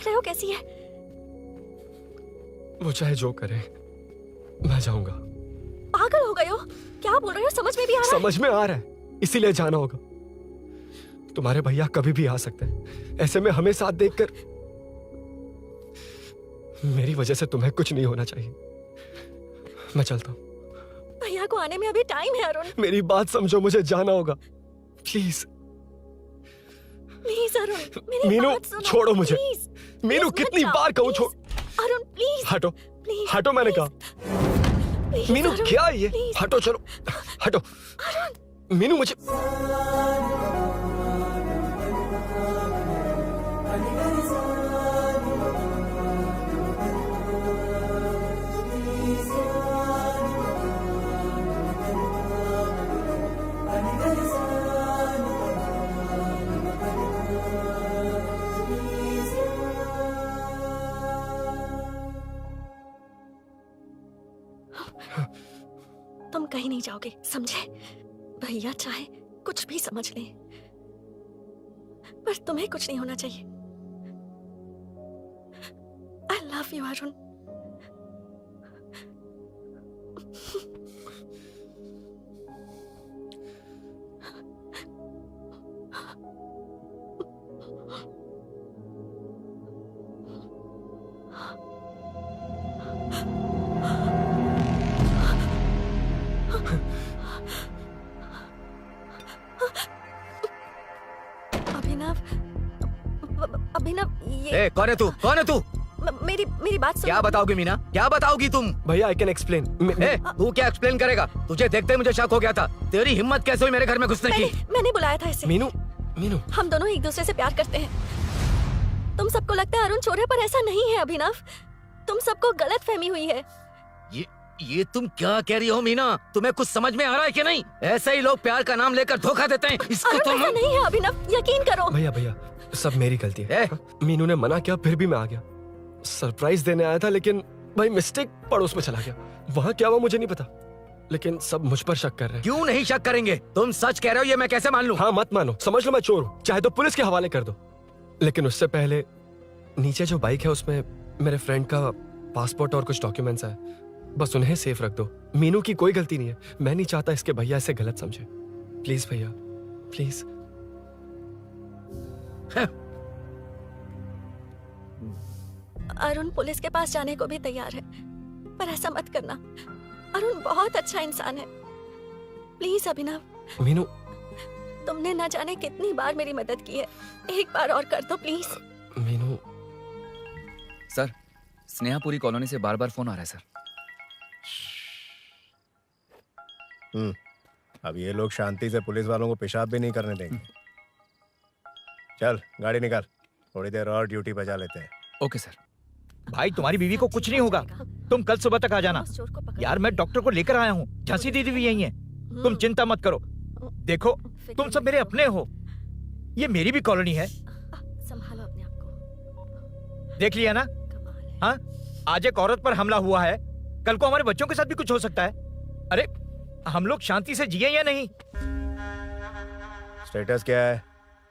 रहे हो कैसी है? वो चाहे जो करे, मैं जाऊंगा। पागल हो गए हो? क्या बोल रहे हो? समझ में भी आ रहा है? समझ में आ रहा है, इसीलिए जाना होगा। तुम्हारे भैया कभी भी आ सकते हैं, ऐसे में हमें साथ देखकर मेरी वजह से तुम्हें कुछ नहीं होना चाहिए। मैं चलता हूँ। भैया को आने में अभी टाइम है अरुण। मेरी बात समझो, मुझे जाना होगा। प्लीज प्लीज अरुण, मेरी मीनू, बात सुनो। छोड़ो मुझे। प्लीज, मीनू, प्लीज कितनी मत बार जाओ, कहूँ छोड़। प्लीज। अरुण प्लीज। हटो, प्लीज, हटो, मैंने कहा। प्लीज, मीनू अरुण, क्या है ये? प्लीज। हटो, चलो हटो। मीनू मुझे तुम कहीं नहीं जाओगे, समझे? भैया चाहे कुछ भी समझ लें, पर तुम्हें कुछ नहीं होना चाहिए। I love you Arun. Abhinav, Abhinav, ये कौन है तू? कौन है तू? मेरी बात सुनो। क्या बताओगी मीना? क्या बताओगी तुम? भैया, आई कैन एक्सप्लेन। तू क्या एक्सप्लेन करेगा? तुझे देखते ही मुझे शक हो गया था। तेरी हिम्मत कैसे हुई मेरे घर में घुसने की? मैंने बुलाया था इसे। मीनू, मीनू, हम दोनों एक दूसरे से प्यार करते हैं। तुम सबको लगता है अरुण चोर है, पर ऐसा नहीं है अभिनव। तुम सबको गलत फहमी हुई है। ये तुम क्या कह रही हो मीना? तुम्हें कुछ समझ में आ रहा है कि नहीं? ऐसे ही लोग प्यार का नाम लेकर धोखा देते हैं। इसको अरुण तुम ऐसा नहीं है अभिनव, यकीन करो। भैया, भैया, सब मेरी गलती है। मीनू ने मना किया, फिर भी मैं आ गया। सरप्राइज देने आया था, लेकिन भाई मिस्टेक पड़ोस में चला गया। वहाँ क्या हुआ मुझे नहीं पता, लेकिन सब मुझ पर शक कर रहे हैं। क्यों नहीं शक करेंगे? तुम सच कह रहे हो, ये मैं कैसे मान लूं? हाँ, मत मानो, समझ लो मैं चोर हूँ, चाहे तो पुलिस के हवाले कर दो। लेकिन उससे पहले नीचे जो बाइक है उसमें मेरे फ्रेंड का पासपोर्ट और कुछ डॉक्यूमेंट्स है, बस उन्हें सेफ रख दो। मीनू की कोई गलती नहीं है। मैं नहीं चाहता इसके भैया इसे गलत समझे। प्लीज भैया, प्लीज। अरुण पुलिस के पास जाने को भी तैयार है, पर ऐसा मत करना। अरुण बहुत अच्छा इंसान है। प्लीज अभिनव। मीनू, तुमने न जाने कितनी बार मेरी मदद की है, एक बार और कर दो प्लीज। मीनू। सर, स्नेहापुरी कॉलोनी से बार बार फोन आ रहा है सर। अब ये लोग शांति से पुलिस वालों को पेशाब भी नहीं करने देंगे। चल गाड़ी निकाल, थोड़ी देर और ड्यूटी बजा लेते हैं। Okay sir. भाई, तुम्हारी बीवी को कुछ नहीं होगा। तुम कल सुबह तक आ जाना। यार, मैं डॉक्टर को लेकर आया हूँ। झांसी दीदी भी यही है। तुम चिंता मत करो। देखो, तुम सब मेरे अपने हो। ये मेरी भी कॉलोनी है। संभालो अपने आप को। देख लिया ना? हाँ, आज एक औरत पर हमला हुआ है, कल को हमारे बच्चों के साथ भी कुछ हो सकता है। अरे, हम लोग शांति से जिए या नहीं? स्टेटस क्या है?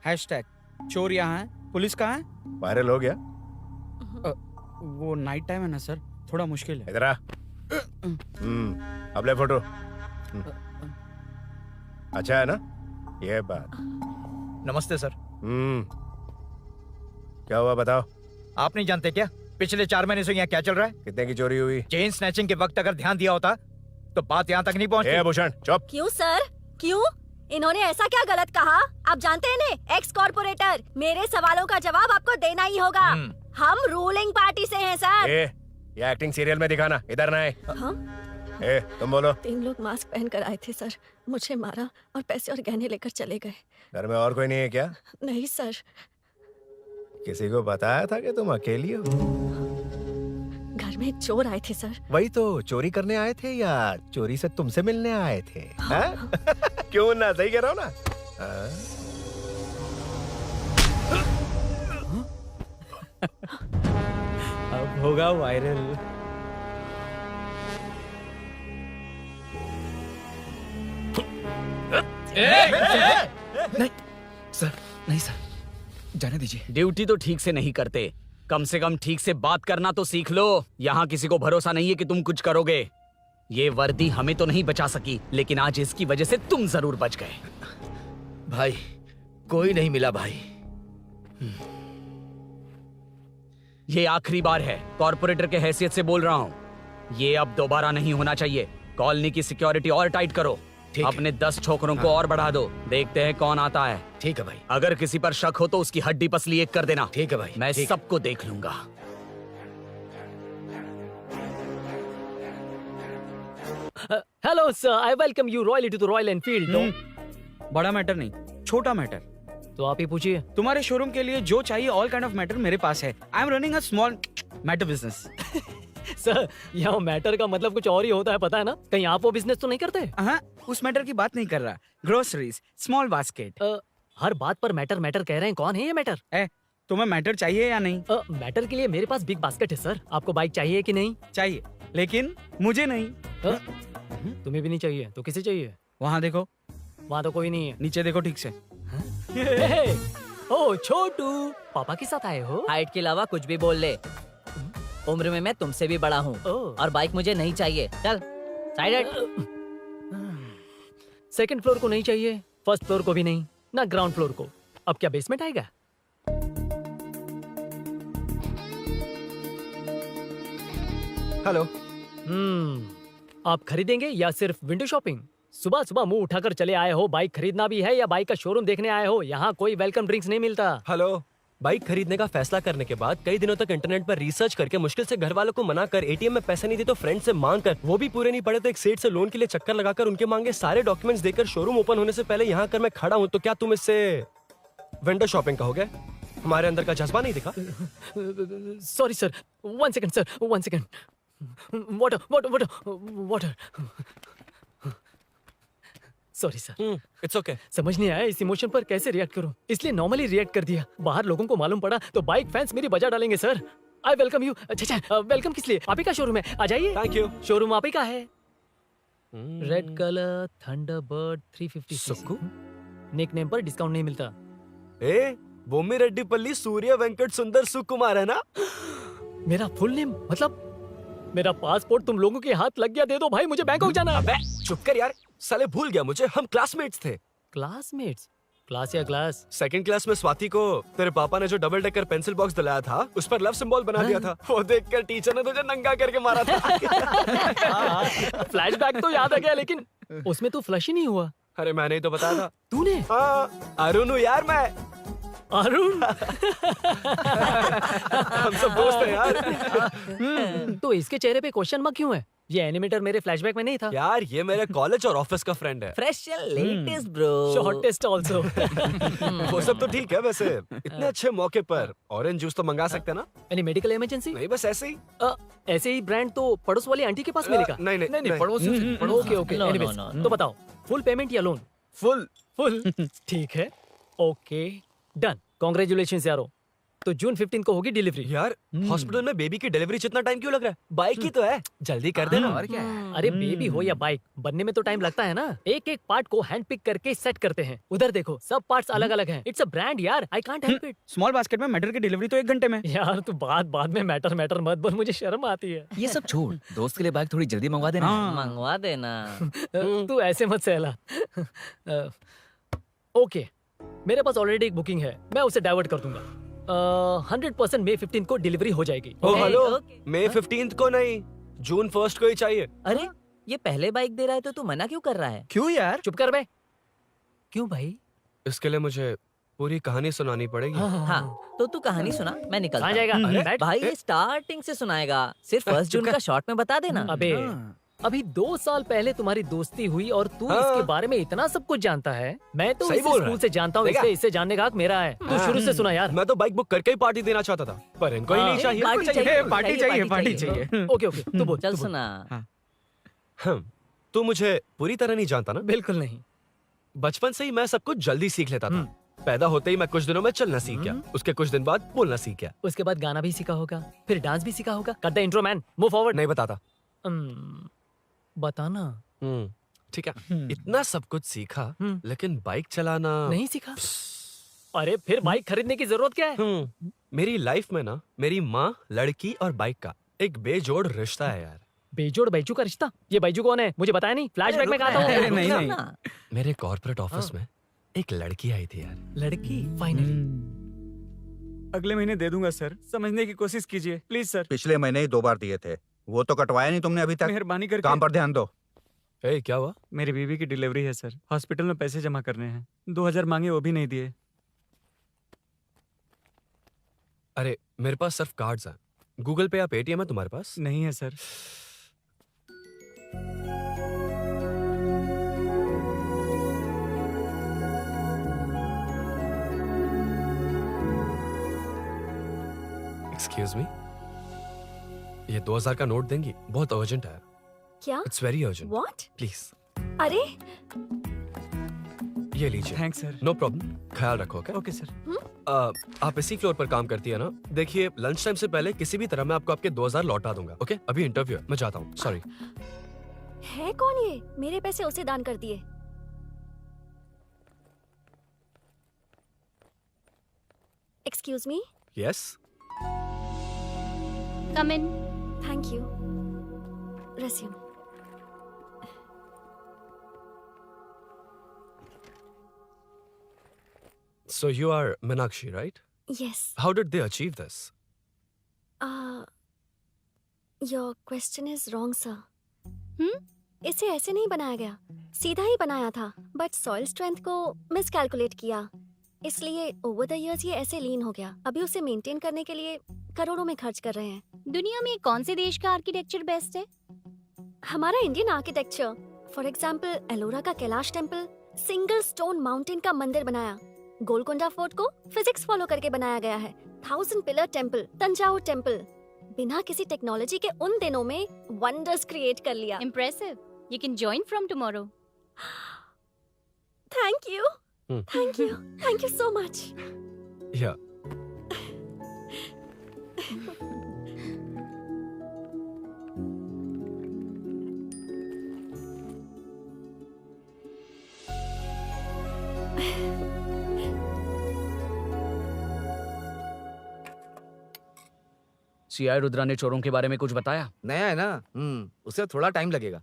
हैशटैग चोर यहाँ है, पुलिस कहाँ है? वायरल हो गया? वो नाइट टाइम है ना सर, थोड़ा मुश्किल है। इधर आ। अब ले फोटो। अच्छा है ना? ये बात। नमस्ते सर। क्या हुआ बताओ? आप नहीं जानते क्या पिछले 4 महीने से यहाँ क्या चल रहा है? कितने की चोरी हुई? चेन स्नैचिंग के वक्त अगर ध्यान दिया होता तो बात यहाँ तक नहीं पहुँचती। भूषण चुप। क्यों सर, क्यों? इन्होंने ऐसा क्या गलत कहा? आप जानते हैं ना, एक्स कॉर्पोरेटर। मेरे सवालों का जवाब आपको देना ही होगा। हम रूलिंग पार्टी से हैं सर। ये एक्टिंग सीरियल में दिखाना, इधर ना आए। हाँ? तुम बोलो। 3 लोग मास्क पहन कर आए थे सर, मुझे मारा और पैसे और गहने लेकर चले गए। घर में और कोई नहीं है क्या? नहीं सर। किसी को बताया था कि तुम अकेली हो? घर में चोर आए थे सर। वही तो, चोरी करने आए थे या चोरी से तुमसे मिलने आए थे? हाँ? क्यों ना, सही कह रहा हूँ ना? अब होगा वायरल। नहीं सर, नहीं सर, जाने दीजिए। ड्यूटी तो ठीक से नहीं करते, कम से कम ठीक से बात करना तो सीख लो। यहाँ किसी को भरोसा नहीं है कि तुम कुछ करोगे। ये वर्दी हमें तो नहीं बचा सकी, लेकिन आज इसकी वजह से तुम जरूर बच गए। भाई कोई नहीं मिला भाई। ये आखिरी बार है, कॉर्पोरेटर के हैसियत से बोल रहा हूँ। ये अब दोबारा नहीं होना चाहिए। कॉलोनी की सिक्योरिटी और टाइट करो। ठीक है। अपने 10 छोकरों को और बढ़ा दो। देखते हैं कौन आता है। ठीक है भाई। अगर किसी पर शक हो तो उसकी हड्डी पसली एक कर देना। ठीक है भाई। मैं ठीक। सबको देख लूंगा। Hello, sir. I welcome you royally to the Royal Enfield. बड़ा मैटर नहीं, छोटा मैटर। तो आप ही पूछिए। तुम्हारे शोरूम के लिए जो चाहिए ऑल काइंड ऑफ मैटर मेरे पास है। I am running a small matter business. Sir, यहाँ मैटर का मतलब कुछ और ही होता है, पता है ना? कहीं आप वो बिजनेस तो नहीं करते? हाँ, उस मैटर की बात नहीं कर रहा। Groceries, small basket. हर बात पर मैटर मैटर कह रहे हैं। कौन है ये मैटर? तुम्हें मैटर चाहिए या नहीं? मैटर के लिए मेरे पास बिग बास्केट है सर। आपको बाइक चाहिए कि नहीं? चाहिए, लेकिन मुझे नहीं। तुम्हें भी नहीं चाहिए तो किसे चाहिए? वहाँ देखो, वहाँ तो कोई नहीं है। नीचे देखो ठीक से। ओ छोटू, पापा के साथ आए हो? हाइट के अलावा कुछ भी बोल ले। उम्र में मैं तुमसे भी बड़ा हूँ और बाइक मुझे नहीं चाहिए। चल साइड। सेकंड फ्लोर को नहीं चाहिए, फर्स्ट फ्लोर को भी नहीं, ना ग्राउंड फ्लोर को। अब क्या बेसमेंट आएगा? हेलो। आप खरीदेंगे या सिर्फ विंडो शॉपिंग? सुबह सुबह मुंह उठाकर चले आए हो। बाइक खरीदना भी है या बाइक का शोरूम देखने आए हो? यहाँ कोई वेलकम ड्रिंक्स नहीं मिलता। हेलो। बाइक खरीदने का फैसला करने के बाद कई दिनों तक इंटरनेट पर रिसर्च करके मुश्किल से घर वालों को मना कर, एटीएम में पैसे नहीं दी तो फ्रेंड से मांग कर, वो भी पूरे नहीं पड़े तो एक सेठ से लोन के लिए चक्कर लगाकर उनके मांगे सारे डॉक्यूमेंट्स देकर शोरूम ओपन होने से पहले यहाँ कर मैं खड़ा हूँ, तो क्या तुम इससे विंडो शॉपिंग कहोगे? हमारे अंदर का जज्बा नहीं दिखा? Sorry sir, 1 second sir, 1 second. Water water water water. Sorry sir. It's okay. समझ नहीं आया इस इमोशन पर कैसे रिएक्ट करूं, इसलिए नॉर्मली रिएक्ट कर दिया। बाहर लोगों को मालूम पड़ा तो बाइक फैंस मेरी बजा डालेंगे सर। I welcome you. अच्छा, वेलकम किस लिए? आप ही का शोरूम है, आ जाइए। Thank you. शोरूम आप ही का है। Red colour Thunderbird 350 Sukhu? Nickname पर डिस्काउंट नहीं मिलता। ए, बोम्मी रेड्डी पल्ली सूर्य वेंकट सुंदर सुकुमार है ना? मेरा फुल नेम मतलब मेरा पासपोर्ट तुम लोगों के हाथ लग गया, दे दो भाई, मुझे बैंकॉक जाना है। अबे चुप कर यार, साले भूल गया मुझे, हम क्लासमेट्स थे। क्लासमेट्स? क्लास या क्लास? सेकंड क्लास में स्वाति को तेरे पापा ने जो डबल डेकर पेंसिल बॉक्स दिलाया था उस पर लव सिंबल बना दिया था। वो देखकर टीचर ने तुझे नंगा करके मारा था। फ्लैशबैक तो याद आ गया, लेकिन उसमें तो फ्लश ही नहीं हुआ। अरे मैंने ही तो बताया था। तूने? हाँ, अरुण हूँ यार मैं। अरुण? हम सब दोस्त हैं यार। तो इसके चेहरे पे क्वेश्चन मार्क क्यों है? ये एनिमेटर मेरे फ्लैशबैक में नहीं था। यार ये मेरे कॉलेज और ऑफिस का फ्रेंड है। Fresh and latest bro. Shortest also. वो सब तो ठीक है, वैसे इतने अच्छे मौके पर ऑरेंज जूस तो मंगा सकते हैं ना? Any medical emergency? नहीं, बस ऐसे ही। ऐसे ही ब्रांड तो पड़ोस वाली आंटी के पास मिलेगा। नहीं, पड़ोस। Okay okay, No, no, anyways no, no. तो बताओ, फुल पेमेंट या लोन? फुल। फुल। ठीक है, ओके डन। कांग्रेचुलेशंस यारो। तो जून 15 को होगी डिलीवरी। यार हॉस्पिटल में बेबी की डिलीवरी जितना टाइम क्यों लग रहा है? बाइक ही तो है, जल्दी कर देना। और क्या है? अरे बेबी हो या बाइक, बनने में तो टाइम लगता है ना। एक एक पार्ट को हैंड पिक करके सेट करते हैं। उधर देखो, सब पार्ट्स अलग अलग हैं। इट्स अ ब्रांड यार, I can't help it. Small basket में मैटर की डिलीवरी तो 1 घंटे में। यार तू बाद में मैटर मत बोल, मुझे शर्म आती है। ये सब छोड़, दोस्त के लिए बाइक थोड़ी जल्दी मंगवा देना। मंगवा देना। तू ऐसे मत सहला। ओके, मेरे पास ऑलरेडी एक बुकिंग है, मैं उसे डाइवर्ट कर दूंगा। 100% मई 15 को डिलीवरी हो जाएगी। ओ हेलो, ओके। मई 15 को नहीं, जून 1 को ही चाहिए। अरे ये पहले बाइक दे रहा है तो तू मना क्यों कर रहा है? क्यों यार? चुप कर बे। क्यों भाई? इसके लिए मुझे पूरी कहानी सुनानी पड़ेगी। हाँ तो तू कहानी सुना, मैं निकलता कहाँ हूँ। जाएगा? बैठ। भाई ये स्टार्टिंग से सुनाएगा, सिर्फ 1 जून का शॉर्ट में बता देना। अबे अभी 2 साल पहले तुम्हारी दोस्ती हुई और तू हाँ। इसके बारे में इतना सब कुछ जानता है। मैं तो सही इसे बोल रहा स्कूल है। से जानता हूँ, देखा? इसलिए इससे जानने का हक मेरा है। तू शुरू से सुना यार। मैं तो बाइक बुक करके ही पार्टी देना चाहता था, पर इनको ही हाँ। नहीं चाहिए। पार्टी चाहिए, पार्टी चाहिए, पार्टी चाहिए। ओके ओके, तू बोल। चल तू बोल। सुना। तू मुझे पूरी तरह नहीं जानता ना। बिल्कुल नहीं। बचपन से ही मैं सब कुछ जल्दी सीख लेता था। पैदा होते ही मैं कुछ दिनों में चलना सीख गया, उसके कुछ दिन बाद बोलना सीख गया। उसके बाद गाना भी सीखा होगा, फिर डांस भी सीखा होगा। Cut the intro man, move forward. नहीं बताता। बताना ठीक है, इतना सब कुछ सीखा, लेकिन बाइक चलाना नहीं सीखा। अरे फिर बाइक खरीदने की जरूरत क्या है? मेरी लाइफ में ना मेरी माँ, लड़की और बाइक का एक बेजोड़ रिश्ता है यार। बेजोड़ बैजू का रिश्ता? ये बैजू कौन है? मुझे बताया नहीं। फ्लैशबैक में कहा था। अरे नहीं। मेरे कॉर्पोरेट ऑफिस में एक लड़की आई थी यार। लड़की फाइनली। अगले महीने दे दूंगा सर, समझने की कोशिश कीजिए प्लीज सर। पिछले महीने ही 2 बार दिए थे, वो तो कटवाया नहीं तुमने अभी तक। मेहरबानी करके। काम पर ध्यान दो। ए, क्या हुआ? मेरी बीवी की डिलीवरी है सर, हॉस्पिटल में पैसे जमा करने हैं। 2000 मांगे, वो भी नहीं दिए। अरे मेरे पास सिर्फ कार्ड्स हैं। गूगल पे या पेटीएम है तुम्हारे पास? नहीं है सर। एक्सक्यूज मी, ये 2000 का नोट देंगी? बहुत अर्जेंट है। क्या? It's very urgent. What? Please अरे ये लीजिए। Thanks sir. नो प्रॉब्लम, ख्याल रखो। Okay okay sir. आप इसी फ्लोर पर काम करती है ना? देखिए लंच टाइम से पहले किसी भी तरह मैं आपको आपके 2000 लौटा दूंगा। ओके अभी इंटरव्यू है, मैं जाता हूँ। सॉरी। है कौन ये? मेरे पैसे उसे दान कर दिए। Excuse me. Yes. Come in. Thank you. Resume. So you are Meenakshi, right? Yes. How did they achieve this? Your question is wrong, sir. इसे ऐसे नहीं बनाया गया, सीधा ही बनाया था, बट सॉइल स्ट्रेंथ को मिसकैलकुलेट किया, इसलिए ओवर द इयर्स ये ऐसे लीन हो गया। अभी उसे मेंटेन करने के लिए करोड़ों में खर्च कर रहे हैं। दुनिया में कौन से देश का आर्किटेक्चर बेस्ट है? हमारा Indian architecture. For example Ellora का Kailash temple, single stone mountain का मंदिर बनाया। गोलकोंडा फोर्ट को फिजिक्स फॉलो करके बनाया गया है। 1000 पिलर टेम्पल, तंजावुर टेम्पल, बिना किसी टेक्नोलॉजी के उन दिनों में वंडर्स क्रिएट कर लिया। Impressive. You can join from tomorrow. Thank you, thank you, thank you so much. Yeah. CI Rudra ने चोरों के बारे में कुछ बताया? नया है ना, उसे थोड़ा टाइम लगेगा।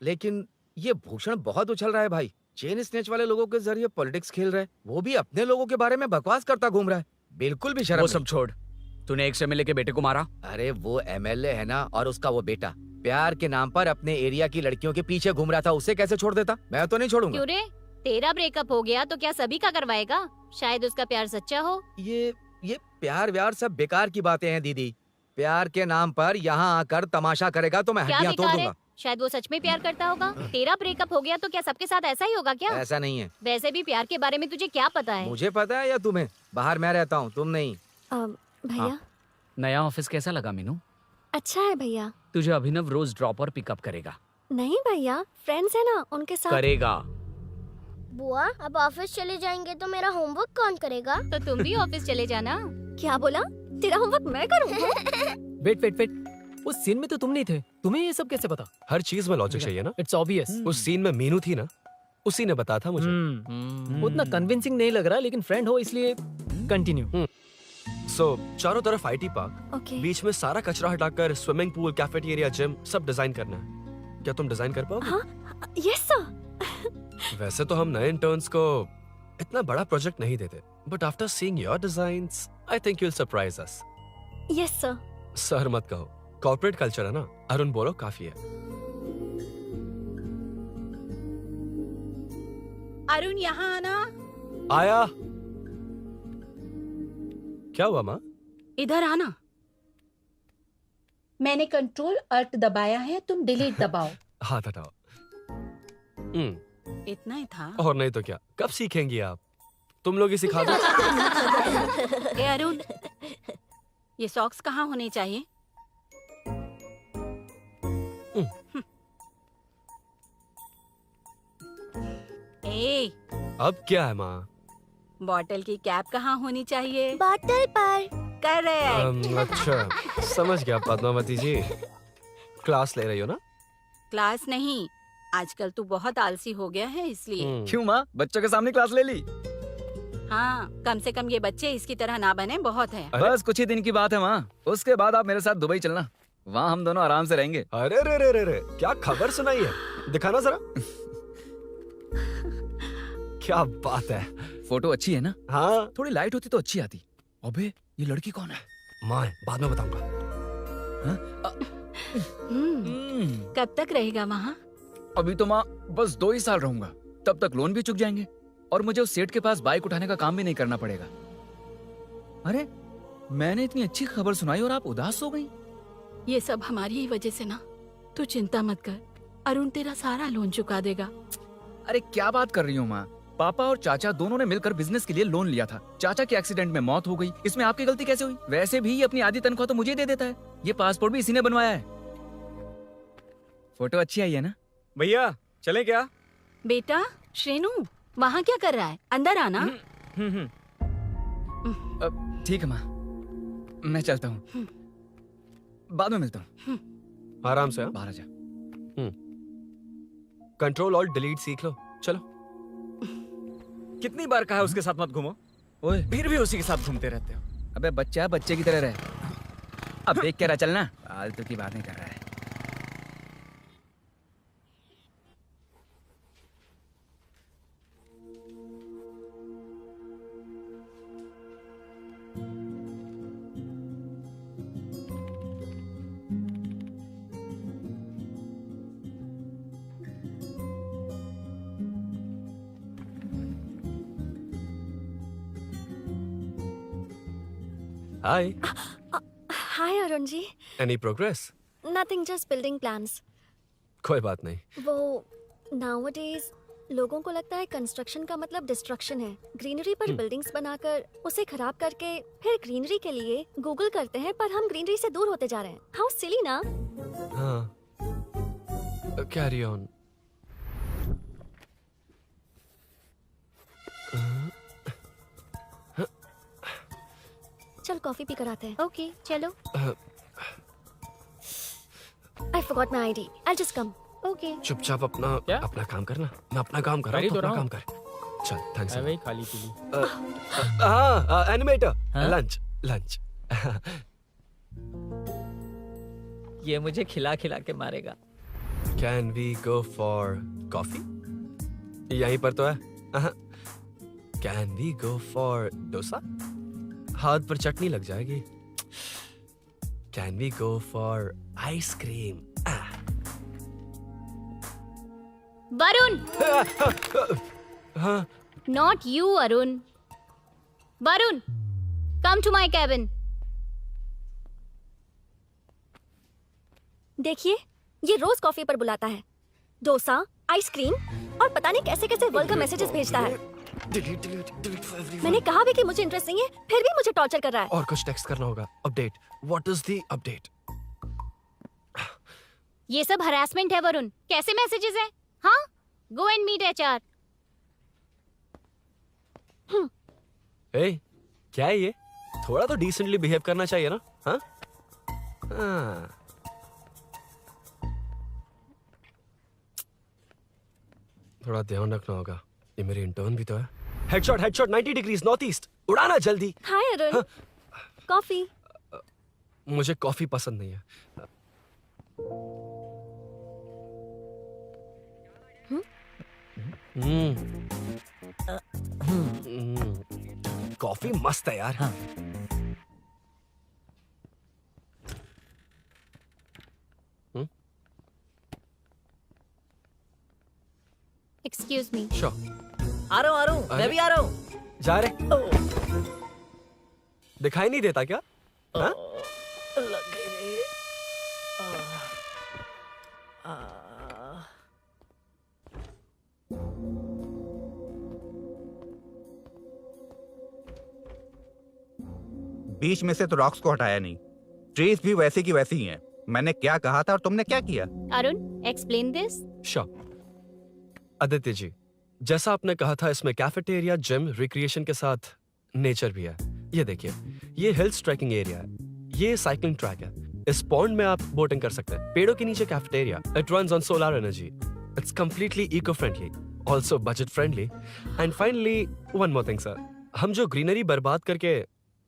लेकिन ये भूषण बहुत उछल रहा है भाई। चेन स्नेच वाले लोगों के जरिए पॉलिटिक्स खेल रहा है, वो भी अपने लोगों के बारे में बकवास करता घूम रहा है। बिल्कुल भी शर्म वो नहीं। सब छोड़, तूने एक्स एमएलए के बेटे को मारा? अरे वो एमएलए है ना, और उसका वो बेटा प्यार के नाम पर अपने एरिया की लड़कियों के पीछे घूम रहा था, उसे कैसे छोड़ देता? मैं तो नहीं छोड़ूंगा। क्यों रे? तेरा ब्रेकअप हो गया तो क्या सभी का करवाएगा? शायद उसका प्यार सच्चा हो। ये प्यार व्यार सब बेकार की बातें हैं दीदी। प्यार के नाम पर यहाँ आकर तमाशा करेगा तो मैं क्या हड्डियां तोड़ बेकार है? दूंगा। शायद वो सच में प्यार करता होगा। तेरा ब्रेकअप हो गया तो क्या सबके साथ ऐसा ही होगा क्या? ऐसा नहीं है। वैसे भी प्यार के बारे में तुझे क्या पता है? मुझे पता है या तुम्हें? बाहर मैं रहता हूँ, तुम नहीं। भैया नया ऑफिस कैसा लगा मीनू? अच्छा है भैया। तुझे अभिनव रोज ड्रॉप और पिकअप करेगा। नहीं भैया, फ्रेंड्स है ना, उनके साथ करेगा। बुआ अब ऑफिस चले जाएंगे तो मेरा होमवर्क कौन करेगा? तो तुम भी ऑफिस चले जाना। क्या बोला? तेरा होमवर्क मैं करूँ? वेट वेट वेट, उस सीन में तो तुम नहीं थे, तुम्हें ये सब कैसे पता? हर चीज में लॉजिक चाहिए ना। It's obvious. उस सीन में मीनू थी ना, उसी ने बताया था मुझे। उतना कन्विंसिंग नहीं लग रहा, लेकिन फ्रेंड हो इसलिए कंटिन्यू। सो चारों तरफ आईटी पार्क, Okay. बीच में सारा कचरा हटाकर स्विमिंग पूल, कैफेटेरिया, जिम सब डिजाइन करना है। क्या तुम डिजाइन कर पाओगे? हाँ, यस सर। वैसे तो हम नए इंटर्न्स को इतना बड़ा प्रोजेक्ट नहीं देते, but after seeing your designs I think you will surprise us. Yes sir. Sir मत कहो, कॉर्पोरेट कल्चर है ना। अरुण बोलो, काफी है। अरुण यहाँ आना। आया। क्या हुआ माँ? इधर आना। मैंने कंट्रोल अल्ट दबाया है, तुम डिलीट दबाओ। हाथ हटाओ। इतना ही था। और नहीं तो क्या, कब सीखेंगी आप? तुम लोग ही सिखा दो। ए अरुण, ये सॉक्स कहाँ होने चाहिए? ए, अब क्या है माँ? बॉटल की कैप कहाँ होनी चाहिए? बॉटल पर। करेक्ट। अच्छा, समझ गया पद्मावती जी। क्लास ले रही हो ना? क्लास नहीं, आजकल तू बहुत आलसी हो गया है इसलिए। क्यों माँ, बच्चों के सामने क्लास ले ली? हाँ, कम से कम ये बच्चे इसकी तरह ना बने, बहुत है। बस कुछ ही दिन की बात है माँ, उसके बाद आप मेरे साथ दुबई चलना, वहाँ हम दोनों आराम से रहेंगे। अरे रे रे रे रे, क्या खबर सुनाई है, दिखाना जरा। क्या बात है। फोटो अच्छी है ना? हाँ। थोड़ी लाइट होती तो अच्छी आती। अबे ये लड़की कौन है? माँ है, बाद में बताऊंगा। कब तक रहेगा वहाँ? अभी तो माँ बस 2 ही साल रहूंगा, तब तक लोन भी चुक जाएंगे और मुझे उस सेठ के पास बाइक उठाने का काम भी नहीं करना पड़ेगा। अरे मैंने इतनी अच्छी खबर सुनाई और आप उदास हो गई। ये सब हमारी ही वजह से ना, तू चिंता मत कर, अरुण तेरा सारा लोन चुका देगा। अरे क्या बात कर रही हो माँ, पापा और चाचा दोनों ने मिलकर बिजनेस के लिए लोन लिया था। चाचा के एक्सीडेंट में मौत हो गई, इसमें आपकी गलती कैसे हुई? वैसे भी ये अपनी आधी तनख्वाह तो मुझे दे देता है। ये पासपोर्ट भी इसी ने बनवाया है। फोटो अच्छी आई है ना? भैया चले क्या? बेटा श्रेनु, वहाँ क्या कर रहा है? अंदर आना। ठीक है माँ, मैं चलता हूँ, बाद में मिलता हूँ। आराम से। बाहर आ जा। कंट्रोल और डिलीट सीख लो, चलो। कितनी बार कहा है उसके साथ मत घूमो, ओए फिर भी उसी के साथ घूमते रहते हो। अबे बच्चा बच्चे की तरह रहे, अब देख के रहा चलना, फालतू की बातें कर रहा है। Hi. Hi Arun ji. Any progress? Nothing, just building plans. कोई बात नहीं। वो नाउअडेज लोगों को लगता है कंस्ट्रक्शन का मतलब डिस्ट्रक्शन है। ग्रीनरी पर बिल्डिंग्स बनाकर उसे खराब करके फिर ग्रीनरी के लिए गूगल करते हैं, पर हम ग्रीनरी से दूर होते जा रहे हैं। हाउ सिली ना। हाँ, कैरी ऑन। चल कॉफी पी कर आते हैं। ओके चलो। I forgot my ID. I'll just come. Okay. चुपचाप अपना काम करना। मैं अपना काम कर रहा हूँ, अपना काम कर। चल, थैंक्स। वही खाली पीली। हाँ, एनिमेटर। लंच। ये मुझे खिला खिला के मारेगा। Can we go for coffee? यहीं पर तो है। Can we go for dosa? हाथ पर चटनी लग जाएगी। Can we go for ice cream? Varun. हाँ। Not you, Arun. Varun, come to my cabin. देखिए, ये रोज कॉफी पर बुलाता है, डोसा, आइसक्रीम और पता नहीं कैसे कैसे वल्गर मैसेजेस भेजता है। Delete for everyone. मैंने कहा भी कि मुझे इंटरेस्ट नहीं है, फिर भी मुझे टॉर्चर कर रहा है। और कुछ टेक्स्ट करना होगा। Update. What is the update? ये सब हरासमेंट है वरुण। कैसे मैसेजेस हैं? हाँ, go and meet HR। Hey, क्या है ये? थोड़ा तो डिसेंटली बिहेव करना चाहिए ना? हाँ? थोड़ा ध्यान रखना होगा, ये मेरी इंटर्न भी तो है। हेडशॉट 90 डिग्रीज नॉर्थ ईस्ट, उड़ाना जल्दी। हाय अरुण, कॉफी। मुझे कॉफी पसंद नहीं है। कॉफी मस्त है यार। हाँ। Excuse me. आ रहा हूँ, मैं भी आ रहा हूँ। जा रहे? दिखाई नहीं देता क्या? हाँ? लग गई। 20 में से तो रॉक्स को हटाया नहीं, ट्रीज भी वैसी की वैसी ही हैं। मैंने क्या कहा था और तुमने क्या किया? Arun, explain this. आदित्य जी, जैसा आपने कहा था, इसमें कैफेटेरिया, जिम, रिक्रिएशन के साथ नेचर भी है। ये देखिए, ये हिल्स ट्रैकिंग एरिया है, ये साइकिलिंग ट्रैक है, इस पॉन्ड में आप बोटिंग कर सकते हैं, पेड़ों के नीचे cafeteria, it runs on solar energy, it's completely eco friendly, also budget friendly, and finally one more thing sir, हम जो ग्रीनरी बर्बाद करके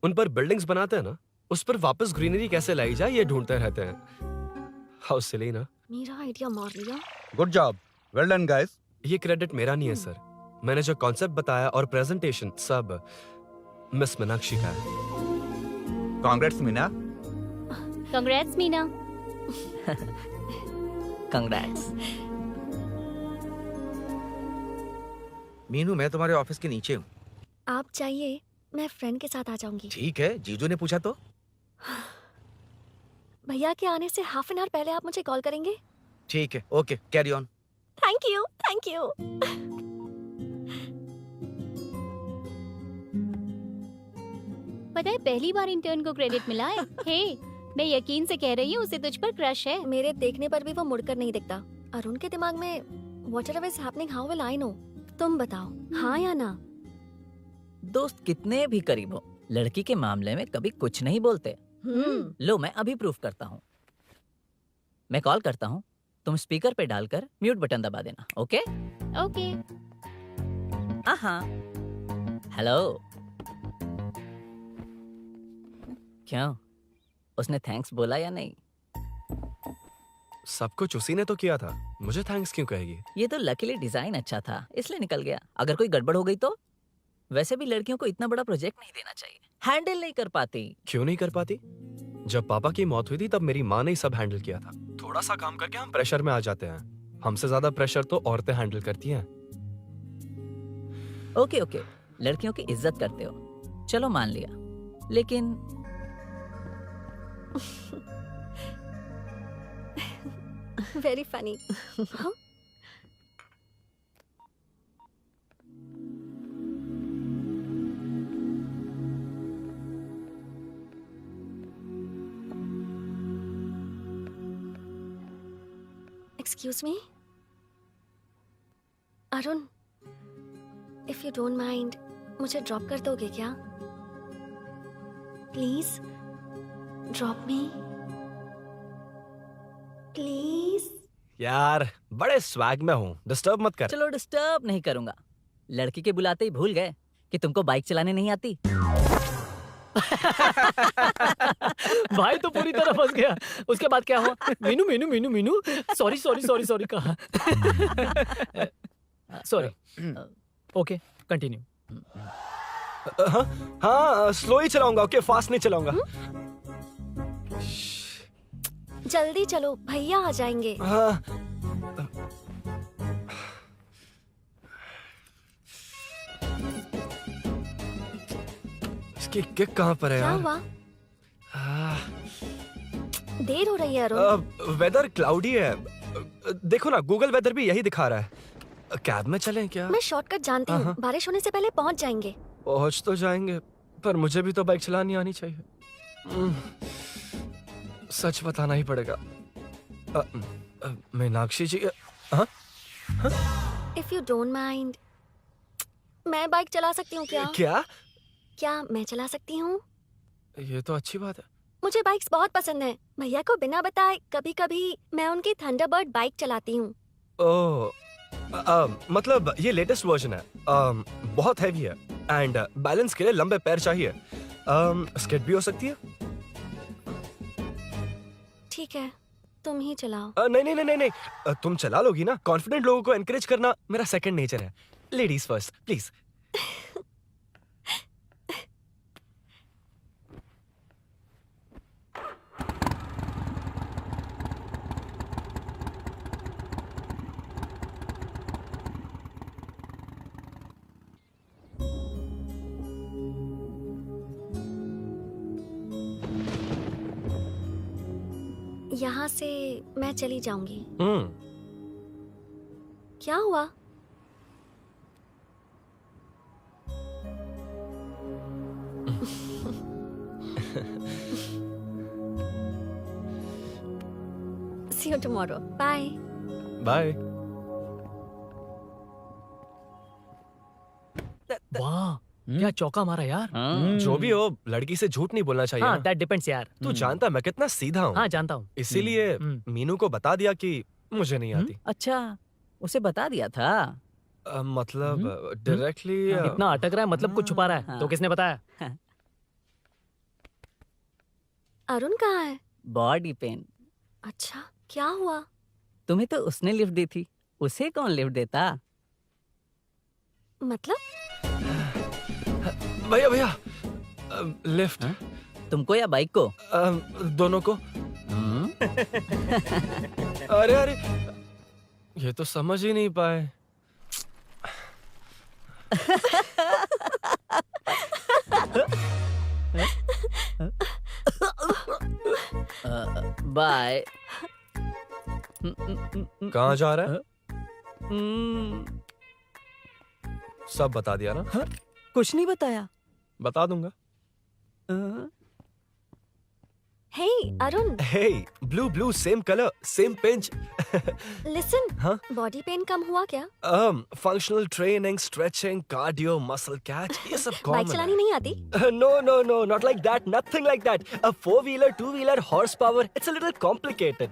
उन पर बिल्डिंग्स बनाते हैं ना, उस पर वापस ग्रीनरी कैसे लाई जाए ये ढूंढते रहते हैं। हाउ सिली ना। मेरा आइडिया मार लिया। Good job, well done guys. ये क्रेडिट मेरा नहीं है सर, मैंने जो कॉन्सेप्ट बताया और प्रेजेंटेशन सब मिस मीनाक्षी का है। Congrats Meena. Congrats Meena. Congrats. Meenu, मैं तुम्हारे ऑफिस के नीचे हूँ। आप चाहिए मैं फ्रेंड के साथ आ जाऊंगी। ठीक है, जीजू ने पूछा तो। भैया के आने से हाफ एन आवर पहले आप मुझे कॉल करेंगे? ठीक है, okay, carry on. Thank you, thank you. पता है पहली बार इंटर्न को क्रेडिट मिला है। हे, मैं यकीन से कह रही हूँ उसे तुझ पर क्रश है। मेरे देखने पर भी वो मुड़कर नहीं दिखता। अरुण के दिमाग में whatever is happening how will I know? तुम बताओ, हाँ या ना? दोस्त कितने भी करीब हो, लड़की के मामले में कभी कुछ नहीं बोलते। लो मैं अभी प्रूफ करता हूँ। मैं कॉल करता हूँ, तुम स्पीकर पे डालकर म्यूट बटन दबा देना। Okay okay. हाँ। हेलो। क्यों, उसने थैंक्स बोला या नहीं? सब कुछ उसी ने तो किया था, मुझे थैंक्स क्यों कहेगी? ये तो लकीली डिजाइन अच्छा था इसलिए निकल गया। अगर कोई गड़बड़ हो गई तो? वैसे भी लड़कियों को इतना बड़ा प्रोजेक्ट नहीं देना चाहिए, हैंडल नहीं कर पाती। क्यों नहीं कर पाती? जब पापा की मौत हुई थी तब मेरी माँ ने ही सब हैंडल किया था। थोड़ा सा काम करके हम प्रेशर में आ जाते हैं। हमसे ज्यादा प्रेशर तो औरतें हैंडल करती हैं। ओके ओके, लड़कियों की इज्जत करते हो, चलो मान लिया, लेकिन very funny. Excuse me Arun, if you don't mind मुझे ड्रॉप कर दोगे क्या? Please drop me please. यार बड़े स्वैग में हूँ, डिस्टर्ब मत कर। चलो डिस्टर्ब नहीं करूंगा। लड़की के बुलाते ही भूल गए कि तुमको बाइक चलाने नहीं आती। भाई तो पूरी तरह फंस गया। उसके बाद क्या हुआ? Meenu Meenu Meenu Meenu sorry sorry sorry sorry कहा। सॉरी। Okay continue. हाँ स्लो ही चलाऊंगा, ओके फास्ट नहीं चलाऊंगा। जल्दी चलो, भैया आ जाएंगे। हाँ। इसकी किक कहाँ पर है क्या यार? हुआ? देर हो रही है अरुण। वेदर क्लाउडी है, देखो ना गूगल वेदर भी यही दिखा रहा है। कैब में चलें क्या? मैं शॉर्टकट जानती हूँ, बारिश होने से पहले पहुँच जाएंगे। पहुँच तो जाएंगे, पर मुझे भी तो बाइक चलानी आनी चाहिए। सच बताना ही पड़ेगा। मीनाक्षी जी, हाँ? इफ यू डोंट माइंड मैं बाइक चला सकती हूँ क्या? क्या मैं चला सकती हूँ? ये तो अच्छी बात है। मुझे बाइक्स बहुत पसंद है। भैया को बिना बताए कभी कभी मैं उनकी थंडरबर्ड बाइक चलाती हूँ। मतलब ये लेटेस्ट वर्जन है, बहुत हैवी है एंड बैलेंस के लिए लंबे पैर चाहिए। स्किड भी हो सकती है। ठीक है, तुम ही चलाओ। नहीं नहीं नहीं नहीं, तुम चला लोगी ना। कॉन्फिडेंट लोगों को एनकरेज करना मेरा सेकंड नेचर है। Ladies first please. यहाँ से मैं चली जाऊंगी। क्या हुआ? See you tomorrow. Bye. Bye. वाह, क्या चौका मारा यार। जो भी हो, लड़की से झूठ नहीं बोलना चाहिए। हाँ, ना? that depends यार। तू जानता है मैं कितना सीधा हूँ। हाँ जानता हूँ। इसीलिए मीनू को बता दिया कि मुझे नहीं आती। अच्छा, उसे बता दिया था। मतलब डायरेक्टली इतना अटक रहा है मतलब कुछ छुपा रहा है तो किसने बताया? अरुण कहाँ है? Body pain. अच्छा, क्या हुआ? तुम्हें तो उसने लिफ्ट दी थी, उसे कौन लिफ्ट देता? मतलब? भैया भैया लिफ्ट। तुमको या बाइक को? दोनों को। अरे अरे ये तो समझ ही नहीं पाए। बाय। कहाँ जा रहा है? सब बता दिया ना? कुछ नहीं बताया। बता दूंगा। Hey, Arun. Hey, blue, same color, same pinch. Listen. हाँ? Body pain कम हुआ क्या? Functional training, stretching, cardio, muscle catch, ये सब common बाइक चलानी नहीं आती? No, not like that, nothing like that. A 4-wheeler, 2-wheeler, horsepower, it's a little complicated.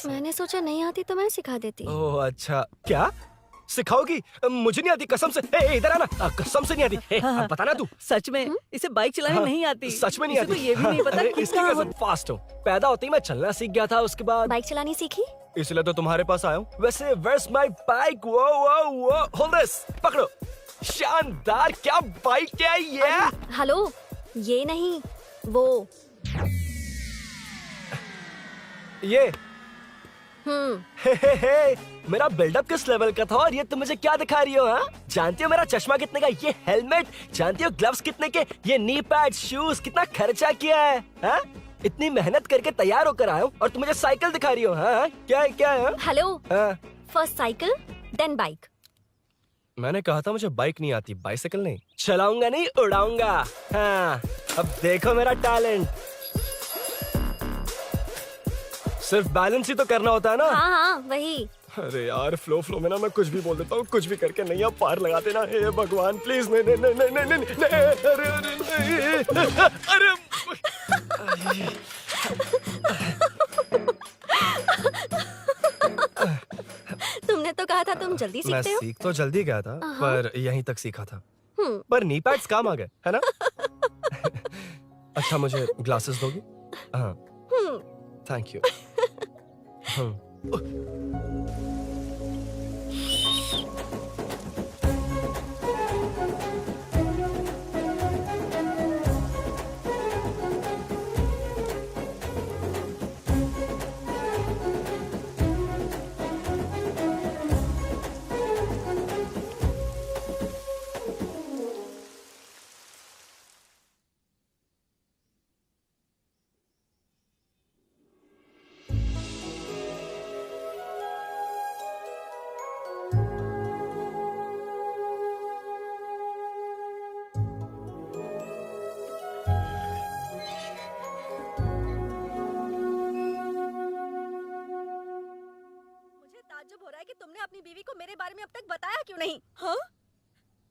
मैंने सोचा नहीं आती तो मैं सिखा देती। ओह अच्छा, क्या? सिखाओगी? मुझे नहीं आती कसम से। ए, इधर आना, कसम से नहीं आती। ए, बताना तू। सच में इसे बाइक चलानी नहीं आती। सच में नहीं इसे आती। तो ये भी नहीं पता कि इसकी कसम फास्ट हो। पैदा होते ही मैं चलना सीख गया था, उसके बाद बाइक चलानी सीखी? इसलिए तो तुम्हारे पास आया हूँ। वैसे where's my bike? वो hold this, पकड़ो। शानदार, क्या बाइक है ये? हेलो, ये नहीं, वो। ये हे, मेरा बिल्डअप किस लेवल का था और ये तुम मुझे क्या दिखा रही हो? हाँ, जानती हो मेरा चश्मा कितने का, ये हेलमेट, जानती हो ग्लव्स कितने के, ये नी पैड, शूज, कितना खर्चा किया है? हाँ? इतनी मेहनत करके तैयार होकर आया हूँ और तुम मुझे साइकिल दिखा रही हो? हाँ? क्या है? हेलो, हाँ? First cycle then bike. मैंने कहा था मुझे बाइक नहीं आती, बाइसाइकिल नहीं। चलाऊंगा नहीं, उड़ाऊंगा। हाँ, अब देखो मेरा टैलेंट। सिर्फ बैलेंस ही तो करना होता है ना? हाँ, वही। अरे यार, फ्लो में ना मैं कुछ भी बोल देता हूँ, कुछ भी करके नहीं आप पार लगा देना। हे भगवान प्लीज, नहीं, अरे तुमने तो कहा था तुम जल्दी मैं सीखते हो। सीख तो जल्दी गया था, पर यहीं तक सीखा था। हम्म। पर नी पैड्स काम आ गए, है ना? अच्छा, मुझे ग्लासेस दोगी? हाँ, थैंक यू। ताज्जुब हो रहा है कि तुमने अपनी बीवी को मेरे बारे में अब तक बताया क्यों नहीं? हाँ?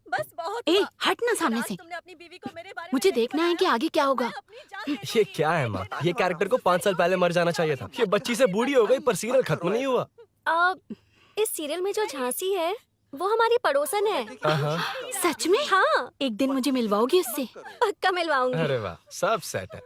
बस बहुत ए, हुआ। हट ना सामने आज से। तुमने अपनी बीवी को मेरे बारे में मुझे नहीं देखना है कि बताया। आगे क्या होगा। मैं अपनी जान ये क्या है माँ? ये कैरेक्टर को 5 साल पहले मर जाना चाहिए था। ये बच्ची से बूढ़ी हो गई पर सीरियल खत्म नहीं हुआ। इस सीरियल में जो झांसी है वो हमारी पड़ोसन है। सच में? हाँ, एक दिन मुझे मिलवाओगी उससे? पक्का मिलवाऊंगी। अरे वाह, सब सेट है।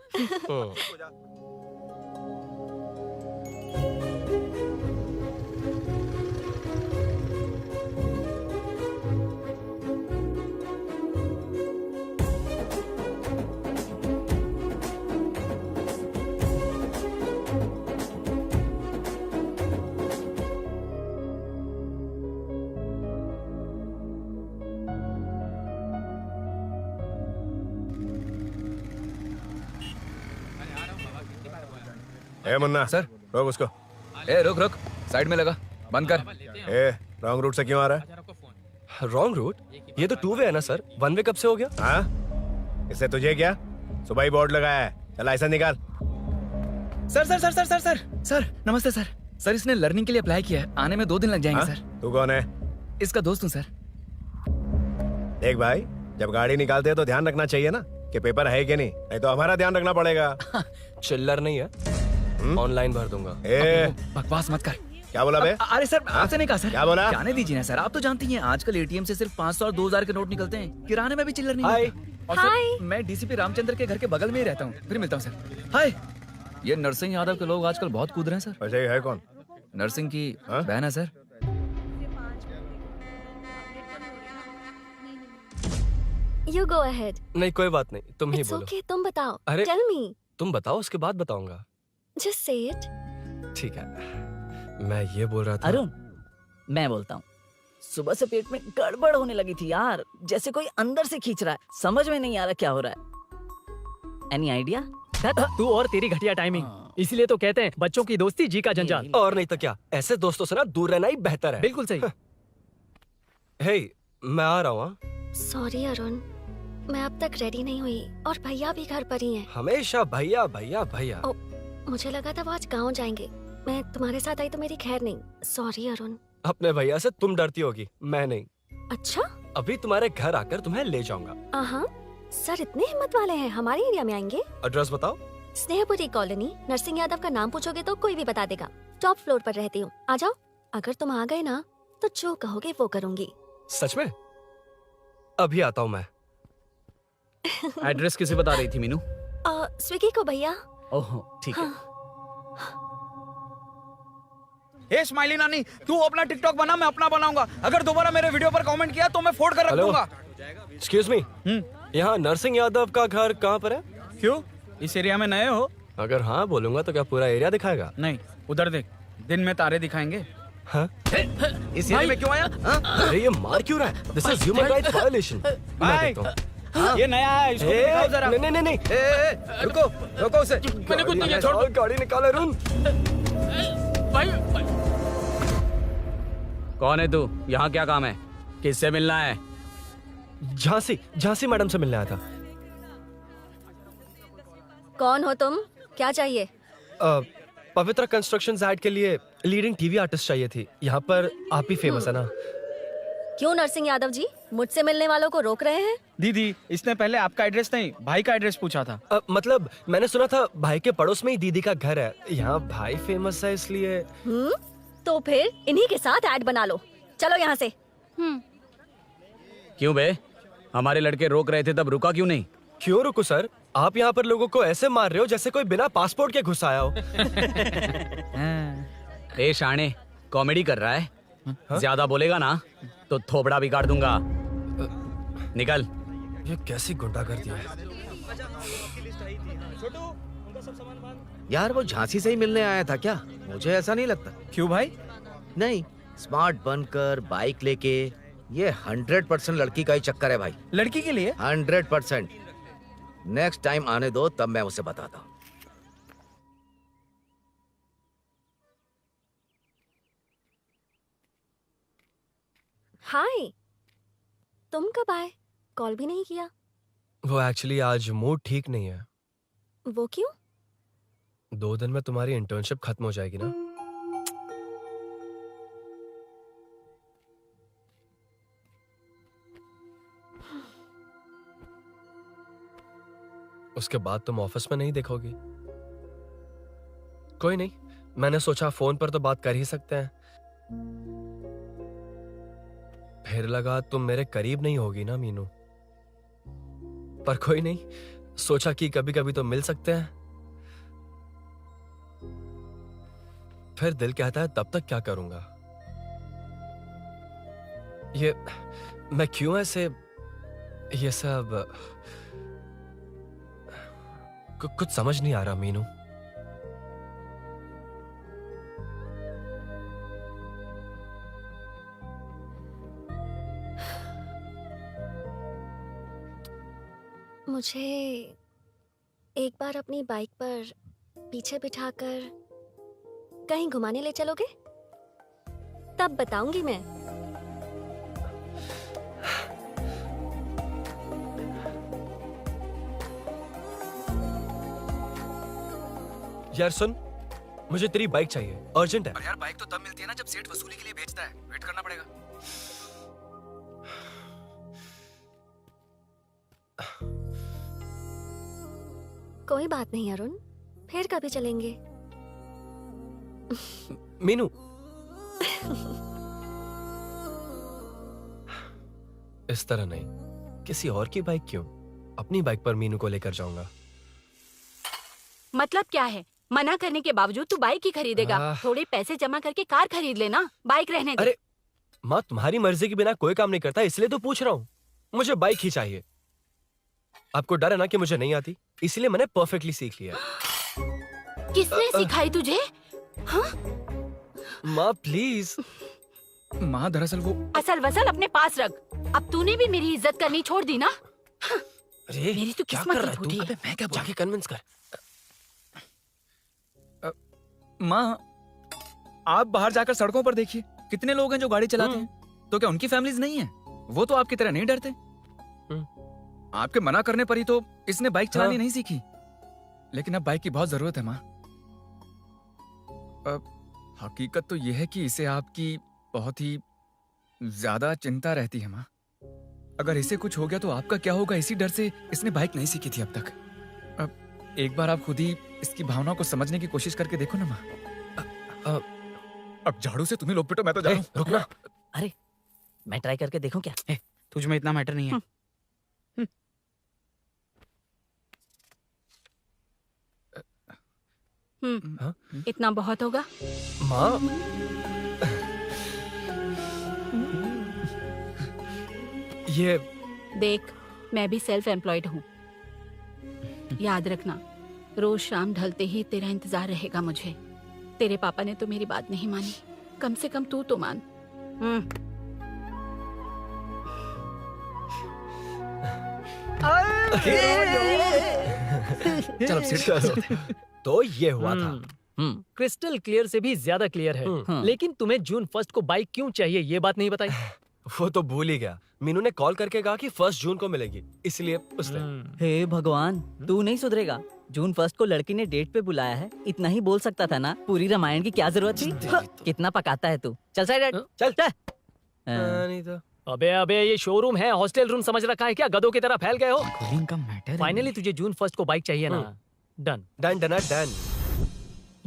ए मुन्ना सर। रोक उसको। ए रुक, साइड में लगा, बंद कर। ए, रॉन्ग रूट से क्यों आ रहा है? Wrong route? ये तो 2 वे है ना सर, 1 वे कब से हो गया? हाँ? इससे तुझे क्या? सुबह ही बोर्ड लगाया है, चल लाइसेंस निकाल। सर नमस्ते सर। सर इसने लर्निंग के लिए अप्लाई किया है, आने में 2 दिन लग जाएंगे। हाँ? सर तू कौन है? इसका दोस्त हूँ सर। देख भाई, जब गाड़ी निकालते हैं तो ध्यान रखना चाहिए ना कि पेपर है कि नहीं तो हमारा ध्यान रखना पड़ेगा। चिल्लर नहीं है, ऑनलाइन भर दूंगा। ए, बकवास मत कर। क्या बोला बे? अरे सर आपसे नहीं कहा सर। क्या बोला? जाने दीजिए ना सर, आप तो जानती हैं आजकल एटीएम से सिर्फ 500 और 2000 के नोट निकलते हैं, किराने में भी चिल्लर नहीं मिलता। और सर मैं डीसीपी रामचंद्र के घर के बगल में ही रहता हूँ, फिर मिलता हूँ सर। हाय, ये नरसिंह यादव के लोग आजकल बहुत कूद रहे हैं सर। अच्छा ये है कौन? नरसिंह की बहन है सर। You go ahead. नहीं कोई बात नहीं, तुम ही It's बोलो। okay, तुम बताओ। अरे Tell me. तुम बताओ, उसके बाद बताऊंगा। Just say it. ठीक है, मैं ये बोल रहा था। अरुण, मैं बोलता हूँ, सुबह से पेट में गड़बड़ होने लगी थी यार, जैसे कोई अंदर से खींच रहा है, समझ में नहीं आ रहा क्या हो रहा है। Any idea? तू और तेरी घटिया टाइमिंग, इसलिए तो कहते हैं बच्चों की दोस्ती जी का जंजाल। और नहीं तो क्या, ऐसे दोस्तों से ना दूर रहना ही बेहतर है। बिल्कुल सही। हे, मैं आ रहा हूँ। Sorry अरुण, मैं अब तक रेडी नहीं हुई और भैया भी घर पर ही हैं। हमेशा भैया भैया भैया। ओ, मुझे लगा था वो आज गाँव जाएंगे, मैं तुम्हारे साथ आई तो मेरी खैर नहीं। सॉरी अरुण। अपने भैया से तुम डरती होगी, मैं नहीं। अच्छा? अभी तुम्हारे घर आकर तुम्हें ले जाऊंगा। हाँ, सर इतने हिम्मत वाले हैं, हमारे एरिया में आएंगे। एड्रेस बताओ। स्नेहपुरी कॉलोनी, नरसिंह यादव का नाम पूछोगे तो कोई भी बता देगा। टॉप फ्लोर पर रहती हूँ, आ जाओ। अगर तुम आ गए ना तो जो कहोगे वो करूँगी। सच में? अभी आता हूँ मैं। एड्रेस किसे बता रही थी मीनू? स्विगी को भैया। ओह ठीक है। ए स्माइली नानी, तू अपना टिकटॉक बना, मैं अपना बनाऊंगा। अगर दोबारा मेरे वीडियो पर कमेंट किया तो मैं फोड़ कर रख हेलो? दूंगा। एक्सक्यूज मी, यहाँ नरसिंह यादव का घर कहाँ पर है? क्यों, इस एरिया में नए हो? अगर हाँ बोलूंगा तो क्या पूरा एरिया दिखाएगा? नहीं, उधर देख, दिन में तारे दिखाएंगे। हाँ? इस एरिया में क्यों आया? अरे ये मार क्यों रहा है? This is human rights violation. भाई, ये नया है, इसको दिखाओ जरा। नहीं नहीं नहीं, रुको रुको उसे। मैंने कुछ नहीं किया, छोड़। गाड़ी निकाल अरुण। भाई कौन है तू? यहाँ क्या काम है? किससे मिलना है? झांसी मैडम से मिलने आया था। कौन हो तुम? क्या चाहिए? पवित्रा कंस्ट्रक्शंस ऐड के लिए लीडिंग टीवी आर्टिस्ट चाहिए थी। यहाँ पर आप ही फेमस है ना? क्यों नरसिंह यादव जी मुझसे मिलने वालों को रोक रहे हैं? दीदी, इसने पहले आपका एड्रेस नहीं, भाई का एड्रेस पूछा था। मतलब मैंने सुना था भाई के पड़ोस में ही दीदी का घर है। यहाँ भाई फेमस है इसलिए। तो फिर इन्हीं के साथ ऐड बना लो। चलो यहाँ से। क्यों बे? हमारे लड़के रोक रहे थे तब रुका क्यों नहीं? क्यों रुको सर? आप यहाँ पर लोगों को ऐसे मार रहे हो जैसे कोई बिना पासपोर्ट के घुस आया हो। ए शाणे, कॉमेडी कर रहा है? ज्यादा बोलेगा ना तो थोबड़ा भी काट दूंगा। निकल। ये कैसी गुंडागर्दी है? यार वो झांसी से ही मिलने आया था क्या? मुझे ऐसा नहीं लगता। क्यों भाई? नहीं, स्मार्ट बनकर बाइक लेके, ये 100% लड़की का ही चक्कर है भाई। लड़की के लिए? 100%। नेक्स्ट टाइम आने दो, तब मैं उसे बताता हूँ। हाय, तुम कब आए? कॉल भी नहीं किया। वो एक्चुअली आज मूड ठीक नहीं है। वो क्यों? 2 दिन में तुम्हारी इंटर्नशिप खत्म हो जाएगी ना? उसके बाद तुम ऑफिस में नहीं देखोगी। कोई नहीं, मैंने सोचा फोन पर तो बात कर ही सकते हैं। फिर लगा तुम मेरे करीब नहीं होगी ना मीनू। पर कोई नहीं, सोचा कि कभी कभी तो मिल सकते हैं। फिर दिल कहता है तब तक क्या करूंगा। ये मैं क्यों ऐसे ये सब कुछ समझ नहीं आ रहा मीनू। मुझे एक बार अपनी बाइक पर पीछे बिठाकर कहीं घुमाने ले चलोगे? तब बताऊंगी मैं। यार सुन, मुझे तेरी बाइक चाहिए, अर्जेंट है। और यार बाइक तो तब मिलती है ना जब सेठ वसूली के लिए भेजता है, वेट करना पड़ेगा। कोई बात नहीं अरुण, फिर कभी चलेंगे। मीनू, इस तरह नहीं, किसी और की बाइक क्यों, अपनी बाइक पर मीनू को लेकर जाऊंगा। मतलब क्या है? मना करने के बावजूद तू बाइक ही खरीदेगा। थोड़े पैसे जमा करके कार खरीद लेना, बाइक रहने दे। अरे माँ, तुम्हारी मर्जी के बिना कोई काम नहीं करता, इसलिए तो पूछ रहा हूँ। मुझे बाइक ही चाहिए। आपको डर है ना कि मुझे नहीं आती, इसलिए मैंने परफेक्टली सीख लिया। किसने सिखाई तुझे? हाँ? माँ प्लीज। माँ दरअसल वो असल वसल अपने पास रख। अब तूने भी मेरी इज्जत करनी छोड़ दी ना। अरे मेरी तो क्या किस्मत कर ही रहा है फूटी तू? है। अबे मैं क्या जाके कन्विंस कर। माँ, आप बाहर जाकर सड़कों पर देखिए, कितने लोग हैं जो गाड़ी चलाते हैं। तो क्या उनकी फैमिलीज नहीं है? वो तो आपकी तरह नहीं डरते। आपके मना करने पर ही तो इसने बाइक चलानी नहीं सीखी। लेकिन अब बाइक की बहुत जरूरत है माँ। हकीकत तो यह है कि इसे आपकी बहुत ही ज्यादा चिंता रहती है माँ। अगर इसे कुछ हो गया तो आपका क्या होगा, इसी डर से इसने बाइक नहीं सीखी थी अब तक। अब एक बार आप खुद ही इसकी भावना को समझने की कोशिश करके देखो ना माँ। अब झाड़ू से तुम्हें लोग पिटो, मैं तो जा रहा हूं। रुकना। अरे मैं ट्राई करके देखूं क्या? तुझ में इतना मैटर नहीं है। इतना बहुत होगा। माँ ये देख, मैं भी सेल्फ एम्प्लॉयड हूँ। याद रखना, रोज शाम ढलते ही तेरा इंतजार रहेगा मुझे। तेरे पापा ने तो मेरी बात नहीं मानी, कम से कम तू तो मान। चलो चलो। तो ये हुआ था। क्रिस्टल क्लियर से भी ज्यादा क्लियर है। लेकिन तुम्हें जून 1 को बाइक क्यों चाहिए, ये बात नहीं बताई। वो तो भूल ही गया। मीनू ने कॉल करके कहा कि 1 जून को मिलेगी, इसलिए उसने। हे भगवान, तू नहीं सुधरेगा। जून 1 को लड़की ने डेट पे बुलाया है, इतना ही बोल सकता था ना। पूरी रामायण की क्या जरूरत थी? कितना पकाता है तू। चल साइड हट। चल चल। नहीं तो अबे ये शोरूम है, हॉस्टल रूम समझ रखा है क्या? गधों की तरह फैल गए हो। का मैटर फाइनली तुझे जून 1 को बाइक चाहिए ना? Done done done done.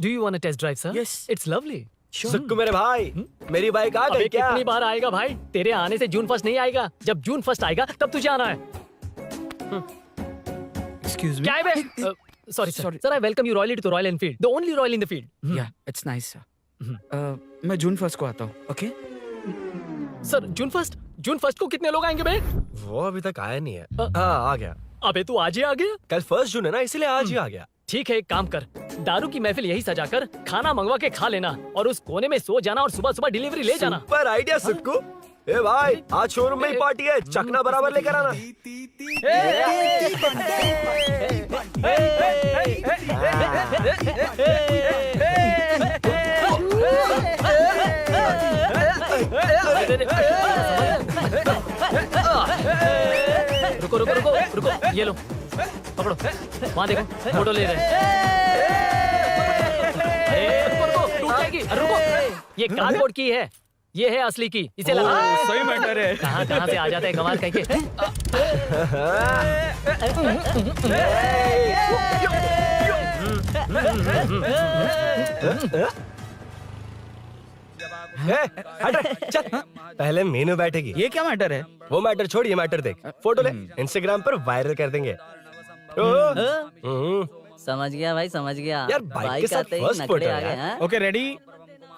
Do you want to test drive sir? Yes. It's lovely. Sukku मेरे भाई, मेरी बाइक आ गई क्या? कितनी बार आएगा भाई? तेरे आने से जून 1 नहीं आएगा। जब जून 1 आएगा तब तुझे आना है। एक्सक्यूज क्या है बे? Sorry sir, I welcome you royally to Royal Enfield, the only royal in the field. Yeah it's nice sir. मैं जून 1 को आता हूँ। ओके सर, जून 1 को कितने लोग आएंगे बे? वो अभी तक आया नहीं है। हाँ आ गया। अबे तू आज ही आ गया? कल 1 जून है ना, इसलिए आज ही आ गया। ठीक है, एक काम कर, दारू की महफिल यही सजाकर खाना मंगवा के खा लेना और उस कोने में सो जाना और सुबह सुबह डिलीवरी ले जाना। Super idea Sukhu. ए भाई, आज शोरूम में ही पार्टी है, चकना बराबर लेकर आना। रुको रुको रुको रुको, ये लो पकड़ो, वहाँ देखो फोटो ले रहे हैं। रुको, टूट जाएगी। रुको, ये कार्डबोर्ड की है, ये है असली की, इसे लगा। सही मैटर है। कहाँ से आ जाते हैं कमाल कह के। चल, पहले मीनू बैठेगी। ये क्या मैटर है? वो मैटर छोड़, ये मैटर देख। फोटो ले, इंस्टाग्राम पर वायरल कर देंगे। समझ गया भाई, समझ गया। यार बाइक के साथ आते ही फर्स्ट नखरे फोटो आ गए। है। हाँ? Okay ready.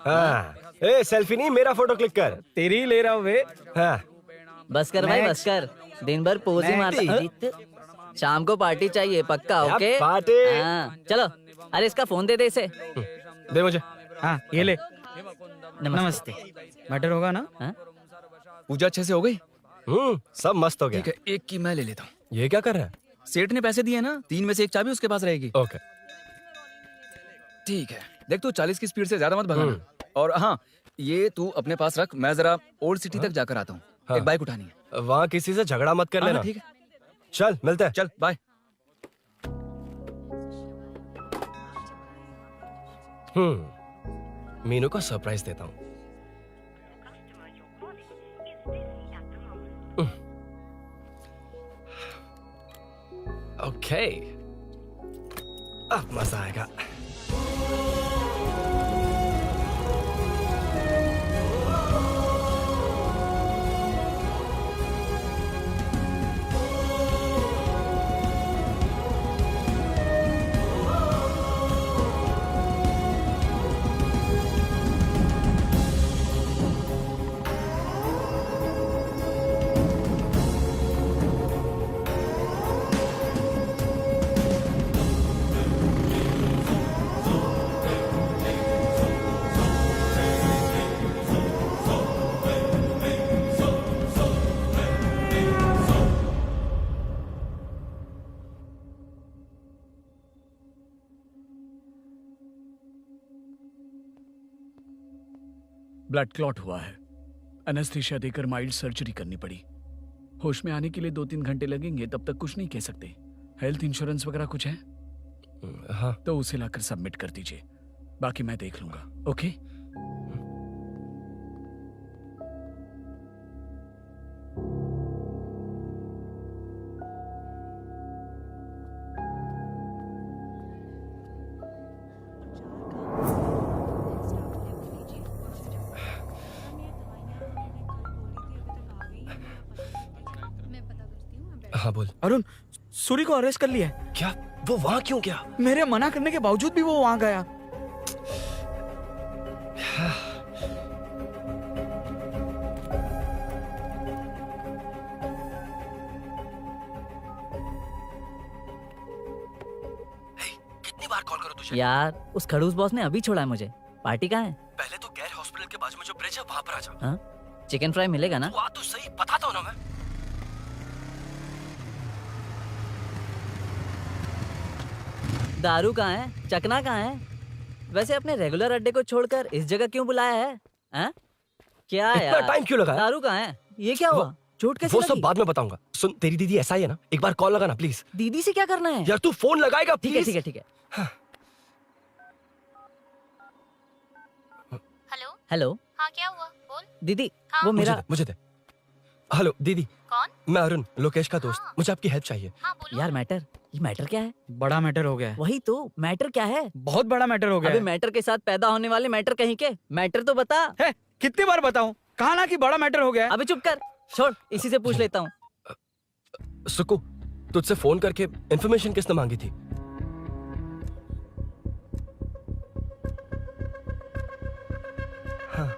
हाँ, ए सेल्फी नहीं, मेरा फोटो क्लिक कर। तेरी ही ले रहा हूँ वे। हाँ, बस कर भाई, बस कर। दिन भर पोज ही मारता। शाम को पार्टी चाहिए पक्का। क्या ओके पार्टी? हाँ, चलो। अरे इसका फोन दे इसे। दे मुझे। हाँ ये ले। नमस्ते। मैटर होगा ना? हाँ? पूजा अच्छे से हो गई? सब मस्त हो गया। ठीक है, एक की मैं ले लेता हूँ। ये क्या कर रहा है? सेठ ने पैसे दिए ना, 3 में से 1 चाबी उसके पास रहेगी। ओके ठीक है, देख तू 40 की स्पीड से ज्यादा मत भगाना। और हाँ, ये तू अपने पास रख, मैं जरा ओल्ड सिटी तक जाकर आता हूँ। हाँ। एक बाइक उठानी है। वहाँ किसी से झगड़ा मत कर लेना। ठीक है, चल मिलते हैं। चल बाय। मीनू को सरप्राइज देता हूँ। ओके, अब मजा आएगा। ब्लड क्लॉट हुआ है। एनेस्थीसिया देकर माइल्ड सर्जरी करनी पड़ी। होश में आने के लिए 2-3 घंटे लगेंगे, तब तक कुछ नहीं कह सकते। हेल्थ इंश्योरेंस वगैरह कुछ है? हाँ। तो उसे लाकर सबमिट कर दीजिए, बाकी मैं देख लूंगा। ओके? हाँ बोल। अरुण, सूरी को अरेस्ट कर लिया है। क्या? वो वहां क्यों गया? मेरे मना करने के बावजूद भी वो वहां गया। कितनी बार कॉल करो तुझे? यार उस खड़ूस बॉस ने अभी छोड़ा है मुझे। पार्टी कहाँ है? पहले तो गैर हॉस्पिटल के बाजू में जो ब्रिज है वहां पर आ जा। हाँ? चिकन फ्राई मिलेगा ना? तू आ तो सही, बताता हूँ ना मैं। दारू कहाँ है? चकना कहाँ है? वैसे अपने रेगुलर अड्डे को छोड़कर इस जगह क्यों बुलाया है? हैं? क्या इतना यार? टाइम क्यों लगा? दारू कहाँ है? ये क्या हुआ? चोट कैसे वो लगी? सब बाद में बताऊंगा। सुन, तेरी दीदी ऐसा ही है ना, एक बार कॉल लगाना प्लीज। दीदी से क्या करना है? यार तू फोन लगाएगा ठीक है प्लीज? ठीक है ठीक है। हेलो। हेलो हाँ क्या हुआ? बोल। दीदी, हाँ। वो मेरा मुझे दे। हेलो दीदी। कौन? मैं अरुण, लोकेश का दोस्त। हाँ। मुझे आपकी हेल्प चाहिए। हाँ बोलो। यार मैटर, ये मैटर क्या है? बड़ा मैटर हो गया है। वही तो, मैटर क्या है? बहुत बड़ा मैटर हो गया अबे है। मैटर के साथ पैदा होने वाले मैटर कहीं के, मैटर तो बता। है, कितनी बार बताऊं? कहा ना कि बड़ा मैटर हो गया है। अबे चुप कर, छोड़, इसी से पूछ लेता हूँ। सुकू, तुझसे फोन करके इन्फॉर्मेशन किसने मांगी थी? हाँ।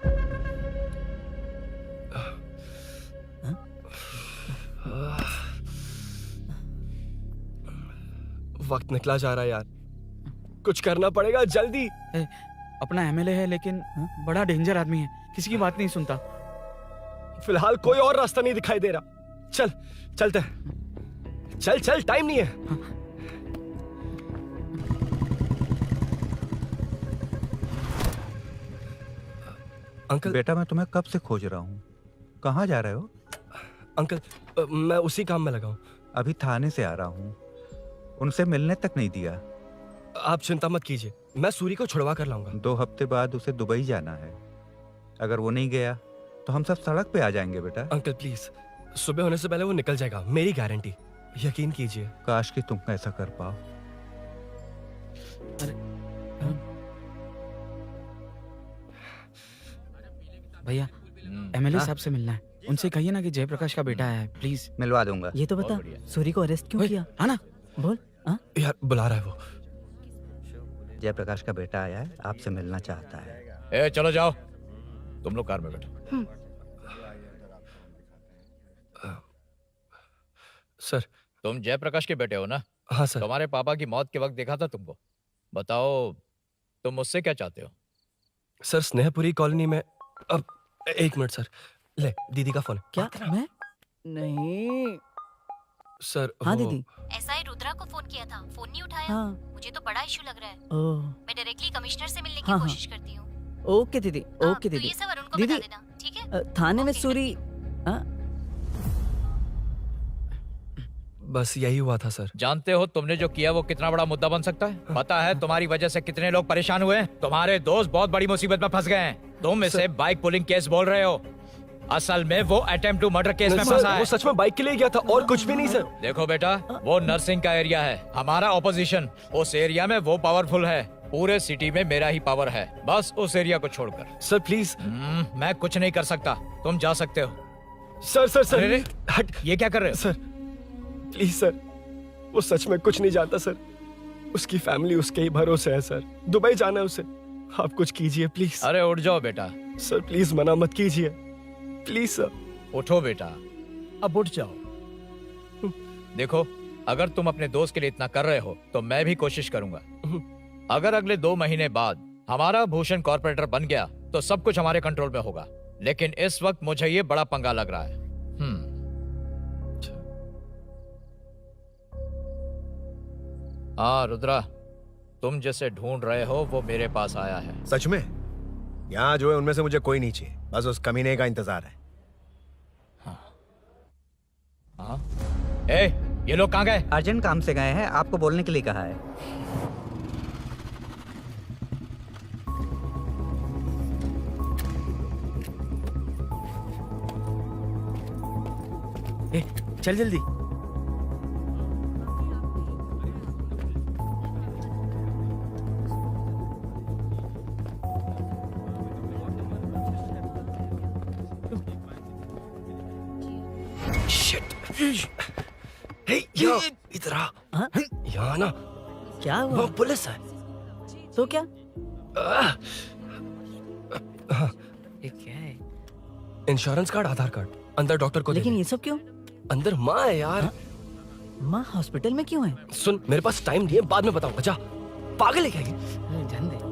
वक्त निकला जा रहा है यार, कुछ करना पड़ेगा जल्दी। अपना एमएलए है लेकिन बड़ा डेंजर आदमी है, किसी की बात नहीं सुनता। फिलहाल कोई और रास्ता नहीं दिखाई दे रहा। चल चलते हैं, चल चल, टाइम नहीं है। अंकल। बेटा मैं तुम्हें कब से खोज रहा हूँ, कहाँ जा रहे हो? अंकल, मैं उसी काम में लगा हूँ। अभी थाने से आ रहा हूँ, उनसे मिलने तक नहीं दिया। आप चिंता मत कीजिए, मैं सूरी को छुड़वा कर लाऊंगा। 2 हफ्ते बाद उसे दुबई जाना है। अगर वो नहीं गया तो हम सब सड़क पे आ जाएंगे बेटा। अंकल प्लीज, सुबह होने से पहले वो निकल जाएगा, मेरी गारंटी, यकीन कीजिए। काश कि तुम ऐसा कर पाओ। भैया, एमएलए साहब से मिलना है। उनसे कहिए ना कि जयप्रकाश का बेटा है, प्लीज। मिलवा दूंगा। ये तो बता, सूरी को अरेस्ट क्यों किया? आना। बोल। यार बुला रहा है वो। जयप्रकाश का बेटा आया है, आपसे मिलना चाहता है। ए, चलो जाओ, तुम लोग कार में बैठो। सर। तुम जयप्रकाश के बेटे हो ना? हाँ सर। तुम्हारे पापा की मौत के वक्त देखा था तुमको। बताओ, तुम मुझसे क्या चाहते हो? सर, स्नेहपुरी कॉलोनी में। अब 1 मिनट सर, ले दीदी का फोन। क्या? मैं नहीं सर। हाँ दीदी। एसआई रुद्रा को फोन किया था, फोन नहीं उठाया। हाँ। मुझे तो बड़ा इशू लग रहा है। ओह, मैं डायरेक्टली कमिश्नर से मिलने की हाँ, हाँ। कोशिश करती हूँ। ओके दीदी, ओके तो दीदी। ये सब अरुण को दीदी, बता देना, ठीक है? थाने में ओके, सूरी। बस यही हुआ था सर। जानते हो तुमने जो किया वो कितना बड़ा मुद्दा बन सकता है? पता है तुम्हारी वजह से कितने लोग परेशान हुए हैं? तुम्हारे दोस्त बहुत बड़ी मुसीबत में फंस गए हैं। तुम इसे बाइक पुलिंग केस बोल रहे हो, असल में वो अटेम्प्ट टू मर्डर केस में फंसा है। वो सच में बाइक के लिए गया था और कुछ भी नहीं सर। देखो बेटा, वो नर्सिंग का एरिया है, हमारा ऑपोजिशन उस एरिया में वो पावरफुल है। पूरे सिटी में मेरा ही पावर है, बस उस एरिया को छोड़कर। Sir please. मैं कुछ नहीं कर सकता, तुम जा सकते हो। Sir sir sir. अरे, हट, ये क्या कर रहे हो? सर प्लीज सर, वो सच में कुछ नहीं जानता सर। उसकी फैमिली उसके ही भरोसे है सर। दुबई जाना है उसे, आप कुछ कीजिए प्लीज। अरे उठ जाओ बेटा। सर प्लीज मना मत कीजिए, प्लीज सर। उठो बेटा, अब उठ जाओ। देखो, अगर तुम अपने दोस्त के लिए इतना कर रहे हो तो मैं भी कोशिश करूंगा। अगर अगले 2 महीने बाद हमारा भूषण कॉर्पोरेटर बन गया तो सब कुछ हमारे कंट्रोल में होगा, लेकिन इस वक्त मुझे ये बड़ा पंगा लग रहा है। हाँ रुद्रा, तुम जिसे ढूंढ रहे हो वो मेरे पास आया है। सच में? यहाँ जो है उनमें से मुझे कोई नहीं चाहिए, बस उस कमीने का इंतजार है। ए, ये लोग कहाँ गए? अर्जेंट काम से गए हैं, आपको बोलने के लिए कहा है। ए, चल जल्दी। हे यो, इधर आ। यहाँ ना क्या हुआ? वो पुलिस है। तो क्या? ये क्या है? इंश्योरेंस कार्ड, आधार कार्ड, अंदर डॉक्टर को लेकिन ये सब क्यों? अंदर माँ है यार। माँ हॉस्पिटल में क्यों है? सुन, मेरे पास टाइम नहीं है, बाद में बताऊंगा। जा, पागल है क्या ये? जान दे।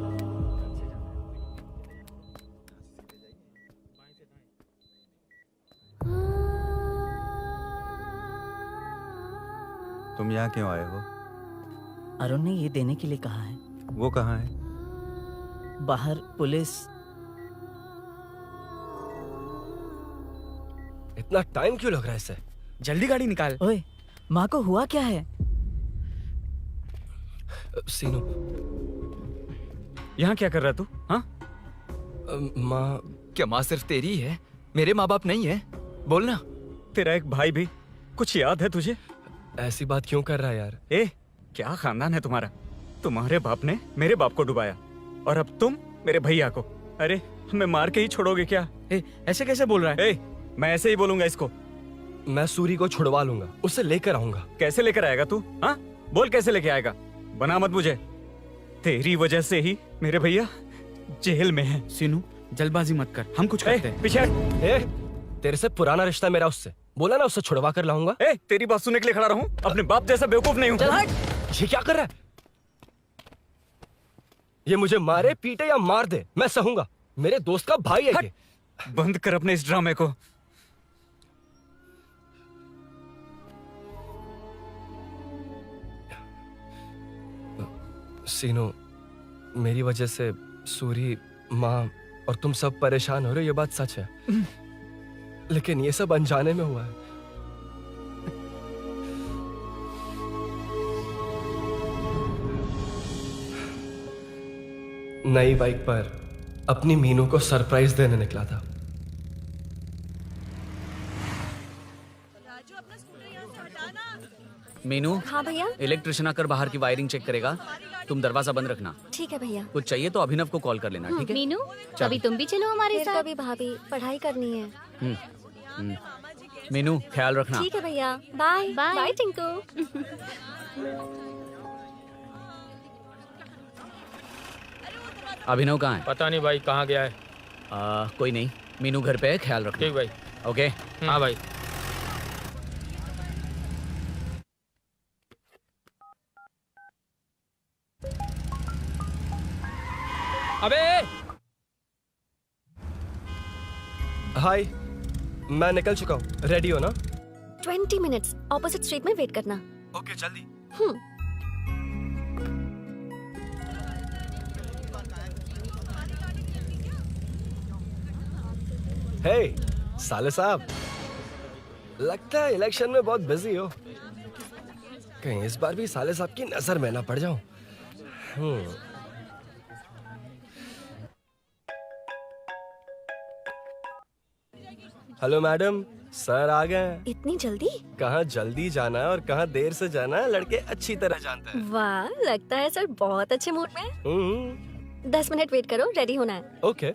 तुम यहाँ क्यों आए हो? अरुण ने ये देने के लिए कहा है। वो कहाँ है? बाहर पुलिस। इतना टाइम क्यों लग रहा है इससे? जल्दी गाड़ी निकाल। ओए, माँ को हुआ क्या है? सीनू, यहाँ क्या कर रहा तू? हाँ? माँ। क्या माँ सिर्फ तेरी है? मेरे माँ बाप नहीं है? बोलना। तेरा एक भाई भी। कुछ याद है तुझे? ऐसी बात क्यों कर रहा है यार? ए, क्या खानदान है तुम्हारा? तुम्हारे बाप ने मेरे बाप को डुबाया और अब तुम मेरे भैया को। अरे, हमें मार के ही छोड़ोगे क्या? ए, ऐसे कैसे बोल रहा है? ए, मैं ऐसे ही बोलूंगा इसको। मैं सूरी को छुड़वा लूंगा, उसे लेकर आऊंगा। कैसे लेकर आएगा तू? हाँ, बोल कैसे लेके आएगा? बना मत मुझे। तेरी वजह से ही मेरे भैया जेल में है। सीनू, जल्दबाजी मत कर, हम कुछ करते हैं। पीछे हट। तेरे से पुराना रिश्ता मेरा उससे। बोला ना उससे छुड़वा कर लाऊंगा। ए, तेरी बात सुनने के लिए खड़ा रहूं? अपने बाप जैसा बेवकूफ नहीं हूं। चल हट। ये क्या कर रहा है? ये मुझे मारे, पीटे या मार दे, मैं सहूंगा। मेरे दोस्त का भाई है ये। बंद कर अपने इस ड्रामे को। सीनू, मेरी वजह से सूरी, माँ और तुम सब परेशान हो रहे हो, ये बात सच है। लेकिन ये सब अनजाने में हुआ है। नई बाइक पर अपनी मीनू को सरप्राइज देने निकला था। मीनू। हाँ भैया। इलेक्ट्रिशियन आकर बाहर की वायरिंग चेक करेगा, तुम दरवाजा बंद रखना। ठीक है भैया। कुछ चाहिए तो अभिनव को कॉल कर लेना, ठीक है? मीनू, अभी तुम भी चलो हमारे साथ। कभी भाभी, पढ़ाई करनी है। मीनू, ख्याल रखना। ठीक है भैया, बाय बाय। बाय टिंकू। अभिनव कहाँ है? पता नहीं भाई, कहाँ गया है। कोई नहीं, मीनू घर पे है, ख्याल रखना। ठीक भाई। ओके। हाँ भाई। अबे हाय, मैं निकल चुका हूँ, रेडी हो ना? 20 मिनट्स ऑपोजिट स्ट्रीट में वेट करना। ओके, जल्दी। हे साले साहब, लगता है इलेक्शन में बहुत बिजी हो। कहीं इस बार भी साले साहब की नजर में ना पड़ जाऊं। हेलो मैडम, सर आ गए। इतनी जल्दी? कहाँ जल्दी जाना है और कहाँ देर से जाना है, लड़के अच्छी तरह जानते हैं। वाह, लगता है सर बहुत अच्छे मूड में हैं। 10 मिनट वेट करो, रेडी होना है। ओके।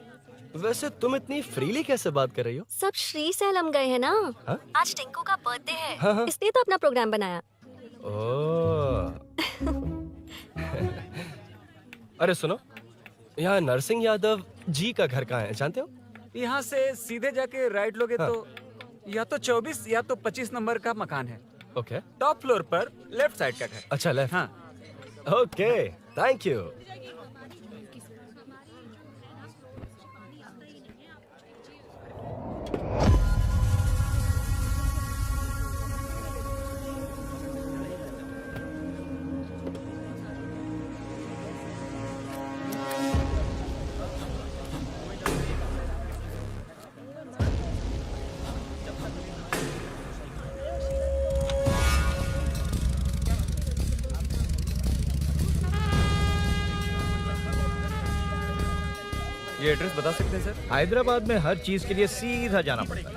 वैसे तुम इतनी फ्रीली कैसे बात कर रही हो? सब श्री सैलम गए हैं ना। हा? आज टिंकू का बर्थडे है। हाँ। इसलिए तो अपना प्रोग्राम बनाया। ओह। अरे सुनो, यहाँ नरसिंह यादव जी का घर कहाँ है, जानते हो? यहाँ से सीधे जाके राइट लोगे तो या तो 24 या तो 25 नंबर का मकान है। ओके। टॉप फ्लोर पर लेफ्ट साइड का घर। अच्छा, लेफ्ट। हाँ। Okay, thank you. ये एड्रेस बता सकते हैं सर? हैदराबाद में हर चीज के लिए सीधा जाना पड़ता है।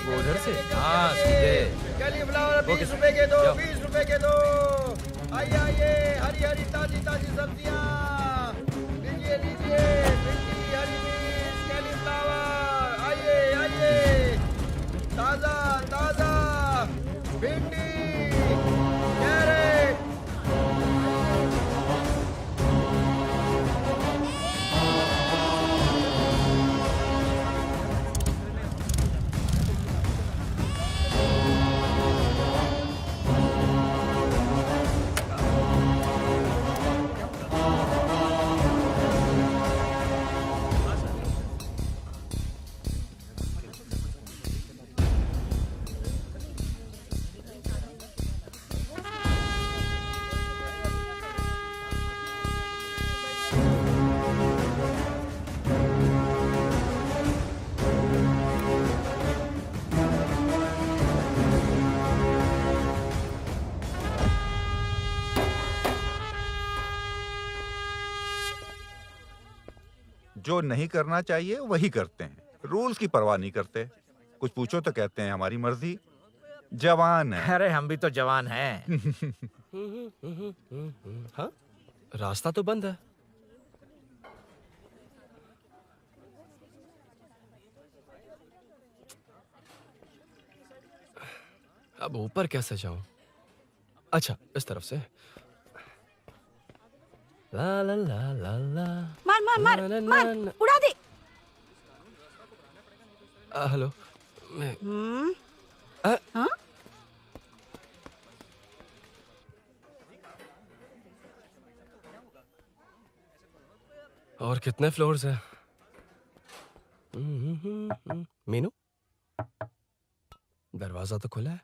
वो उधर से? हाँ सीधे। कैलीफ्लावर 20 रुपए के दो, 20 रुपए के दो। आइए आइए, हरी हरी ताजी ताजी सब्जियां लीजिए लीजिए। भिंडी, हरी मिर्च, कैलीफ्लावर, आइए आइए, ताजा ताजा भिंडी, कैरेट। जो नहीं करना चाहिए वही करते हैं, रूल्स की परवाह नहीं करते। कुछ पूछो तो कहते हैं हमारी मर्जी। जवान है। अरे हम भी तो जवान हैं। हाँ, रास्ता तो बंद है। अब ऊपर कैसे जाऊं? अच्छा, इस तरफ से। ला ला ला ला ला। मार मार मार ना, ना, मार, ना, ना। उड़ा दे। हेलो, मैं हाँ? और कितने फ्लोर्स हैं? मीनू, दरवाजा तो खुला है।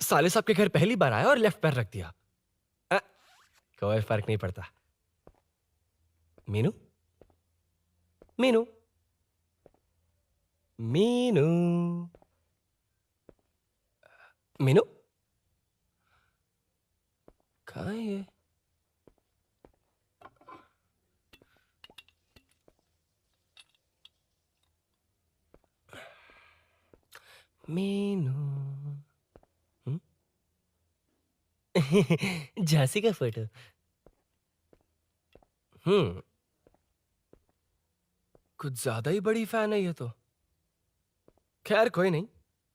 साले साहब के घर पहली बार आया और लेफ्ट पैर रख दिया। कोई फर्क नहीं पड़ता। मीनू, मीनू, मीनू, मीनू, कहाँ है ये? मीनू, झांसी का फोटो। कुछ ज्यादा ही बड़ी फैन है ये तो। खैर कोई नहीं,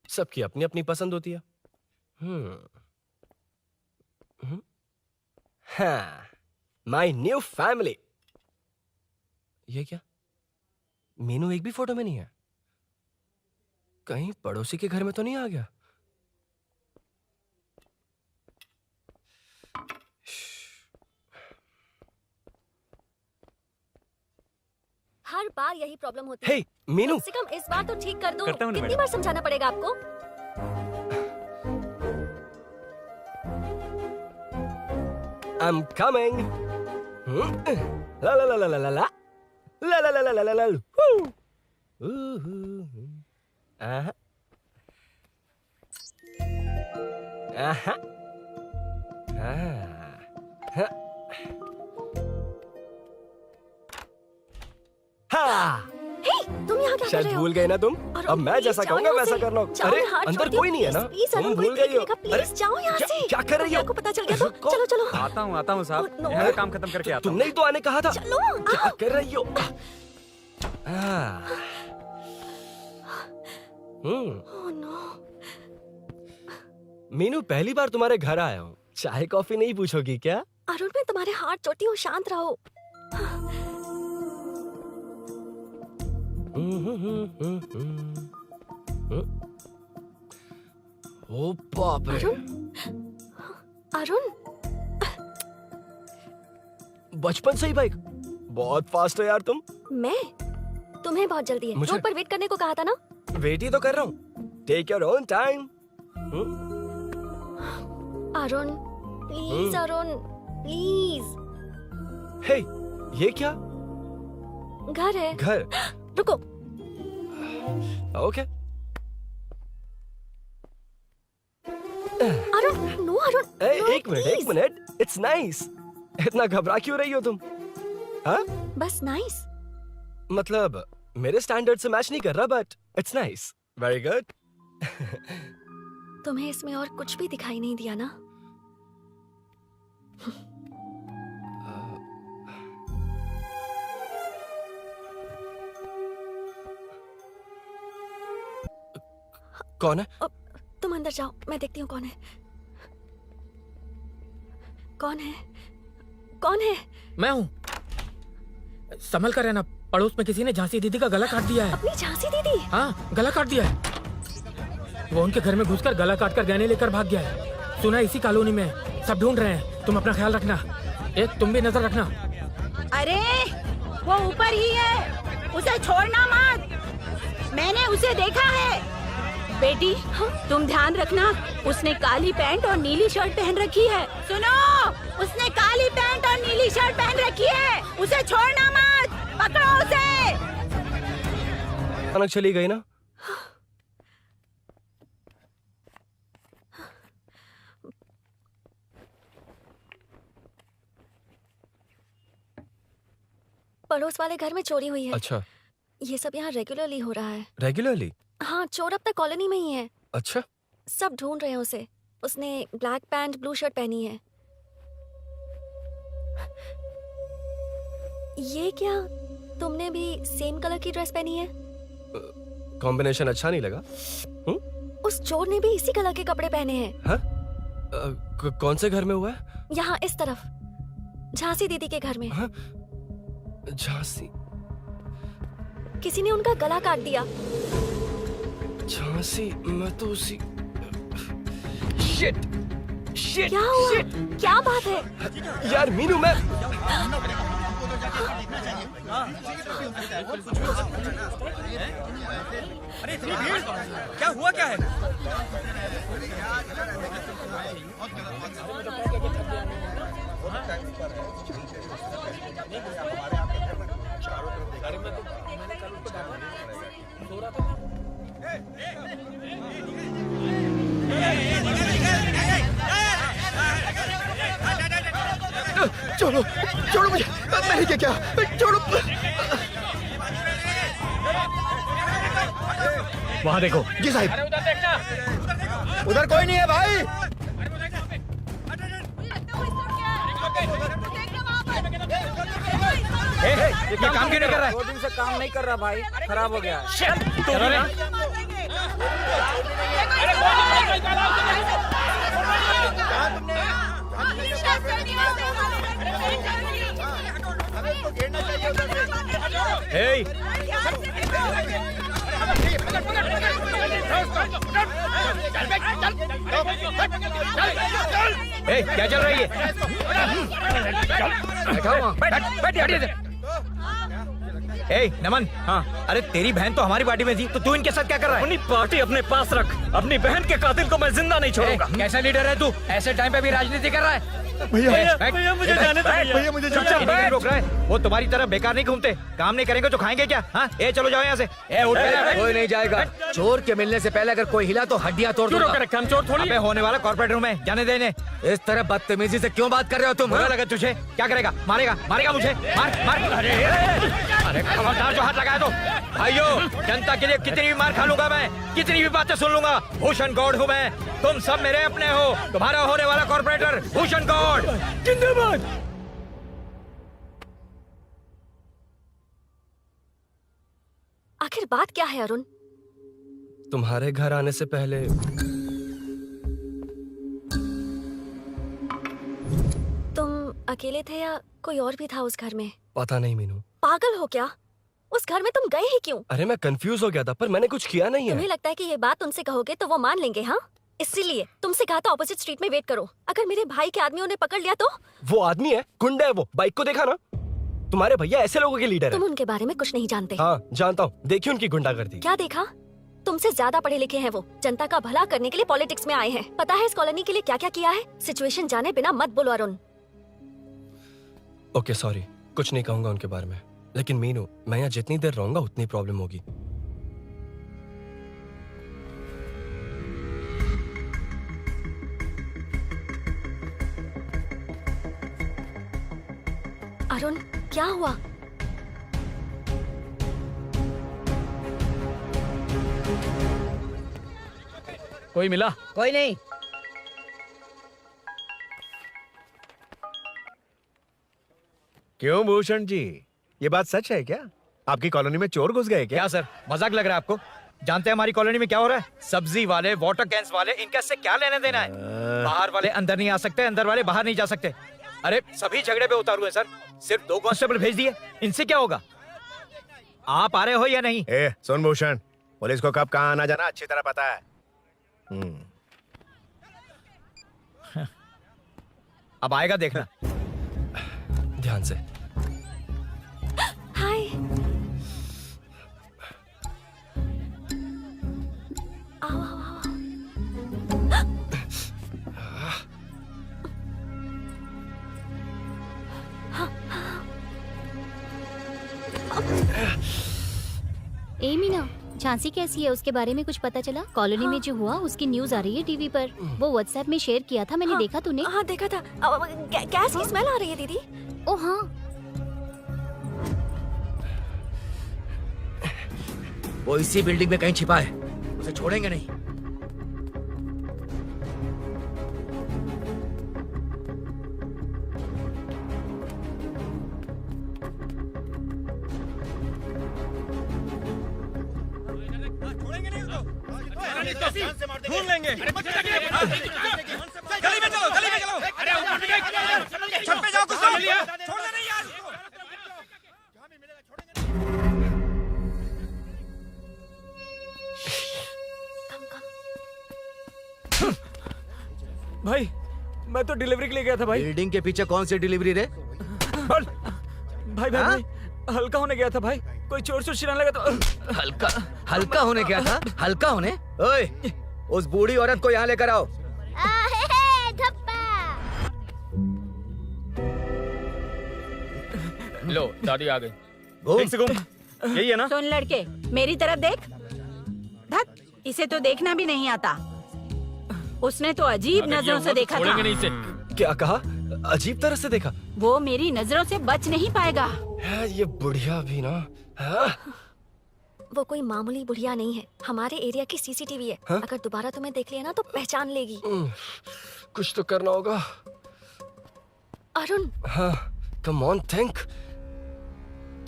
सबकी अपनी अपनी पसंद होती है। हाँ, माय न्यू फैमिली। ये क्या? मीनू एक भी फोटो में नहीं है। कहीं पड़ोसी के घर में तो नहीं आ गया? हर बार यही प्रॉब्लम होती है। हे मीनू, कम से कम इस बार तो ठीक कर दो। करता हूँ ना कितनी मैडम। बार समझाना पड़ेगा आपको? I'm coming. La la la la la la la la la la la la la la. Aha. Aha. Ah. हाँ, हे, तुम यहाँ क्या कर शायद रहे हो? भूल गए ना तुम। अरुण, अब मैं प्लीज जैसा जाओ कहूंगा यहाँ वैसा से। करना। जाओ, अरे मैं हाथ अंदर जोड़ती कोई हूँ, नहीं है ना? प्लीज, तुम अरुण, भूल कोई गई हो। देखेगा, प्लीज जाओ यहाँ से। क्या कर रही हो? आपको पता चल गया तो रुको। चलो चलो। आता हूँ साहब। no. यहाँ का काम खत्म करके आता हूँ। तुमने ही तो आने कहा था। चलो, क्या कर रही हो? Oh no. मीनू, पहली बार तुम्हारे घर आया हूँ। चाय कॉफी नहीं पूछोगी क्या? अरुण, मैं तुम्हारे हाथ जोड़ती हूँ, शांत रहो। ओ बाप रे। अरुण, बचपन से ही बाइक। बहुत फास्ट है यार तुम। मैं? तुम्हें बहुत जल्दी है। मुझे- रोड पर वेट करने को कहा था ना? वेट ही तो कर रहा हूँ। Take your own time. Arun, please Arun, please. Hey, ये क्या? घर है। घर? रुको। Okay. Arun, no Arun, no, एक please. Minute, it's nice. इतना घबरा क्यों रही हो तुम? हाँ? बस नाइस। मतलब मेरे स्टैंडर्ड से मैच नहीं कर रहा, but it's nice. Very good. तुम्हें इसमें और कुछ भी दिखाई नहीं दिया ना? कौन है? तुम अंदर जाओ, मैं देखती हूँ कौन है। कौन है? कौन है? मैं हूँ। संभल कर रहना, पड़ोस में किसी ने झांसी दीदी का गला काट दिया है। अपनी झांसी दीदी? हाँ, गला काट दिया है। वो उनके घर में घुसकर गला काट कर गहने लेकर भाग गया है। सुना इसी कॉलोनी में, सब ढूंढ रहे हैं। तुम अपना ख्याल रखना। एक तुम भी नजर रखना। अरे वो ऊपर ही है, उसे छोड़ना मत। मैंने उसे देखा है। बेटी, तुम ध्यान रखना, उसने काली पैंट और नीली शर्ट पहन रखी है। सुनो, उसने काली पैंट और नीली शर्ट पहन रखी है। उसे छोड़ना मत, पकड़ो उसे। अचानक चली गई ना? पड़ोस वाले घर में चोरी हुई है। अच्छा। ये सब यहाँ रेगुलरली हो रहा है। रेगुलरली? हाँ, चोर अब तक कॉलोनी में ही है। अच्छा। सब ढूंढ रहे हैं उसे। उसने ब्लैक पैंट ब्लू शर्ट पहनी है। ये क्या, तुमने भी सेम कलर की ड्रेस पहनी है? कॉम्बिनेशन अच्छा नहीं लगा? उस चोर ने भी इसी कलर के कपड़े पहने हैं। हाँ? कौन से घर में हुआ है? यहाँ इस तरफ, झांसी दीदी के घर में। हाँ? झांसी? किसी ने उनका गला काट दिया। झांसी? मैं तो उसी... शिट! शिट! क्या हुआ? शिट! क्या बात है? यार मीनू, मैं... अरे इतनी भीड़, क्या हुआ क्या है? छोड़ो, छोड़ो मुझे, मैंने क्या छोड़ो। वहाँ देखो। जी साहब। उधर कोई नहीं है भाई। ये काम क्यों नहीं कर रहा है? 2 दिन से काम नहीं कर रहा भाई, खराब हो गया। चलो रे। क्या चल रही है? नमन। हाँ, अरे तेरी बहन तो हमारी पार्टी में थी, तो तू इनके साथ क्या कर रहा है? अपनी पार्टी अपने पास रख, अपनी बहन के कातिल को मैं जिंदा नहीं छोड़ूंगा। कैसा लीडर है तू? ऐसे टाइम पे भी राजनीति कर रहा है? भैया मुझे जाने दो भैया, मुझे चुपचाप रोक रहा है। वो तुम्हारी तरह बेकार नहीं घूमते, काम नहीं करेंगे तो खाएंगे क्या? हाँ, चलो जाओ यहाँ से। उठ के कोई नहीं जाएगा। चोर के मिलने से पहले अगर कोई हिला तो हड्डियां तोड़ दूंगा। हम चोर थोड़ी। अबे होने वाला कॉर्पोरेट रूम है, जाने देने। इस तरह बदतमीजी से क्यों बात कर रहे हो तुम? बुरा लगा तुझे? क्या करेगा? मारेगा? मारेगा मुझे? मार मार। अरे खबरदार जो हाथ लगाया तो। भाइयों, जनता के लिए कितनी भी मार खा लूंगा मैं, कितनी भी बातें सुन लूंगा। भूषण गौड़ हूँ मैं, तुम सब मेरे अपने हो। तुम्हारा होने वाला कॉर्पोरेटर भूषण गौड़ जिंदाबाद। आखिर बात क्या है अरुण? तुम्हारे घर आने से पहले तुम अकेले थे या कोई और भी था उस घर में? पता नहीं मीनू। पागल हो क्या? उस घर में तुम गए ही क्यों? अरे मैं कंफ्यूज हो गया था, पर मैंने कुछ किया नहीं है। तुम्हें लगता है कि ये बात उनसे कहोगे तो वो मान लेंगे? हाँ, इसीलिए तुमसे कहा था ऑपोजिट स्ट्रीट में वेट करो। अगर मेरे भाई के आदमियों ने पकड़ लिया तो? वो आदमी है, गुंडा है वो। बाइक को देखा ना? तुम्हारे भैया ऐसे लोगों के लीडर तुम है। उनके बारे में कुछ नहीं जानते। हाँ जानता हूँ, देखिए उनकी गुंडागर्दी। क्या देखा? तुमसे ज्यादा पढ़े लिखे हैं वो। जनता का भला करने के लिए पॉलिटिक्स में आए हैं। पता है इस कॉलोनी के लिए क्या क्या किया है? सिचुएशन जाने बिना मत बोलो अरुण। ओके सॉरी, कुछ नहीं कहूंगा उनके बारे में। लेकिन मीनू, मैं यहाँ जितनी देर रहूंगा उतनी प्रॉब्लम होगी। अरुण क्या हुआ? कोई मिला? कोई नहीं। क्यों भूषण जी, ये बात सच है क्या? आपकी कॉलोनी में चोर घुस गए क्या? क्या सर, मजाक लग रहा है आपको? जानते हैं हमारी कॉलोनी में क्या हो रहा है? सब्जी वाले, वाटर कैंस वाले, इनका इससे क्या लेना देना है? बाहर वाले अंदर नहीं आ सकते, अंदर वाले बाहर नहीं जा सकते। अरे सभी झगड़े पे उतारू है सर। सिर्फ 2 कांस्टेबल भेज दिए, इनसे क्या होगा? आप आ रहे हो या नहीं? ए, सुन भूषण, पुलिस को कब कहाँ आना जाना अच्छी तरह पता है। अब आएगा देखना। ध्यान से। हाय। आओ आओ आओ। ए मीना, झांसी कैसी है, उसके बारे में कुछ पता चला? कॉलोनी में जो हुआ उसकी न्यूज आ रही है टीवी पर। वो व्हाट्सएप में शेयर किया था, मैंने देखा तूने? हाँ देखा था। गैस की स्मेल आ रही है दीदी। ओ हाँ। वो इसी बिल्डिंग में कहीं छिपा है, उसे छोड़ेंगे नहीं। ढूंढ लेंगे। गली में चलो, गली में चलो। अरे ऊपर भी छत पे जाओ, कुछ छोड़ना नहीं यार। भाई मैं तो डिलीवरी के लिए गया था भाई। बिल्डिंग के पीछे कौन सी डिलीवरी रे? भाई भाई हल्का होने गया था भाई, कोई चोर चोर चिल्लाने लगा तो। हल्का होने गया था? हल्का होने? ओए, उस बूढ़ी औरत को यहाँ लेकर आओ। लो दादी आ गई। ठीक से घूम, यही है ना? सुन लड़के, मेरी तरफ देख। धत, इसे तो देखना भी नहीं आता। उसने तो अजीब नजरों से देखा था। नहीं इसे। क्या कहा? अजीब तरह से देखा? वो मेरी नजरों से बच नहीं पाएगा। है ये बुढ़िया भी ना। हाँ? वो कोई मामूली बुढ़िया नहीं है, हमारे एरिया की सीसीटीवी है। हाँ? अगर दोबारा तुम्हें देख लिया ना तो पहचान लेगी। कुछ तो करना होगा। अरुण। हाँ, कम ऑन थिंक।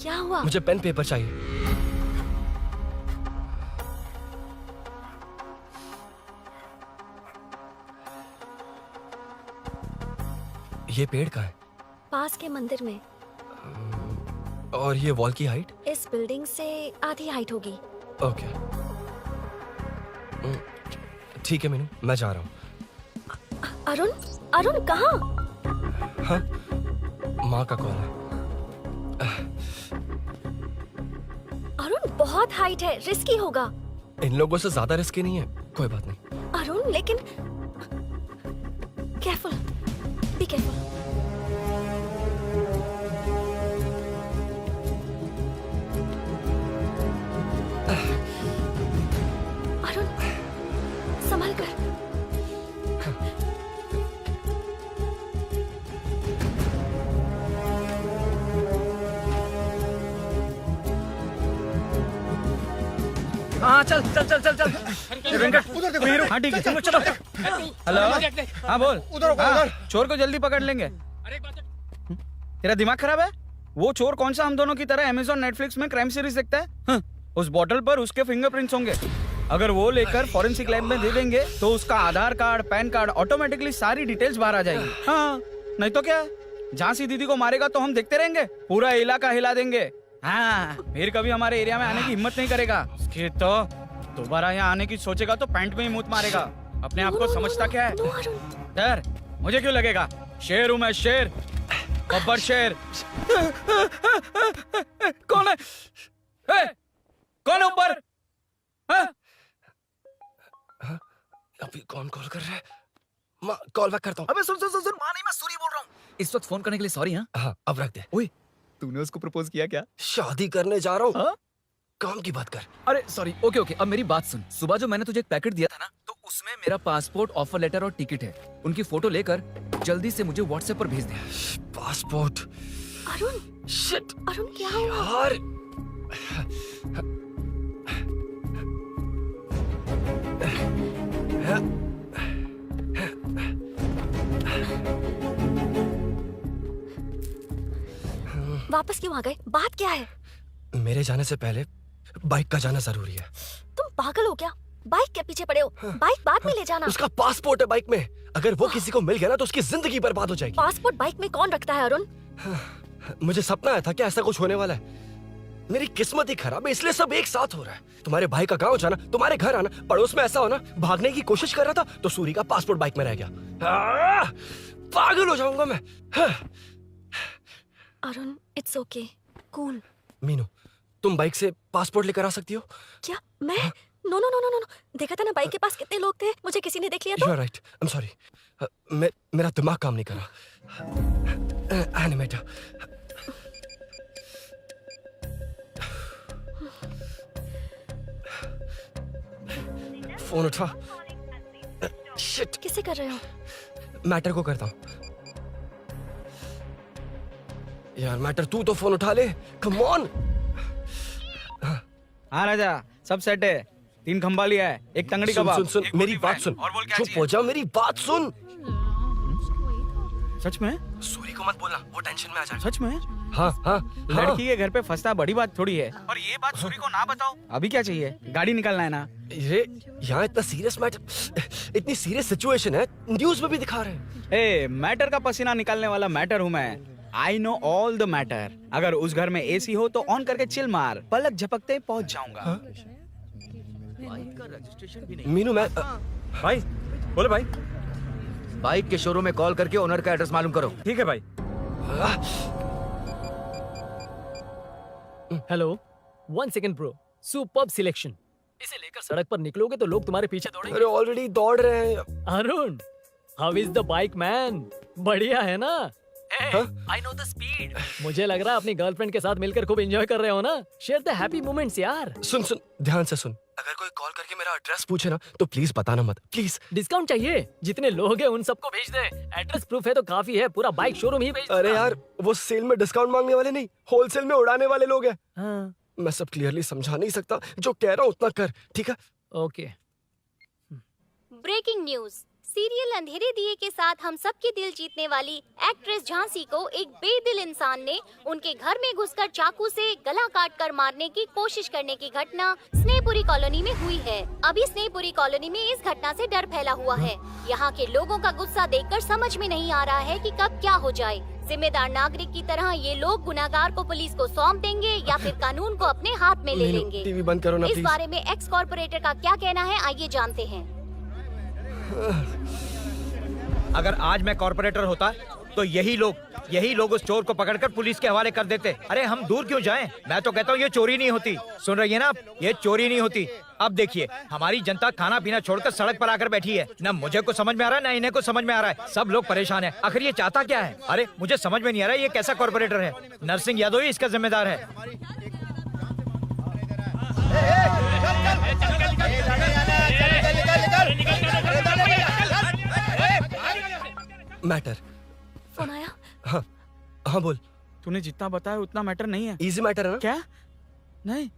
क्या हुआ? मुझे पेन पेपर चाहिए। ये पेड़ का है? पास के मंदिर में। और ये वॉल की हाइट? इस बिल्डिंग से आधी हाइट होगी। ओके ठीक है मीनू, मैं जा रहा हूँ। अरुण, अरुण कहाँ? हाँ, माँ का कॉल है। अरुण बहुत हाइट है, रिस्की होगा। इन लोगों से ज्यादा रिस्की नहीं है, कोई बात नहीं। अरुण लेकिन केयरफुल, बी केयरफुल। अरुण संभल कर। हाँ चल चल चल चल चल। वेंकट उधर देखो। हाँ ठीक है, चलो चलो। हेलो, हाँ बोल। उधर चोर को जल्दी पकड़ लेंगे। तेरा दिमाग खराब है? वो चोर कौन सा हम दोनों की तरह अमेज़न नेटफ्लिक्स में क्राइम सीरीज देखता है? उस बॉटल पर उसके फिंगरप्रिंट्स होंगे। अगर वो लेकर फॉरेंसिक लैब में दे देंगे तो उसका आधार कार्ड, पैन कार्ड, ऑटोमेटिकली सारी डिटेल्स बाहर आ जाएगी। हाँ, नहीं तो क्या, झांसी दीदी को मारेगा तो हम देखते रहेंगे, पूरा इलाका हिला देंगे। हाँ, फिर कभी हमारे एरिया में आने की हिम्मत नहीं करेगा। उसके तो दोबारा यहाँ आने की सोचेगा तो पैंट में ही मूत मारेगा। अपने आप को समझता क्या है? डर मुझे क्यों लगेगा? शेर हूँ मैं, शेर, बब्बर शेर। कौन है? कौन है ऊपर? अभी कौन कॉल कर रहा है? माँ, कॉल बैक करता हूँ। अबे सुन सुन सुन सुन, माँ नहीं, मैं सूरी बोल रहा हूँ। इस वक्त फोन करने के लिए सॉरी। हाँ अब रख दे। ओए, तूने उसको प्रपोज किया क्या? शादी करने जा रहा हूँ। काम की बात कर। अरे सॉरी, ओके ओके, अब मेरी बात सुन। सुबह जो मैंने तुझे एक पैकेट दिया था ना, तो उसमें मेरा पासपोर्ट, ऑफर लेटर और टिकट है। उनकी फोटो लेकर जल्दी से मुझे व्हाट्सएप पर भेज दे। पासपोर्ट, अरुण शिट अरुण क्या हुआ? यार वापस क्यों आ गए? बात क्या है? मेरे जाने से पहले बाइक का जाना जरूरी है। तुम पागल हो क्या? बाइक के पीछे पड़े हो? बाइक बाद में ले जाना। उसका पासपोर्ट है बाइक में, अगर वो किसी को मिल गया ना तो उसकी जिंदगी बर्बाद हो जाएगी। पासपोर्ट बाइक में कौन रखता है अरुण? मुझे सपना आया था कि ऐसा कुछ होने वाला है। मेरी किस्मत ही खराब है, इसलिए सब एक साथ हो रहा है। तुम्हारे भाई का गांव जाना, तुम्हारे घर आना, पड़ोस में ऐसा होना। भागने की कोशिश कर रहा था तो सूरी का पासपोर्ट बाइक में रह गया। पागल हो जाऊंगा मैं। Arun it's okay, cool. Meenu, तुम बाइक से पासपोर्ट लेकर आ सकती हो? क्या मैं? No no no no no, देखा था ना बाइक के पास कितने लोग थे, मुझे किसी ने देख लिया तो। You are right, I am sorry. मेरा दिमाग काम नहीं कर रहा। एनिमेटर। फोन उठा। शिट, किसे कर रहे हो? मैटर को करता हूँ। यार मैटर, तू तो फोन उठा ले, कम ऑन। हाँ राजा, सब सेट है। 3 खंबा लिया है, एक तंगड़ी सुन कबाब। सुन सुन, मेरी बात सुन। चुप हो जा, मेरी बात सुन। सच में? सूरी को मत बोलना, वो टेंशन में आ जाएगा। सच में? हाँ हाँ, लड़की के घर पे फंसना बड़ी बात थोड़ी है। और ये बात सूरी को ना बताओ। अभी क्या चाहिए? गाड़ी निकालना है ना? ये यहाँ इतना सीरियस मैटर, इतनी सीरियस सिचुएशन है, न्यूज में भी दिखा रहे हैं। ए, मैटर का पसीना निकालने वाला मैटर हूँ मैं। I know all the matter. अगर उस घर में एसी हो तो ऑन करके चिल मार, पलक झपकते पहुंच जाऊंगा। मीनू, मैं भाई बोले भाई। बाइक के शोरूम में कॉल करके ओनर का एड्रेस मालूम करो। ठीक है भाई। Hello, 1 second bro. Superb selection. इसे लेकर सड़क पर निकलोगे तो लोग तुम्हारे पीछे दौड़ेंगे। अरे ऑलरेडी दौड़ रहे हैं। Arun, how is the bike man? बढ़िया है ना? I know the speed. मुझे लग रहा है अपनी गर्लफ्रेंड के साथ मिलकर खूब एंजॉय कर रहे हो ना? शेयर द हैप्पी मोमेंट्स यार। सुन सुन, ध्यान से सुन। अगर कोई कॉल करके मेरा एड्रेस पूछे ना तो प्लीज बताना मत, प्लीज। डिस्काउंट चाहिए? जितने लोग हैं उन सबको भेज दे। एड्रेस प्रूफ है तो काफी है, पूरा बाइक शोरूम ही भेज। अरे यार, वो सेल में डिस्काउंट मांगने वाले नहीं, होलसेल में उड़ाने वाले लोग हैं। हाँ। मैं सब क्लियरली समझा नहीं सकता, जो कह रहा हूँ उतना कर, ठीक है? ओके। Breaking news. सीरियल अंधेरे दिए के साथ हम सबके दिल जीतने वाली एक्ट्रेस झांसी को एक बेदिल इंसान ने उनके घर में घुसकर चाकू से गला काटकर मारने की कोशिश करने की घटना स्नेहपुरी कॉलोनी में हुई है। अभी स्नेहपुरी कॉलोनी में इस घटना से डर फैला हुआ है। यहाँ के लोगों का गुस्सा देखकर समझ में नहीं आ रहा है कि कब क्या हो जाए। जिम्मेदार नागरिक की तरह ये लोग गुनाहगार को पुलिस को सौंप देंगे या फिर कानून को अपने हाथ में ले लेंगे। टीवी बंद करो ना इस प्लीज। बारे में एक्स कॉर्पोरेटर का क्या कहना है, आइए जानते हैं। अगर आज मैं कॉर्पोरेटर होता तो यही लोग उस चोर को पकड़कर पुलिस के हवाले कर देते। अरे हम दूर क्यों जाएं? मैं तो कहता हूँ ये चोरी नहीं होती। सुन रही है ना आप? ये चोरी नहीं होती। अब देखिए, हमारी जनता खाना पीना छोड़कर सड़क पर आकर बैठी है। ना मुझे को समझ में आ रहा है, ना इन्हें को समझ में आ रहा है। सब लोग परेशान हैं। आखिर ये चाहता क्या है? अरे मुझे समझ में नहीं आ रहा है, ये कैसा कॉर्पोरेटर है? नरसिंह यादव ही इसका जिम्मेदार है। मैटर। फोन आया? हाँ हाँ, बोल। तूने जितना बताया उतना मैटर नहीं है। इजी मैटर है ना? क्या? नहीं,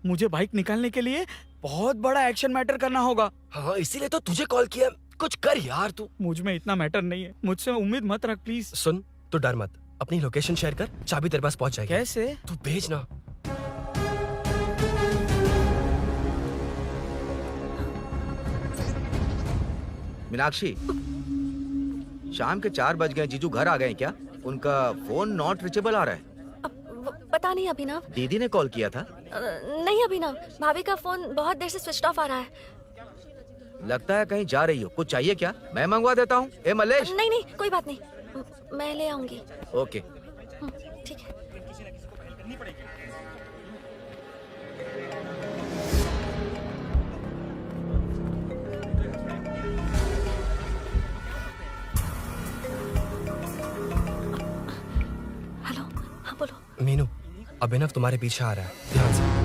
मुझे बाइक निकालने के लिए बहुत बड़ा एक्शन मैटर करना होगा। हाँ, इसीलिए तो तुझे कॉल किया। कुछ कर यार तू। मुझ में इतना मैटर नहीं है, मुझसे उम्मीद मत रख प्लीज। सुन, तू डर मत, अपनी लोकेशन शेयर कर, चाबी तेरे पास पहुंच जाएगी। कैसे? तू भेज ना। मीनाक्षी, शाम के 4 बज गए, जीजू घर आ गए क्या? उनका फोन नॉट रिचेबल आ रहा है। पता नहीं अभिनव। दीदी ने कॉल किया था? नहीं अभिनव, भाभी का फोन बहुत देर से स्विच ऑफ आ रहा है। लगता है कहीं जा रही हो। कुछ चाहिए क्या? मैं मंगवा देता हूँ। ए मल्लेश। नहीं नहीं, कोई बात नहीं, मैं ले आऊंगी। ओके ठीक है। हेलो, हाँ बोलो। मीनू, अभिनव तुम्हारे पीछे आ रहा है, ध्यान से।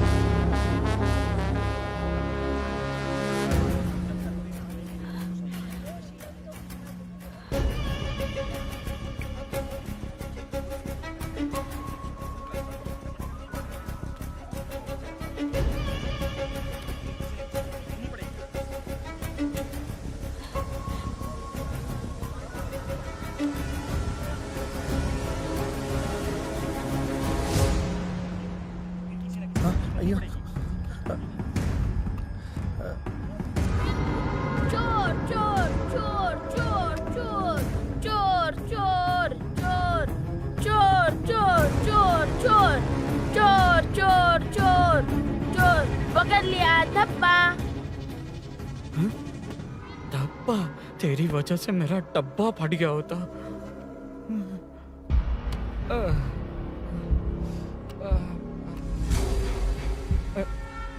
तेरी वजह से मेरा डब्बा फट गया होता।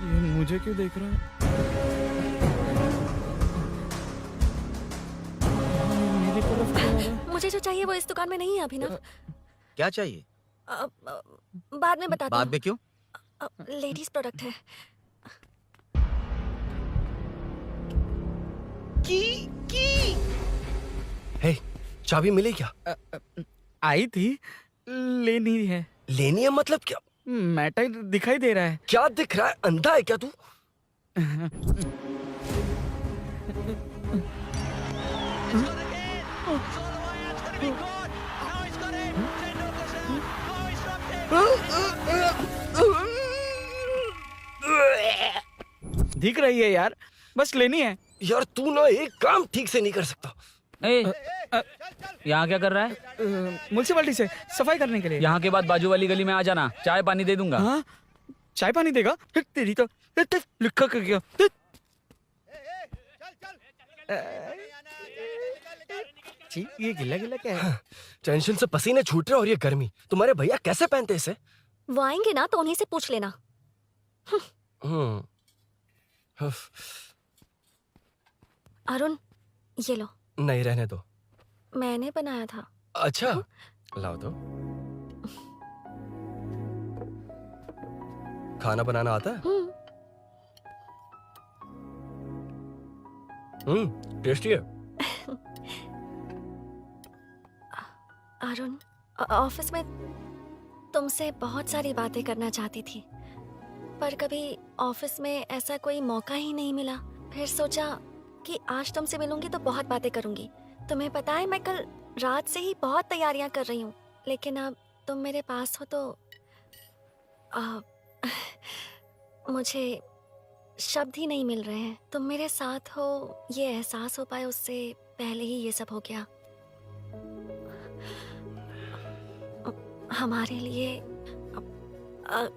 ये मुझे क्यों देख रहा है? मेरी तरफ क्यों आ रहा है? मुझे जो चाहिए वो इस दुकान में नहीं है अभिनव। क्या चाहिए? बाद में बताती बाद में क्यों? हूँ। लेडीज प्रोडक्ट है। हे, चाबी मिली क्या? आई थी, लेनी है। लेनी है मतलब क्या? मैटर दिखाई दे रहा है। क्या दिख रहा है? अंधा है क्या तू? दिख रही है यार, बस लेनी है। यार तू ना एक काम ठीक से नहीं कर सकता। यहाँ क्या कर रहा है? म्युनिसिपैलिटी से सफाई करने के लिए। यहाँ के बाद बाजू वाली गली में आ जाना, चाय पानी दे दूंगा। हाँ? चाय पानी देगा? तेरी तो लिखा कर गया। ये गिला गिला क्या है? टेंशन से पसीने छूट रहे और ये गर्मी। तुम्हारे भैया कैसे पहनते इसे? वो आएंगे ना तो उन्हीं से पूछ लेना। अरुण, ये लो। नहीं, रहने दो। मैंने बनाया था। अच्छा, लाओ तो। खाना बनाना आता है? टेस्टी है। अरुण, ऑफिस में तुमसे बहुत सारी बातें करना चाहती थी, पर कभी ऑफिस में ऐसा कोई मौका ही नहीं मिला। फिर सोचा कि आज तुमसे मिलूंगी तो बहुत बातें करूंगी। तुम्हें पता है मैं कल रात से ही बहुत तैयारियां कर रही हूँ, लेकिन अब तुम मेरे पास हो तो मुझे शब्द ही नहीं मिल रहे हैं। तुम मेरे साथ हो ये एहसास हो पाए उससे पहले ही ये सब हो गया। हमारे लिए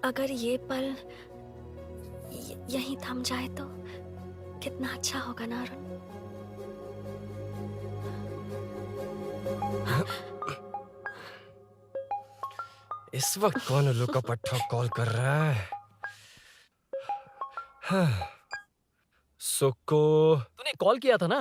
अगर ये पल यहीं थम जाए तो कितना अच्छा होगा ना अरुण। इस वक्त कौन उल्लू का पट्टा कॉल कर रहा है? सुक्को, तूने कॉल किया था ना?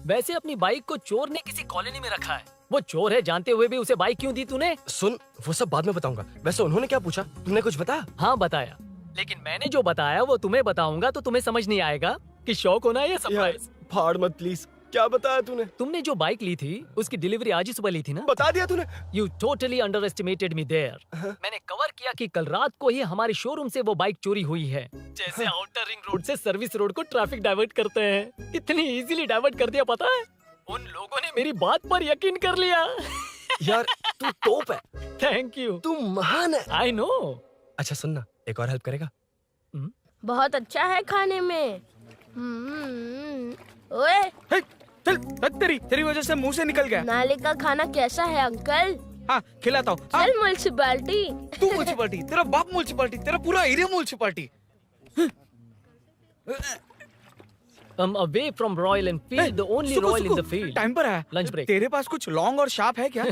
वैसे अपनी बाइक को चोर ने किसी कॉलोनी में रखा है। वो चोर है जानते हुए भी उसे बाइक क्यों दी तूने? सुन, वो सब बाद में बताऊंगा। वैसे उन्होंने क्या पूछा? तुमने कुछ बताया? हाँ बताया, लेकिन मैंने जो बताया वो तुम्हें बताऊंगा तो तुम्हें समझ नहीं आएगा कि शौक होना है या सरप्राइज। फाड़ मत प्लीज। क्या बताया तूने? तुमने जो बाइक ली थी उसकी डिलीवरी आज ही सुबह ली थी ना? बता दिया तूने। You totally underestimated me there. मैंने कवर किया कि कल रात को ही हमारे शोरूम से वो बाइक चोरी हुई है। जैसे आउटर रिंग रोड से सर्विस रोड को ट्रैफिक डाइवर्ट करते हैं, इतनी इजीली डाइवर्ट कर दिया। पता है, उन लोगों ने मेरी बात पर यकीन कर लिया। यार तू टॉप है। Thank you. तू महान है। I know. अच्छा सुनना, एक और हेल्प करेगा? बहुत अच्छा है खाने में। ओए, चल, तेरी वजह से मुंह से निकल गया। नाले का खाना कैसा है अंकल? हाँ, खिलाता हूँ। चल म्युनिसिपैलिटी। तू म्युनिसिपैलिटी, तेरा बाप म्युनिसिपैलिटी, तेरा पूरा area municipality. I'm away from Royal Enfield, the only Royal in the field. Time पर है। Lunch break. तेरे पास कुछ लॉन्ग और शार्प है क्या?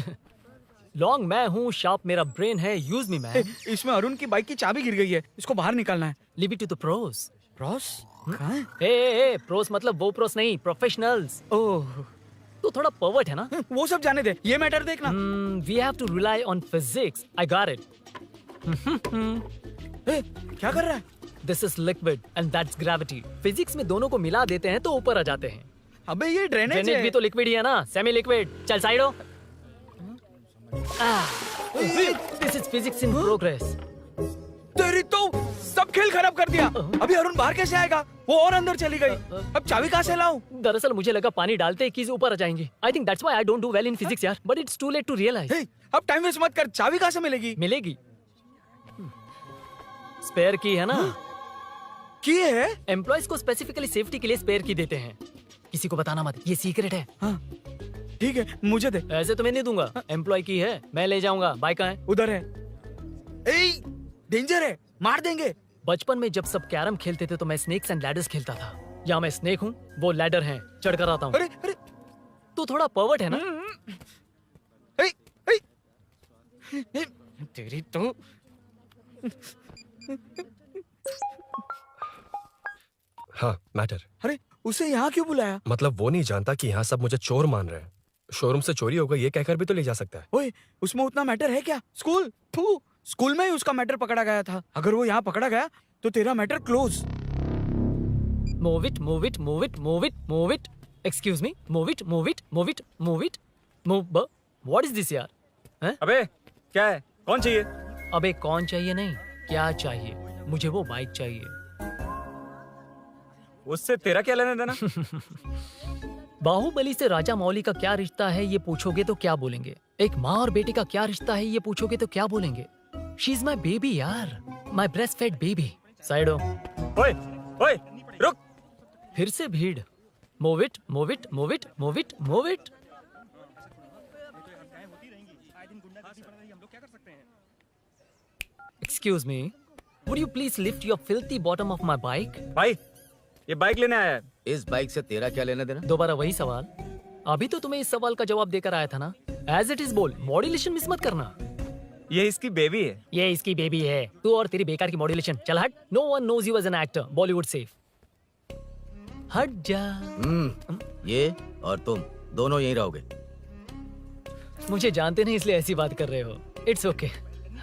लॉन्ग मैं हूँ, शार्प मेरा ब्रेन है। Use me man. इसमें अरुण की बाइक की चाबी गिर गई है, इसको बाहर निकालना है। Leave it to the pros. Pros? कहाँ है? ए, प्रोस मतलब वो प्रोस नहीं, प्रोफेशनल्स। ओह, तू थोड़ा पर्वर्ट है ना? वो सब जाने दे, ये मैटर देखना। We have to rely on physics. I got it. क्या कर रहा है? This is liquid and that's gravity. Physics में दोनों को मिला देते हैं तो ऊपर आ जाते हैं। अबे ये ड्रेनेज है। भी तो लिक्विड ही है ना, सेमी लिक्विड। चल साइड हो। This is physics in progress. तेरी तो सब खेल खराब कर दिया। अभी अरुण बाहर कैसे आएगा? वो और अंदर चली गई। अब चाबी कहाँ से लाऊं? दरअसल मुझे लगा पानी डालते ही कीज ऊपर आ जाएंगी। I think that's why I don't do well in physics यार। But it's too late to realize. अब टाइम वेस्ट मत कर, चाबी कहाँ से मिलेगी? मिलेगी। स्पेयर की है ना? की है? एम्प्लॉयज को स्पेसिफिकली सेफ्टी के लिए स्पेयर की देते हैं। किसी को बताना मत, ये सीक्रेट है। हाँ, ठीक है, मुझे दे। ऐसे तो मैं नहीं दूंगा। एम्प्लॉय की है, मैं ले जाऊंगा। बाइक कहाँ है? उधर है। ए, डेंजर है, मार देंगे। बचपन में जब सब कैरम खेलते थे तो मैं स्नेक्स एंड लैडर्स खेलता था। यहाँ मैं स्नेक हूँ, वो लैडर हैं। चढ़कर आता हूँ। अरे, तू थोड़ा पर्वर्ट है ना? तेरी तो हाँ मैटर। अरे उसे यहाँ क्यों बुलाया? मतलब वो नहीं जानता कि यहाँ सब मुझे चोर मान रहे हैं। शोरूम से चोरी हो गई ये कहकर भी तो ले जा सकता है। ओए, उसमें उतना मैटर है क्या? स्कूल में ही उसका मैटर पकड़ा गया था। अगर वो यहाँ पकड़ा गया तो तेरा matter close. Move it, move it, move it, move it, move it. Excuse me, move it, move it, move it, move it, move. What is this यार? हैं? अबे क्या है? कौन चाहिए? अबे कौन चाहिए नहीं, क्या चाहिए? मुझे वो बाइक चाहिए। उससे तेरा क्या लेना देना? बाहुबली से राजा मौली का क्या रिश्ता है ये पूछोगे तो क्या बोलेंगे? एक माँ और बेटे का क्या रिश्ता है ये पूछोगे तो क्या बोलेंगे? शी इज माई बेबी यार, my breast fed baby. Side हो। ओए, ओए, रुक। फिर से भीड़। Move it, move it, move it, move it, move it. Excuse me, would you please lift your filthy bottom of my bike? भाई, ये बाइक लेने आया है। इस बाइक से तेरा क्या लेना देना? दोबारा वही सवाल। अभी तो तुम्हें इस सवाल का जवाब देकर आया था ना। एज इट इज बोल, मॉड्यूलेशन मिस मत करना। ये इसकी बेबी है। ये इसकी बेबी है। तू और तेरी बेकार की मॉड्यूलेशन। चल हट। No one knows you as an actor. Bollywood safe. हट जा। ये और तुम दोनों यहीं रहोगे। मुझे जानते नहीं इसलिए ऐसी बात कर रहे हो। It's okay.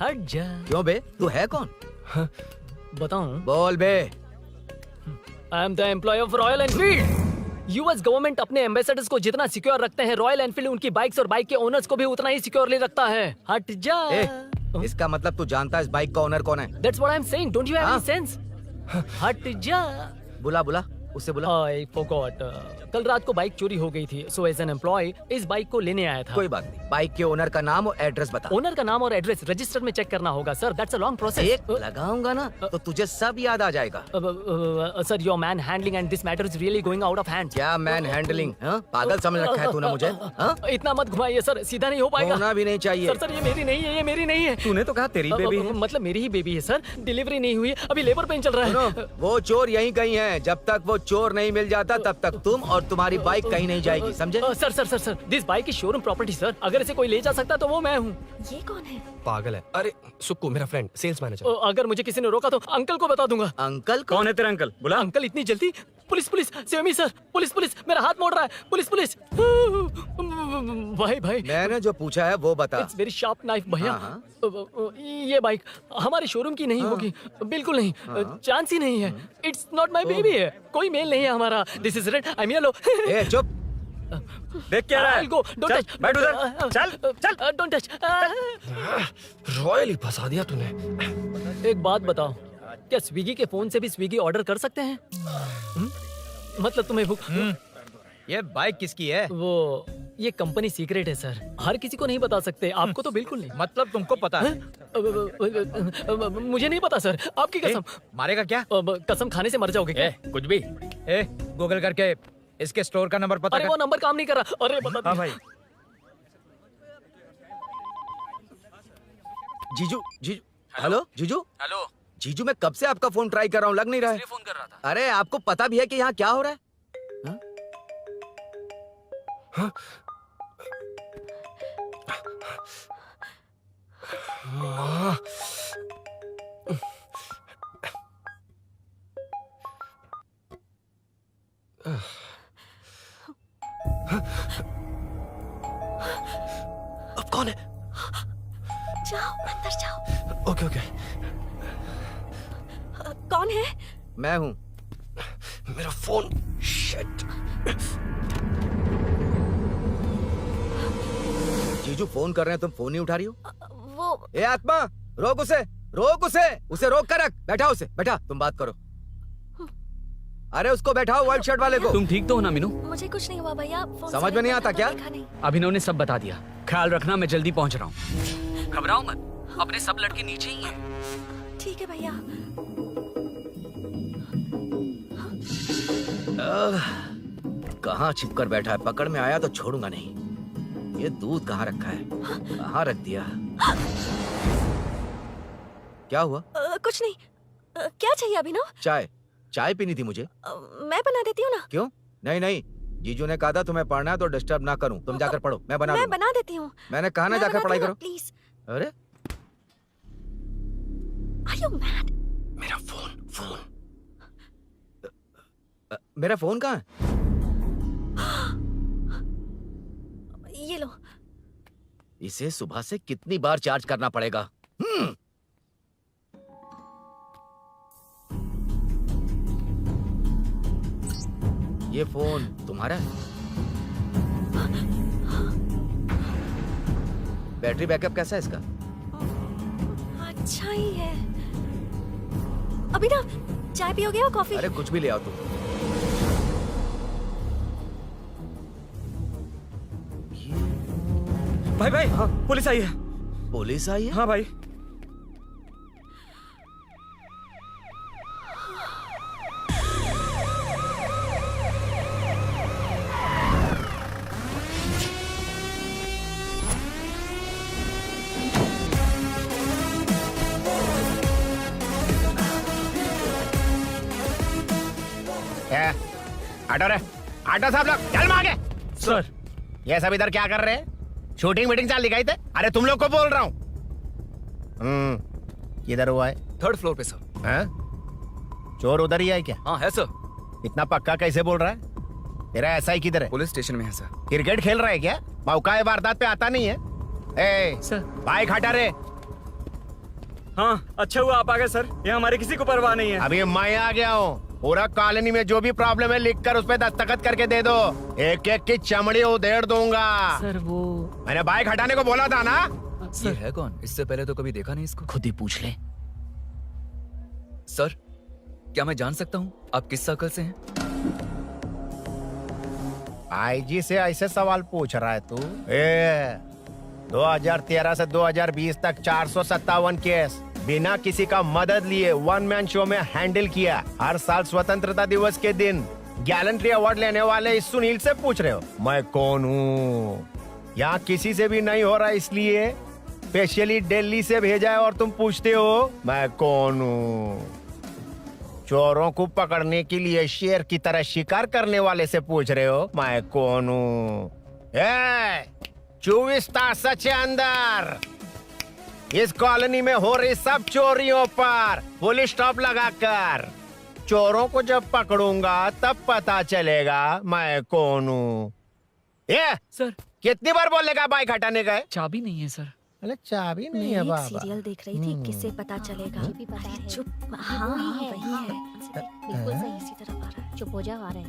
हट जा। क्यों बे? तू है कौन? बताऊं? बोल बे। I am the employee of Royal Enfield. US government अपने एम्बेसडर्स को जितना सिक्योर रखते हैं, रॉयल एनफील्ड उनकी बाइक्स और बाइक के ओनर्स को भी उतना ही सिक्योरली रखता है। हट जा। इसका मतलब तू जानता है इस बाइक का ओनर कौन है? That's what I'm saying. Don't you have any sense? हट जा। बुला बुला, उससे बुला। I forgot. कल रात को बाइक चोरी हो गई थी, so as an employee इस बाइक को लेने आया था। कोई बात नहीं, बाइक के ओनर का नाम और एड्रेस बता। ओनर का नाम और एड्रेस रजिस्टर में चेक करना होगा sir. That's a long process. एक लगाऊंगा ना तो तुझे सब याद आ जाएगा। Sir your man handling and this matter is really going out of hand. क्या मैन हैंडलिंग? पागल समझ रखा है तूने मुझे? इतना मत घुमाइए सर, सीधा नहीं हो पाएगा। होना भी नहीं चाहिए। सर ये मेरी नहीं है, ये मेरी नहीं है। तूने तो कहा तेरी बेबी है। मतलब मेरी ही बेबी है सर। डिलीवरी नहीं हुई, अभी लेबर पेन चल रहा है। वो चोर यहीं कहीं है। जब तक वो चोर नहीं मिल जाता तब तक तुम और तुम्हारी बाइक कहीं नहीं जाएगी, समझे? Sir sir sir sir, this bike is showroom property sir. अगर इसे कोई ले जा सकता तो वो मैं हूँ। ये कौन है? पागल है। अरे सुक्कू मेरा फ्रेंड, सेल्स मैनेजर। अगर मुझे किसी ने रोका तो अंकल को बता दूंगा। अंकल? कौन है तेरा अंकल? बुला। अंकल इतनी जल्दी? Police police, save me sir. Police police, मेरा हाथ मोड़ रहा है। Police police. भाई भाई, मैंने जो पूछा है वो बता। इट्स वेरी शार्प नाइफ भैया। ये बाइक हमारे शोरूम की नहीं होगी, बिल्कुल नहीं। चांस ही नहीं है। इट्स नॉट माय बेबी है, कोई मेल नहीं है हमारा। This is red, I am yellow. ए चुप। देख क्या रहा है? I'll go. Don't touch. बैठ उधर। चल। Don't touch. रॉयल ही फंसा दिया तूने। एक बात बताओ, क्या स्विगी के फोन से भी स्विगी ऑर्डर कर सकते हैं? मतलब तुम्हें भूख? ये बाइक किसकी है? वो ये कंपनी सीक्रेट है सर, हर किसी को नहीं बता सकते। आपको तो बिल्कुल नहीं। मतलब तुमको पता है? मुझे नहीं पता सर, आपकी कसम। मारेगा क्या? कसम खाने से मर जाओगे क्या? कुछ भी। गूगल करके इसके स्टोर का नंबर पता अरे कर। वो नंबर काम नहीं कर रहा। अरे बता। हाँ भाई। जीजू, जीजू, हेलो जीजू। हेलो जीजू, मैं कब से आपका फोन ट्राई कर रहा हूँ, लग नहीं रहा है। फोन कर रहा था। अरे आपको पता भी है कि यहाँ क्या हो रहा है? अब कौन है? जाओ अंदर जाओ। Okay okay. कौन है? मैं हूँ। मेरा फोन। शिट। जीजू फोन कर रहे हैं, तुम फोन नहीं उठा रही हो। वो ए आत्मा, रोक उसे, रोक उसे रोक कर रख। बैठा उसे, बैठा, तुम बात करो। अरे उसको बैठाओ, व्हाइट शर्ट वाले को। तुम ठीक तो हो ना मीनू? मुझे कुछ नहीं हुआ भैया। फोन समझ में नहीं आता क्या? अभिनव ने सब बता दिया। ख्याल रखना, मैं जल्दी पहुंच रहा हूँ। घबराओ मत, अपने सब लड़के नीचे ही हैं। ठीक है भैया। कहाँ छिप कर बैठा है? पकड़ में आया तो छोड़ूंगा नहीं। ये दूध कहाँ रखा है? कहाँ रख दिया? क्या हुआ? कुछ नहीं। क्या चाहिए अभिनव? चाय पीनी थी मुझे। मैं बना देती हूँ ना। क्यों? नहीं, जीजू ने कहा था तुम्हें पढ़ना है तो डिस्टर्ब ना करूं। तुम जाकर पढ़ो, मैं बना मैं लूंगा। बना देती हूँ। मैंने कहा ना जाकर पढ़ाई करो। प्लीज। अरे Are you mad? मेरा फोन मेरा फोन कहाँ है? ये लो। इसे सुबह से कितनी बार चार्ज करना पड़ेगा? ये फोन तुम्हारा है? बैटरी बैकअप कैसा है इसका? अच्छा ही है। अभी ना चाय पियोगे या कॉफी? अरे कुछ भी ले आओ तुम। भाई भाई, हाँ, पुलिस आई है। पुलिस आई है? हाँ भाई। ऑटो रे, ऑटो साहब लोग चल मांगे। सर ये सब इधर क्या कर रहे हैं? शूटिंग मीटिंग चाल दिखाई थे? अरे तुम लोग को बोल रहा हूँ। किधर हुआ है? 3rd फ्लोर पे सर। हैं? चोर उधर ही है क्या? हाँ है सर। इतना पक्का कैसे बोल रहा है? तेरा एसआई किधर है? पुलिस स्टेशन में है सर। क्रिकेट खेल रहा है क्या? मौका वारदात पे आता नहीं है? ए सर बाइक हटा रे। हाँ अच्छा हुआ आप आ गए सर, ये हमारे किसी को परवाह नहीं है। अभी मैं आ गया हूँ। पूरा कॉलोनी में जो भी प्रॉब्लम है लिख कर उस पे दस्तखत करके दे दो। एक एक की चमड़ी उधेड़ दूंगा। सर वो मैंने बाइक हटाने को बोला था ना? ये है कौन? इससे पहले तो कभी देखा नहीं इसको। खुद ही पूछ ले। सर क्या मैं जान सकता हूँ आप किस सर्कल से हैं? आईजी से ऐसे सवाल पूछ रहा है तू? 2013 से 2020 तक 457 केस बिना किसी का मदद लिए 1 मैन शो में हैंडल किया। हर साल स्वतंत्रता दिवस के दिन गैलेंट्री अवार्ड लेने वाले इस सुनील से पूछ रहे हो मैं कौन हूँ? यहाँ किसी से भी नहीं हो रहा, इसलिए स्पेशली दिल्ली से भेजा है और तुम पूछते हो मैं कौन हूँ? चोरों को पकड़ने के लिए शेर की तरह शिकार करने वाले से पूछ रहे हो मैं कौन हूँ? 24 तास के अंदर इस कॉलोनी में हो रही सब चोरियों पर पुलिस स्टॉप लगाकर चोरों को जब पकड़ूंगा तब पता चलेगा मैं कौन हूँ। ये सर कितनी बार बोलेगा बाइक हटाने का? चाबी नहीं है सर। अरे चाबी मैं नहीं है एक बाबा। सीरियल देख रही थी, किससे पता चलेगा? अरे चुप। हाँ वही है। बिल्कुल सही। इसी तरफ आ रहा है। चुप हो जा, आ रहा है।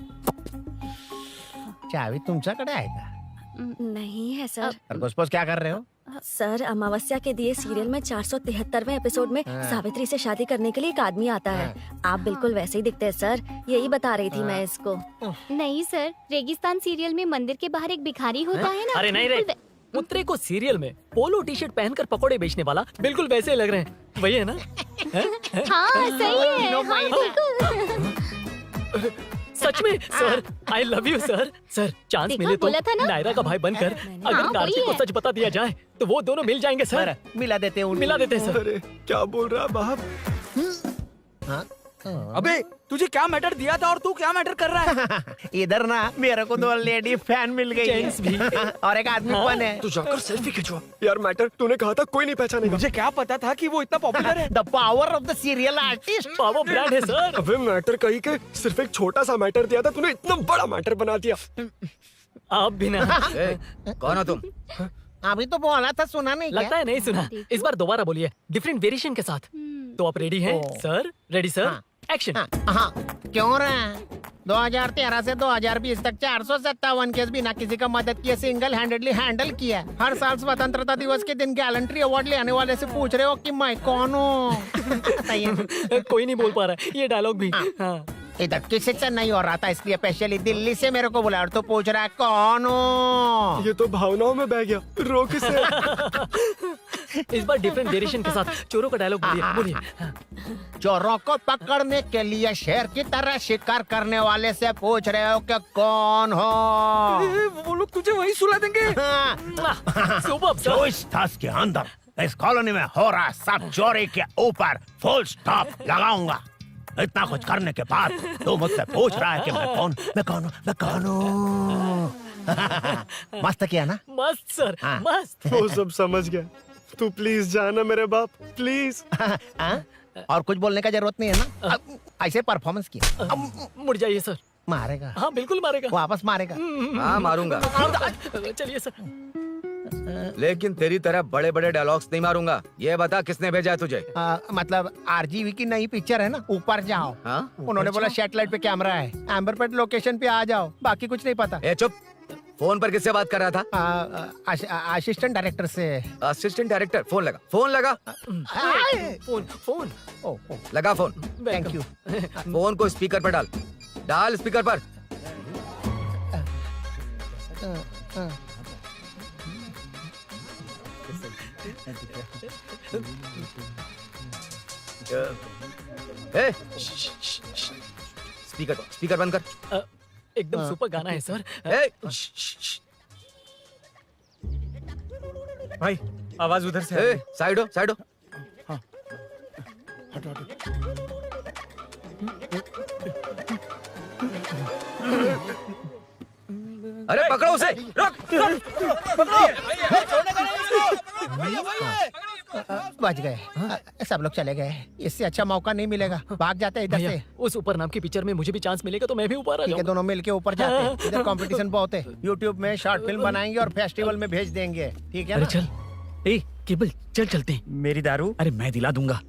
चाबी तुमच्याकडे आहे का? नहीं है सर। खरगोश क्या कर रहे हो? सर अमावस्या के दिए सीरियल में 473वें एपिसोड में सावित्री से शादी करने के लिए एक आदमी आता है। आप बिल्कुल वैसे ही दिखते हैं सर, यही बता रही थी मैं इसको। नहीं सर, रेगिस्तान सीरियल में मंदिर के बाहर एक भिखारी होता है ना। अरे नहीं रे, पुत्रे को सीरियल में पोलो टी शर्ट पहनकर पकोड़े बेचने वाला बिल्कुल वैसे लग रहे हैं। वही है ना? हाँ सही है। हाँ, बिल्कुल। सच में sir, I love you sir. Sir chance देखा, मिले तो बोला था ना? नायरा का भाई बनकर अगर हाँ, कार्तिक वही को है। सच बता दिया जाए तो वो दोनों मिल जाएंगे सर। मिला देते हैं मिला देते हैं सर। अरे क्या बोल रहा है बाप? अबे तुझे क्या मैटर दिया था और तू क्या मैटर कर रहा है? इधर ना मेरे को 2 लेडी फैन मिल गई जेंट्स भी। और एक आदमी फन है। तू जाकर सेल्फी खिंचवा। यार मैटर तूने कहा था कोई नहीं पहचानेगा। मुझे क्या पता था कि वो इतना पॉपुलर है। The power of the serial artist. Power brand है सर। अबे मैटर कही के सिर्फ एक छोटा सा मैटर दिया था, तूने इतना बड़ा मैटर बना दिया। आप भी ना। कौन हो तुम? अभी तो बोला था, सुना नहीं लगता है नहीं सुना। इस बार दोबारा बोलिए डिफरेंट वेरिएशन के साथ। तो आप रेडी हैं सर? Ready sir? एक्शन। हाँ क्यों रहा? 2013 से 2020 तक 457 केस बिना किसी का मदद किए सिंगल हैंडेडली हैंडल किया। हर साल स्वतंत्रता दिवस के दिन गैलेंट्री अवार्ड लेने वाले से पूछ रहे हो कि मैं कौन हूँ? कोई नहीं बोल पा रहा है ये डायलॉग भी। हाँ। इधर किसी से नहीं हो रहा था, इसलिए स्पेशली दिल्ली से मेरे को बुलाया और तो पूछ रहा है कौन हूँ? ये तो भावनाओं में बह गया। रोक इसे। इस बार डिफरेंट वेरिएशन के साथ चोरों का डायलॉग बोलिए बोलिए। चोरों को पकड़ने के लिए शेर की तरह शिकार करने वाले से पूछ रहे हो कि कौन हो? वो लोग तुझे वही सुला देंगे। सुबह सर। 24 तास के अंदर इस कॉलोनी में हो रहा सब चोरी के ऊपर फुल स्टॉप लगाऊंगा। इतना कुछ करने के बाद तू मुझसे पूछ रहा है कि मैं कौन हूँ? मस्त किया ना? मस्त सर, हाँ। मस्त। वो सब समझ गया। तू प्लीज जाना मेरे बाप, प्लीज। और कुछ बोलने का जरूरत नहीं है ना? ऐसे परफॉर्मेंस किया। मुड़ जाइए सर। मारेगा? हाँ बिल्कुल मारेगा। वापस मारेगा? हाँ मारूंगा, चलिए सर। लेकिन तेरी तरह बड़े बड़े डायलॉग्स नहीं मारूंगा। ये बता किसने भेजा है तुझे? मतलब आरजीवी की नई पिक्चर है ना, ऊपर जाओ। हाँ? उन्होंने बोला सैटेलाइट पे कैमरा है, एम्बरपेट लोकेशन पे आ जाओ, बाकी कुछ नहीं पता। ए चुप। फोन पर किससे बात कर रहा था? असिस्टेंट डायरेक्टर से। Assistant director? फोन लगा, फोन लगा। फोन लगा फोन। Thank you. फोन को स्पीकर पर डाल, डाल स्पीकर पर। ए, स्पीकर बंद कर। एकदम सुपर गाना है सर। ए, भाई आवाज उधर से आ रही है। साइड हो, साइड हो। अरे पकड़ो उसे, रुक, बच गए। सब लोग चले गए, इससे अच्छा मौका नहीं मिलेगा। भाग जाते हैं इधर से। उस ऊपर नाम की पिक्चर में मुझे भी चांस मिलेगा तो मैं भी ऊपर आ ठीक है, जाऊंगा। दोनों मिलके ऊपर जाते हैं। इधर कंपटीशन बहुत है। यूट्यूब में शॉर्ट फिल्म बनाएंगे और फेस्टिवल में भेज देंगे, ठीक है अरे ना? चल, ए केबल चल चलते हैं। मेरी दारू? अरे मैं दिला दूंगा।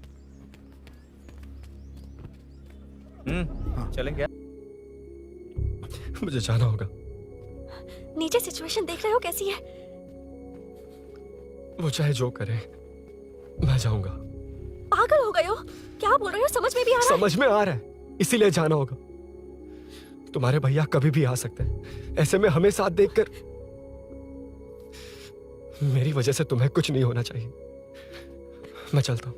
चलेंगे। मुझे जाना होगा। नीचे सिचुएशन देख रहे हो कैसी है? वो चाहे जो करे, मैं जाऊंगा। पागल हो गए हो? क्या बोल रहे हो? समझ में भी आ रहा है? समझ में आ रहा है, इसीलिए जाना होगा। तुम्हारे भैया कभी भी आ सकते हैं। ऐसे में हमें साथ देखकर मेरी वजह से तुम्हें कुछ नहीं होना चाहिए। मैं चलता हूँ।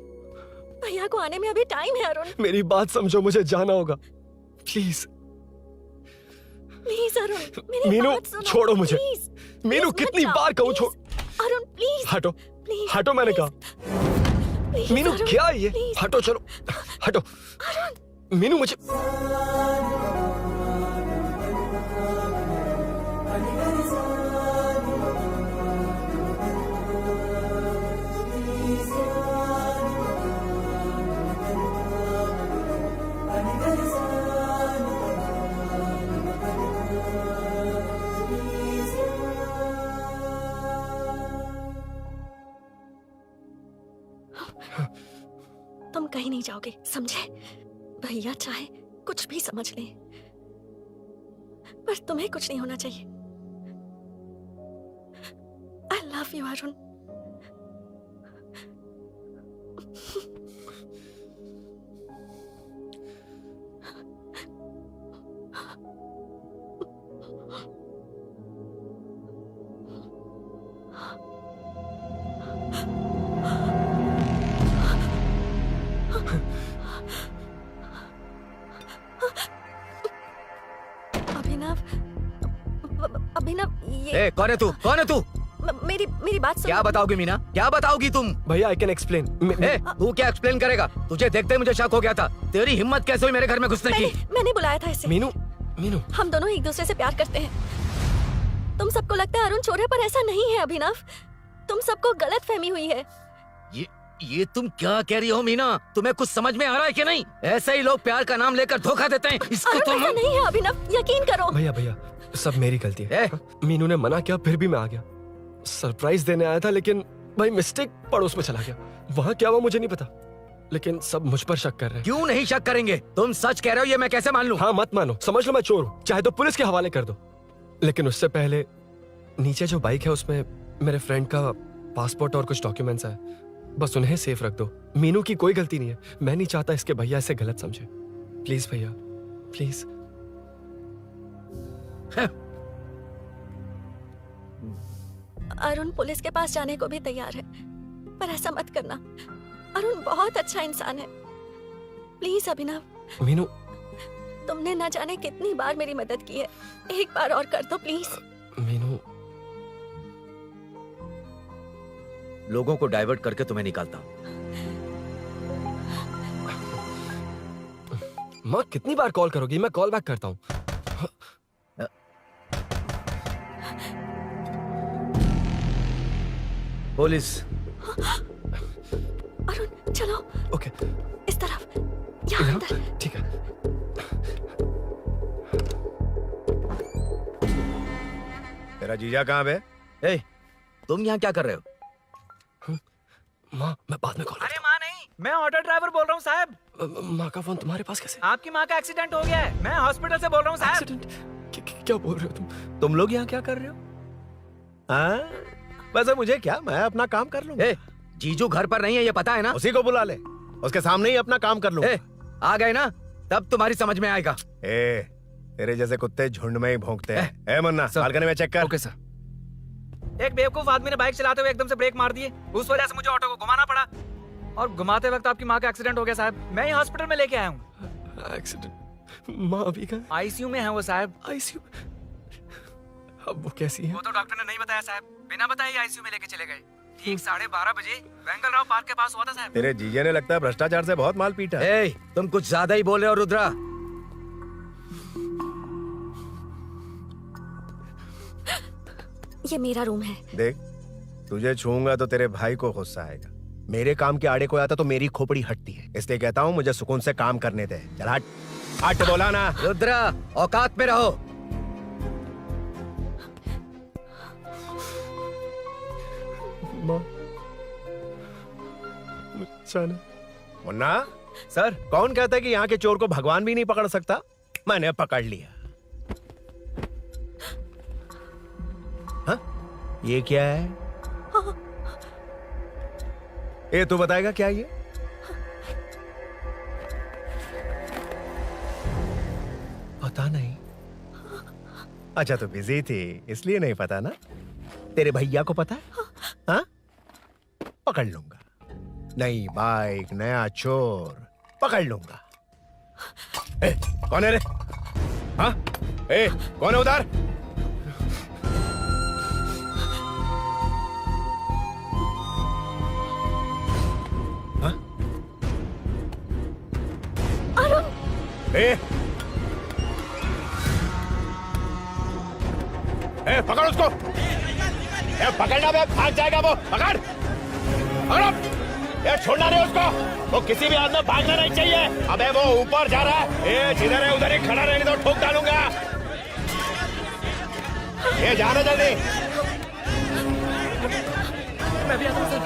भैया को आने में अभी टाइम है अरुण। मेरी बात समझो, मुझे जाना होगा। प्लीज प्लीज अरुण, मेरी मीनू, बात सुनो। छोड़ो मुझे। प्लीज, मीनू, प्लीज कितनी मत जाओ, बार कहूँ, प्लीज। छोड़। अरुण प्लीज। हटो, प्लीज, हटो, मैंने कहा। प्लीज, मीनू अरुण, क्या है ये? प्लीज। हटो, चलो हटो। मीनू मुझे तुम कहीं नहीं जाओगे, समझे? भैया चाहे कुछ भी समझ ले, पर तुम्हें कुछ नहीं होना चाहिए। I love you Arun. Abhinav, ये कौन है तू? कौन है तू? मेरी बात सुनो। क्या बताओगी मीना? क्या बताओगी तुम? भैया आई कैन एक्सप्लेन। तू क्या एक्सप्लेन करेगा? तुझे देखते ही मुझे शक हो गया था। तेरी हिम्मत कैसे हुई मेरे घर में घुसने की? मैंने बुलाया था इसे। मीनू, मीनू, हम दोनों एक दूसरे से प्यार करते हैं। तुम सबको लगता है अरुण चोर है, पर ऐसा नहीं है अभिनव। तुम सबको गलत फहमी हुई है। ये तुम क्या कह रही हो मीना? तुम्हें कुछ समझ में आ रहा है कि नहीं? ऐसे ही लोग प्यार का नाम लेकर धोखा देते हैं। इसको अरुण ऐसा नहीं है अभिनव, यकीन करो। भैया भैया, सब मेरी गलती है। मीनू ने मना किया, फिर भी मैं आ गया। सरप्राइज देने आया था, लेकिन भाई मिस्टेक पड़ोस में चला गया। वहाँ क्या हुआ मुझे नहीं पता, लेकिन सब मुझ पर शक कर रहे हैं। क्यों नहीं शक करेंगे? तुम सच कह रहे हो, ये मैं कैसे मान लूं? हाँ मत मानो, समझ लो मैं चोर हूँ, चाहे तो पुलिस के हवाले कर दो। लेकिन उससे पहले नीचे जो बाइक है उसमें मेरे फ्रेंड का पासपोर्ट और कुछ डॉक्यूमेंट्स है, बस उन्हें सेफ रख दो। मीनू की कोई गलती नहीं है। मैं नहीं चाहता इसके भैया इसे गलत समझे। प्लीज भैया, प्लीज। अरुण पुलिस के पास जाने को भी तैयार है, पर ऐसा मत करना। अरुण बहुत अच्छा इंसान है। प्लीज अभिनव। मीनू, तुमने न जाने कितनी बार मेरी मदद की है, एक बार और कर दो प्लीज। मीनू, लोगों को डाइवर्ट करके तुम्हें निकालता हूँ। माँ कितनी बार कॉल करोगी? मैं कॉल बैक करता हूँ। पुलिस। अरुण चलो। ओके। इस तरफ। यहाँ अंदर। ठीक है। तेरा जीजा कहाँ है? ए, तुम यहाँ क्या कर रहे हो? माँ मैं बाद में कॉल। अरे माँ नहीं, मैं ऑटो ड्राइवर बोल रहा हूँ साहब। माँ का फोन तुम्हारे पास कैसे? आपकी माँ का एक्सीडेंट हो गया है, मैं हॉस्पिटल से बोल रहा हूँ साहब। एक्सीडेंट? क्या बोल रहे हो तुम? तुम लोग यहाँ क्या कर रहे हो? हाँ? वैसे मुझे क्या, मैं अपना काम कर लूंगा। जीजू घर पर नहीं है, ये पता है ना? उसी को बुला ले, उसके सामने ही अपना काम कर लूंगा। आ गए ना, तब तुम्हारी समझ में आएगा। तेरे जैसे कुत्ते झुंड में ही भौंकते हैं। मुन्ना बालकनी में चेक कर। Okay sir. एक बेवकूफ आदमी ने बाइक चलाते हुए एकदम से ब्रेक मार दिए, उस वजह से मुझे ऑटो को घुमाना पड़ा और घुमाते वक्त आपकी माँ का एक्सीडेंट हो गया साहब। मैं ही हॉस्पिटल में लेके आया हूँ। एक्सीडेंट? माँ अभी कहाँ? आईसीयू में है वो साहब। आईसीयू? अब वो कैसी है? वो तो डॉक्टर ने नहीं बताया साहब, बिना बताए आईसीयू में लेके चले गए। ठीक 12:30 बजे वेंगलराव पार्क के पास हुआ था साहब। तेरे जीजे ने लगता है भ्रष्टाचार से बहुत माल पीटा। तुम कुछ ज्यादा ही बोल रहे हो रुद्रा। ये मेरा रूम है। देख, तुझे छूऊंगा तो तेरे भाई को गुस्सा आएगा। मेरे काम के आड़े को आता तो मेरी खोपड़ी हटती है, इसलिए कहता हूँ मुझे सुकून से काम करने दे। चल हट, हट बोला ना। रुद्रा औकात में रहो। मुन्ना सर, कौन कहता है कि यहाँ के चोर को भगवान भी नहीं पकड़ सकता? मैंने पकड़ लिया। हाँ? ये क्या है? ये तू बताएगा क्या ये? पता नहीं। अच्छा तो बिजी थी इसलिए नहीं पता ना? तेरे भैया को पता है? हाँ? पकड़ लूंगा। नई बाइक, नया चोर, पकड़ लूंगा। कौन है रे? हाँ? कौन है उधर? हाँ? अरुण! पकड़ उसको। पकड़ना बे, भाग जाएगा वो। पकड़, पकड़ो। छोड़ना नहीं उसको, वो किसी भी हाथ में भागना नहीं चाहिए। अबे वो ऊपर जा रहा है, जिधर है उधर ही खड़ा रहने दो, ठोक डालूंगा। ये जाना जल्दी। मैं भी आता हूं सर।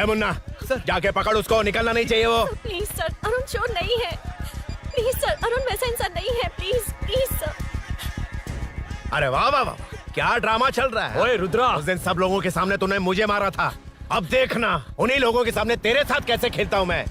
मुन्ना सर, जाके पकड़ उसको, निकलना नहीं चाहिए वो। प्लीज सर, अरुण चोर नहीं है। प्लीज सर, अरुण वैसा इंसान नहीं है। Please please sir. अरे वाह वाह वाह, क्या ड्रामा चल रहा है। ओए रुद्रा, उस दिन सब लोगों के सामने तूने मुझे मारा था, अब देखना उन्हीं लोगों के सामने तेरे साथ कैसे खेलता हूं मैं।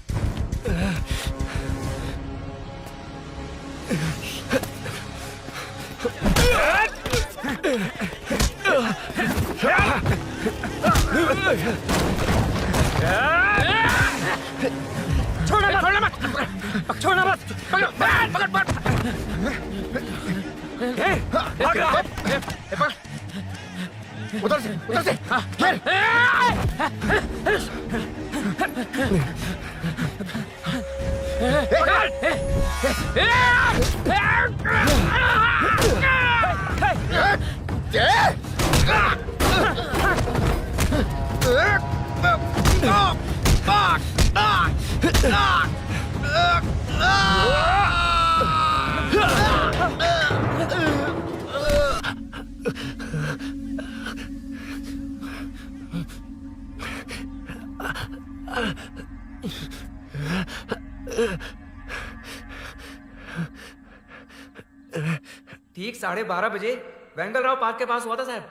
छोड़ना मत, छोड़ना मत, पकड़, पकड़, पकड़। भाग रहा है। उधर से, उधर से। ठीक 12:30 बजे वेंगलराव पार्क के पास हुआ था साहब।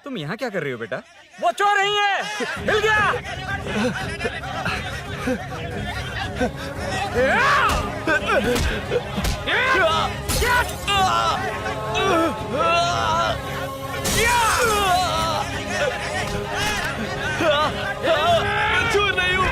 तुम यहाँ क्या कर रही हो बेटा? वो चोर नहीं है, हिल गया। चोर नहीं हूँ।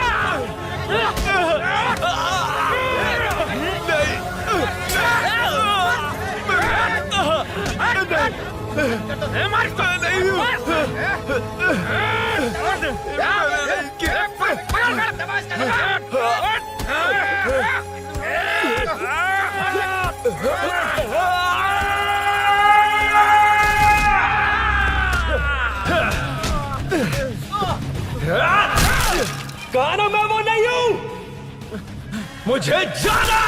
कहा ना मैं वो नहीं हूं, मुझे जाना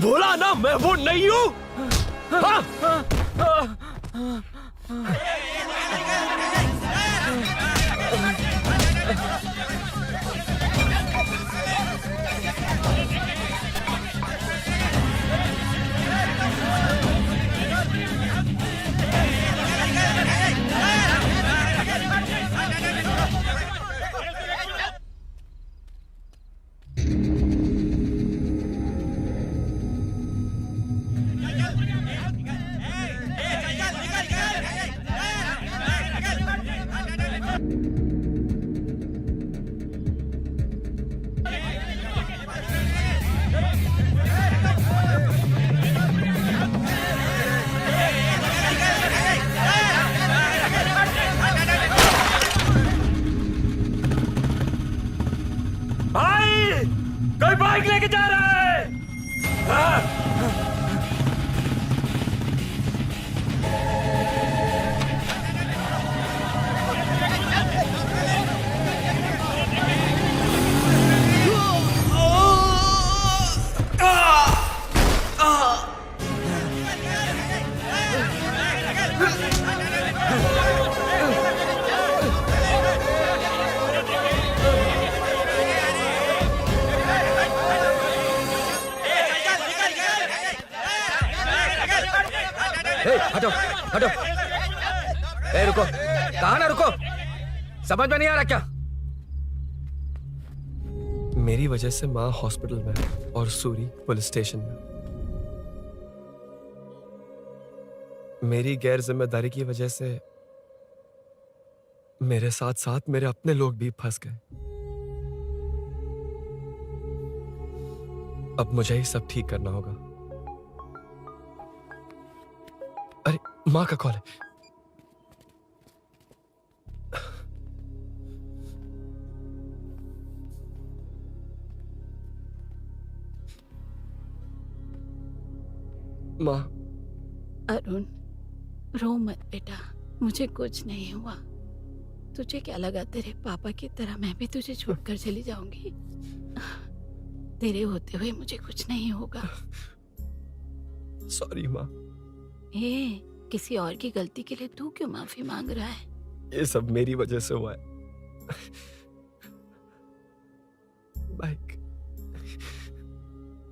बोला ना मैं वो नहीं हूं। भाई, कोई बाइक लेके जा रहा है। हटो हटो। ए रुको, कहा ना रुको, समझ में नहीं आ रहा क्या? मेरी वजह से माँ हॉस्पिटल में है और सूरी पुलिस स्टेशन में। मेरी गैर जिम्मेदारी की वजह से मेरे साथ साथ मेरे अपने लोग भी फंस गए। अब मुझे ही सब ठीक करना होगा। अरे माँ का कॉल है। माँ। अरुण, रो मत बेटा, मुझे कुछ नहीं हुआ। तुझे क्या लगा तेरे पापा की तरह मैं भी तुझे छोड़कर चली जाऊंगी? तेरे होते हुए मुझे कुछ नहीं होगा। सॉरी माँ। ए, किसी और की गलती के लिए तू क्यों माफी मांग रहा है? ये सब मेरी वजह से हुआ है। बाइक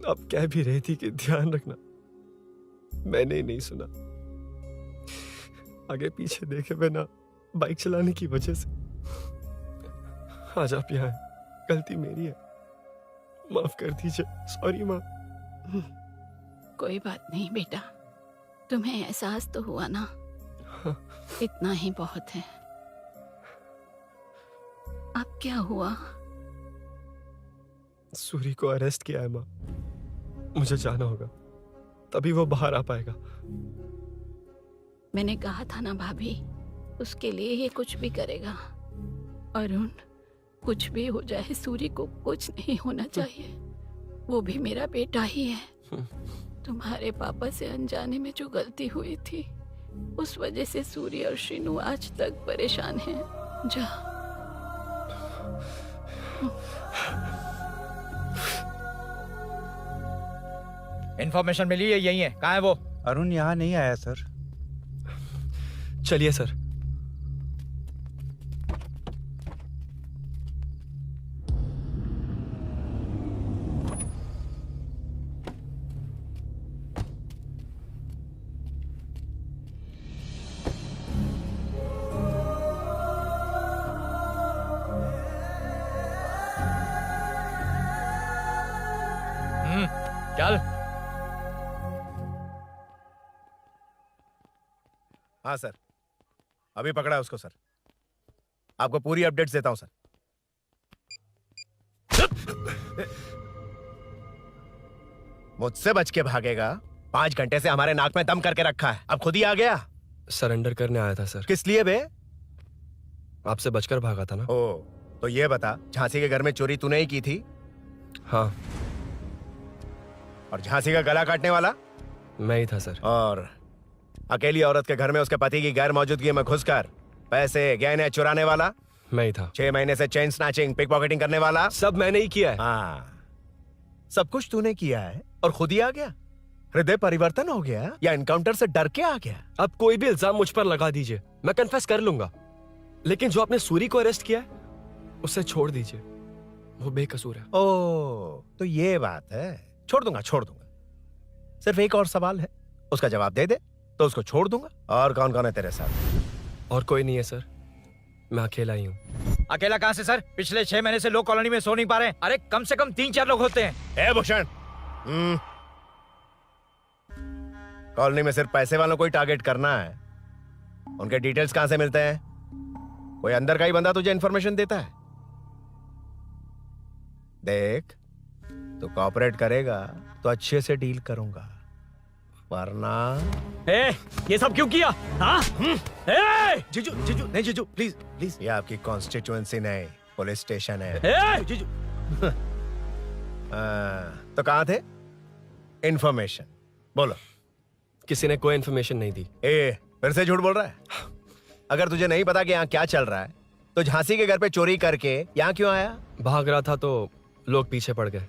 अब कह भी रही थी कि ध्यान रखना, मैंने ही नहीं सुना। आगे पीछे देखे बिना बाइक चलाने की वजह से आज आप यहाँ हैं। गलती मेरी है, माफ कर दीजिए। सॉरी माँ। कोई बात नहीं बेटा, तुम्हें एहसास तो हुआ ना, इतना ही बहुत है। अब क्या हुआ? सूरी को अरेस्ट किया है माँ, मुझे जाना होगा, तभी वो बाहर आ पाएगा। मैंने कहा था ना भाभी, उसके लिए ये कुछ भी करेगा। अरुण, कुछ भी हो जाए सूरी को कुछ नहीं होना चाहिए। वो भी मेरा बेटा ही है। तुम्हारे पापा से अनजाने में जो गलती हुई थी, उस वजह से सूरी और श्रीनु आज तक परेशान हैं। जा। इन्फॉर्मेशन मिली है, यही है। कहाँ है वो? अरुण यहाँ नहीं आया सर। चलिए सर। चल। हाँ सर, अभी पकड़ा उसको सर। आपको पूरी अपडेट्स देता हूं सर। मुझसे बच के भागेगा? 5 घंटे से हमारे नाक में दम करके रखा है, अब खुद ही आ गया। सरेंडर करने आया था सर। किस लिए बे? आपसे बचकर भागा था ना। ओ, तो ये बता, झांसी के घर में चोरी तूने ही की थी? हाँ। और झांसी का गला काटने वाला? मैं ही था सर। और अकेली औरत के घर में उसके पति की गैर मौजूदगी में घुसकर पैसे गहने चुराने वाला? मैं ही था। 6 महीने से चेन स्नैचिंग, पिक पॉकेटिंग करने वाला? सब मैंने ही किया है। हाँ, सब कुछ तूने किया है और खुद ही आ गया? हृदय परिवर्तन हो गया या एनकाउंटर से डर के आ गया? अब कोई भी इल्जाम मुझ पर लगा दीजिए, मैं कन्फेस कर लूंगा। लेकिन जो आपने सूरी को अरेस्ट किया है उसे छोड़ दीजिए, वो बेकसूर है। ओ, तो ये बात है। छोड़ दूंगा, छोड़ दूंगा। सिर्फ एक और सवाल है, उसका जवाब दे दे तो उसको छोड़ दूंगा। और कौन कौन है तेरे साथ? और कोई नहीं है सर, मैं अकेला ही हूँ। अकेला कहाँ से सर? पिछले 6 महीने से लोग कॉलोनी में सो नहीं पा रहे हैं। अरे कम से कम 3-4 लोग होते हैं। ए भूषण, कॉलोनी में सिर्फ पैसे वालों को ही टारगेट करना है। उनके डिटेल्स कहां से मिलते हैं? कोई अंदर का ही बंदा तुझे इंफॉर्मेशन देता है? देख, तू कोऑपरेट करेगा तो अच्छे से डील करूंगा, वरना ये सब क्यों किया? हाँ? जीजू, जीजू, नहीं जीजू, प्लीज प्लीज। ये आपकी कॉन्स्टिट्यूएंसी नहीं, पुलिस स्टेशन है। जीजू। तो कहाँ थे? इंफॉर्मेशन बोलो। किसी ने कोई इन्फॉर्मेशन नहीं दी। फिर से झूठ बोल रहा है? अगर तुझे नहीं पता कि यहाँ क्या चल रहा है तो झांसी के घर पे चोरी करके यहाँ क्यों आया? भाग रहा था तो लोग पीछे पड़ गए,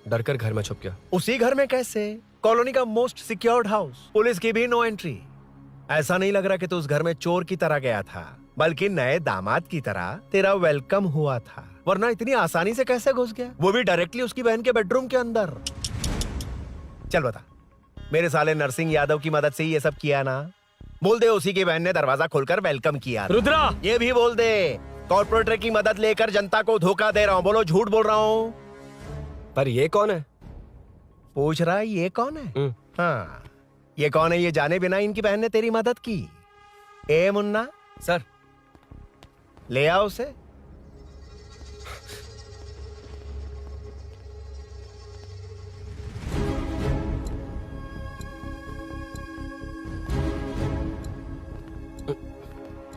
डरकर घर में छुप गया। उसी घर में कैसे? कॉलोनी का मोस्ट सिक्योर्ड हाउस, पुलिस की भी नो एंट्री। ऐसा नहीं लग रहा कि तू उस घर में चोर की तरह गया था, बल्कि नए दामाद की तरह तेरा वेलकम हुआ था। वरना इतनी आसानी से कैसे घुस गया, वो भी डायरेक्टली उसकी बहन के बेडरूम के अंदर? चल बता, मेरे साले नरसिंह यादव की मदद से ही ये सब किया ना? बोल दे उसी की बहन ने दरवाजा खोलकर वेलकम किया। रुद्रा, ये भी बोल दे कॉर्पोरेटर की मदद लेकर जनता को धोखा दे रहा हूँ। बोलो झूठ बोल रहा हूँ? पर ये कौन है? पूछ रहा है ये कौन है? हाँ, ये कौन है ये जाने बिना इनकी बहन ने तेरी मदद की। ए मुन्ना सर, ले आओ उसे।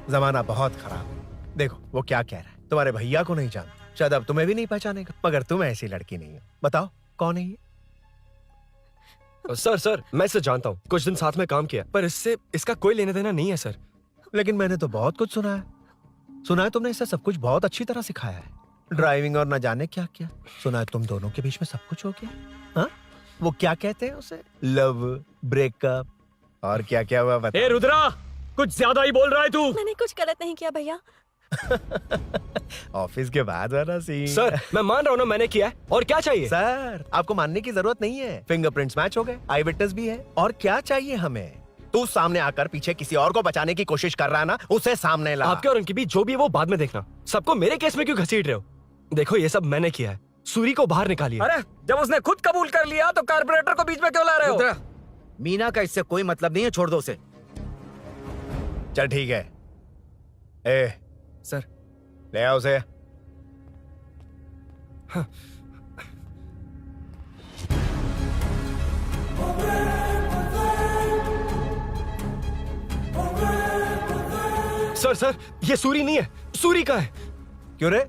जमाना बहुत खराब है। देखो वो क्या कह रहा है। तुम्हारे भैया को नहीं जानता, शायद अब तुम्हें भी नहीं पहचानेगा, मगर तुम ऐसी लड़की नहीं हो। बताओ कौन है ये? सर मैं इसे जानता हूँ, कुछ दिन साथ में काम किया, पर इससे इसका कोई लेना देना नहीं है सर। लेकिन मैंने तो बहुत कुछ सुना है। सुना है तुमने इसे सब कुछ बहुत अच्छी तरह सिखाया है, ड्राइविंग और न जाने क्या क्या। सुना है तुम दोनों के बीच में सब कुछ हो गया। हाँ, वो क्या कहते हैं उसे, लव, ब्रेकअप और क्या क्या हुआ बता। ए रुद्रा, कुछ ज्यादा ही बोल रहा है तू। मैंने कुछ गलत नहीं किया भैया। ऑफिस के बाद वाला सीन। सर मैं मान रहा हूँ ना मैंने किया है, और क्या चाहिए? सर आपको मानने की जरूरत नहीं है, फिंगरप्रिंट्स मैच हो गए, आई विटनेस भी है, और क्या चाहिए हमें? तू सामने आकर पीछे किसी और को बचाने की कोशिश कर रहा है ना, उसे सामने ला। आपके और उनके बीच जो भी है वो बाद में देखना, सबको मेरे केस में क्यों घसीट रहे हो? देखो ये सब मैंने किया है, सूरी को बाहर निकालिए। अरे जब उसने खुद कबूल कर लिया तो कारपोरेटर को बीच में क्यों ला रहे हो? मीना का इससे कोई मतलब नहीं है, छोड़ दो उसे। चल ठीक है। ए सर, ले आओ उसे। हाँ। सर ये सूरी नहीं है, सूरी का है। क्यों रे,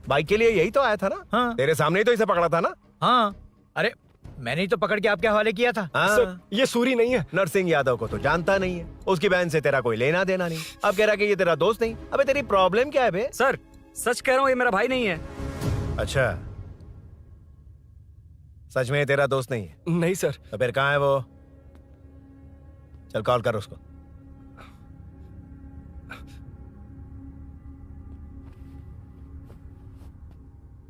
बाइक के लिए यही तो आया था ना? हाँ। तेरे सामने ही तो इसे पकड़ा था ना? हाँ, अरे मैंने ही तो पकड़ के आपके हवाले किया था। हाँ। सर ये सूरी नहीं है। नरसिंह यादव को तो जानता नहीं है, उसकी बहन से तेरा कोई लेना देना नहीं। अब कह रहा कि ये तेरा दोस्त नहीं। अबे तेरी प्रॉब्लम क्या है बे? सर सच कह रहा हूँ, ये मेरा भाई नहीं है। अच्छा, सच में ये तेरा दोस्त नहीं है? नहीं सर। तो फिर कहाँ है वो? चल कॉल कर उसको।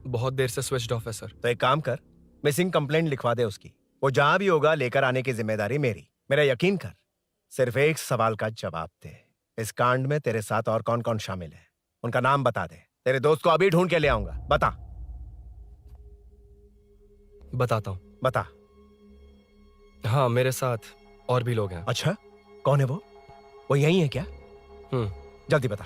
बहुत देर से स्विच ऑफ है सर। तो एक काम कर, मिसिंग कंप्लेंट लिखवा दे उसकी। वो जहां भी होगा लेकर आने की जिम्मेदारी मेरी। मेरा यकीन कर, सिर्फ एक सवाल का जवाब दे। इस कांड में तेरे साथ और कौन कौन शामिल है, उनका नाम बता दे। तेरे दोस्त को अभी ढूंढ के ले आऊंगा। बता। बताता हूँ। बता। हाँ, मेरे साथ और भी लोग हैं। अच्छा, कौन है वो? वो यही है क्या? जल्दी बता।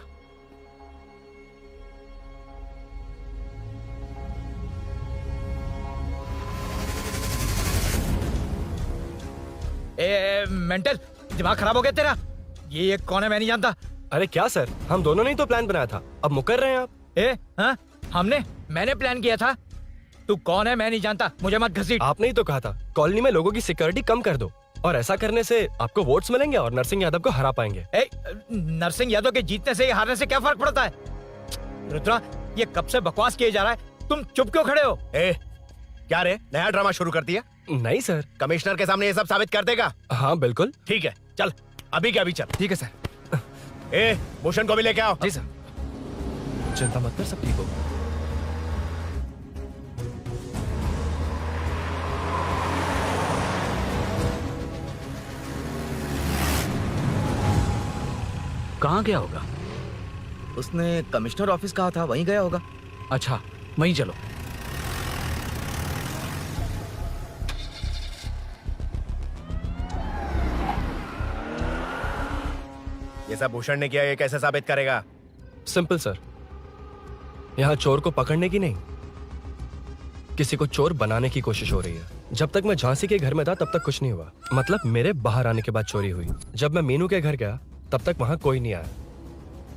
मेंटल दिमाग खराब हो गया तेरा? ये कौन है मैं नहीं जानता। अरे क्या सर, हम दोनों ने ही तो प्लान बनाया था, अब मुकर रहे हैं आप? हाँ? मैंने प्लान किया था। तू कौन है मैं नहीं जानता, मुझे मत घसीट। आपने ही तो कहा था कॉलोनी में लोगों की सिक्योरिटी कम कर दो, और ऐसा करने से आपको वोट्स मिलेंगे और नरसिंह यादव को हरा पाएंगे। नरसिंह यादव के जीतने से हारने से क्या फर्क पड़ता है? रुद्रा, ये कब से बकवास किए जा रहा है, तुम चुप क्यों खड़े हो? क्या रे, नया ड्रामा शुरू कर दिया? नहीं सर। कमिश्नर के सामने ये सब साबित कर देगा? हाँ बिल्कुल। ठीक है, चल अभी क्या अभी चल। ठीक है सर। भूषण को भी लेके आओ। जी सर। चिंता मत कर, सब ठीक होगा। कहाँ गया होगा? उसने कमिश्नर ऑफिस कहा था, वहीं गया होगा। अच्छा, वहीं चलो। ये सब भूषण ने किया, ये कैसे साबित करेगा? सिंपल सर, यहाँ चोर को पकड़ने की नहीं, किसी को चोर बनाने की कोशिश हो रही है। जब तक मैं झांसी के घर में था तब तक कुछ नहीं हुआ, मतलब मेरे बाहर आने के बाद चोरी हुई। जब मैं मीनू के घर गया तब तक वहाँ कोई नहीं आया।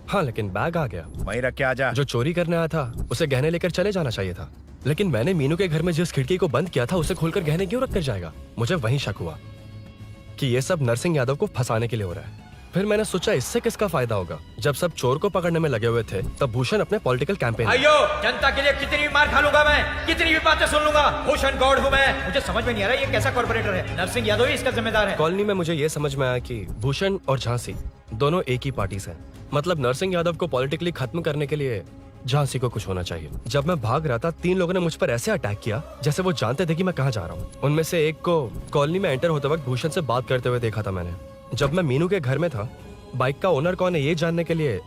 हाँ, लेकिन बैग आ गया। वहीं रख के आजा। जो चोरी करने आया था उसे गहने लेकर चले जाना चाहिए था, लेकिन मैंने मीनू के घर में जिस खिड़की को बंद किया था उसे खोलकर गहने क्यों रख कर जाएगा? मुझे वहीं शक हुआ कि ये सब नरसिंह यादव को फंसाने के लिए हो रहा है। फिर मैंने सोचा इससे किसका फायदा होगा। जब सब चोर को पकड़ने में लगे हुए थे तब भूषण अपने पॉलिटिकल कैंपेन। अयो, जनता के लिए कितनी भी मार खा लूंगा मैं, कितनी भी बातें सुन लूंगा। भूषण गौड़ हूँ मैं। मुझे समझ में नहीं आ रहा ये कैसा कॉर्पोरेटर है। नरसिंह यादव ही इसका जिम्मेदार है। कॉलोनी में मुझे ये समझ में आया कि भूषण और झांसी दोनों एक ही पार्टी से हैं। मतलब नरसिंह यादव को पॉलिटिकली खत्म करने के लिए झांसी को कुछ होना चाहिए। जब मैं भाग रहा था 3 लोगों ने मुझ पर ऐसे अटैक किया जैसे वो जानते थे कि मैं कहाँ जा रहा हूँ। उनमें से एक को कॉलोनी में एंटर होते वक्त भूषण से बात करते हुए देखा था मैंने। जब मैं मीनू के घर में था, बाइक का ओनर कौन है ये जानने के लिए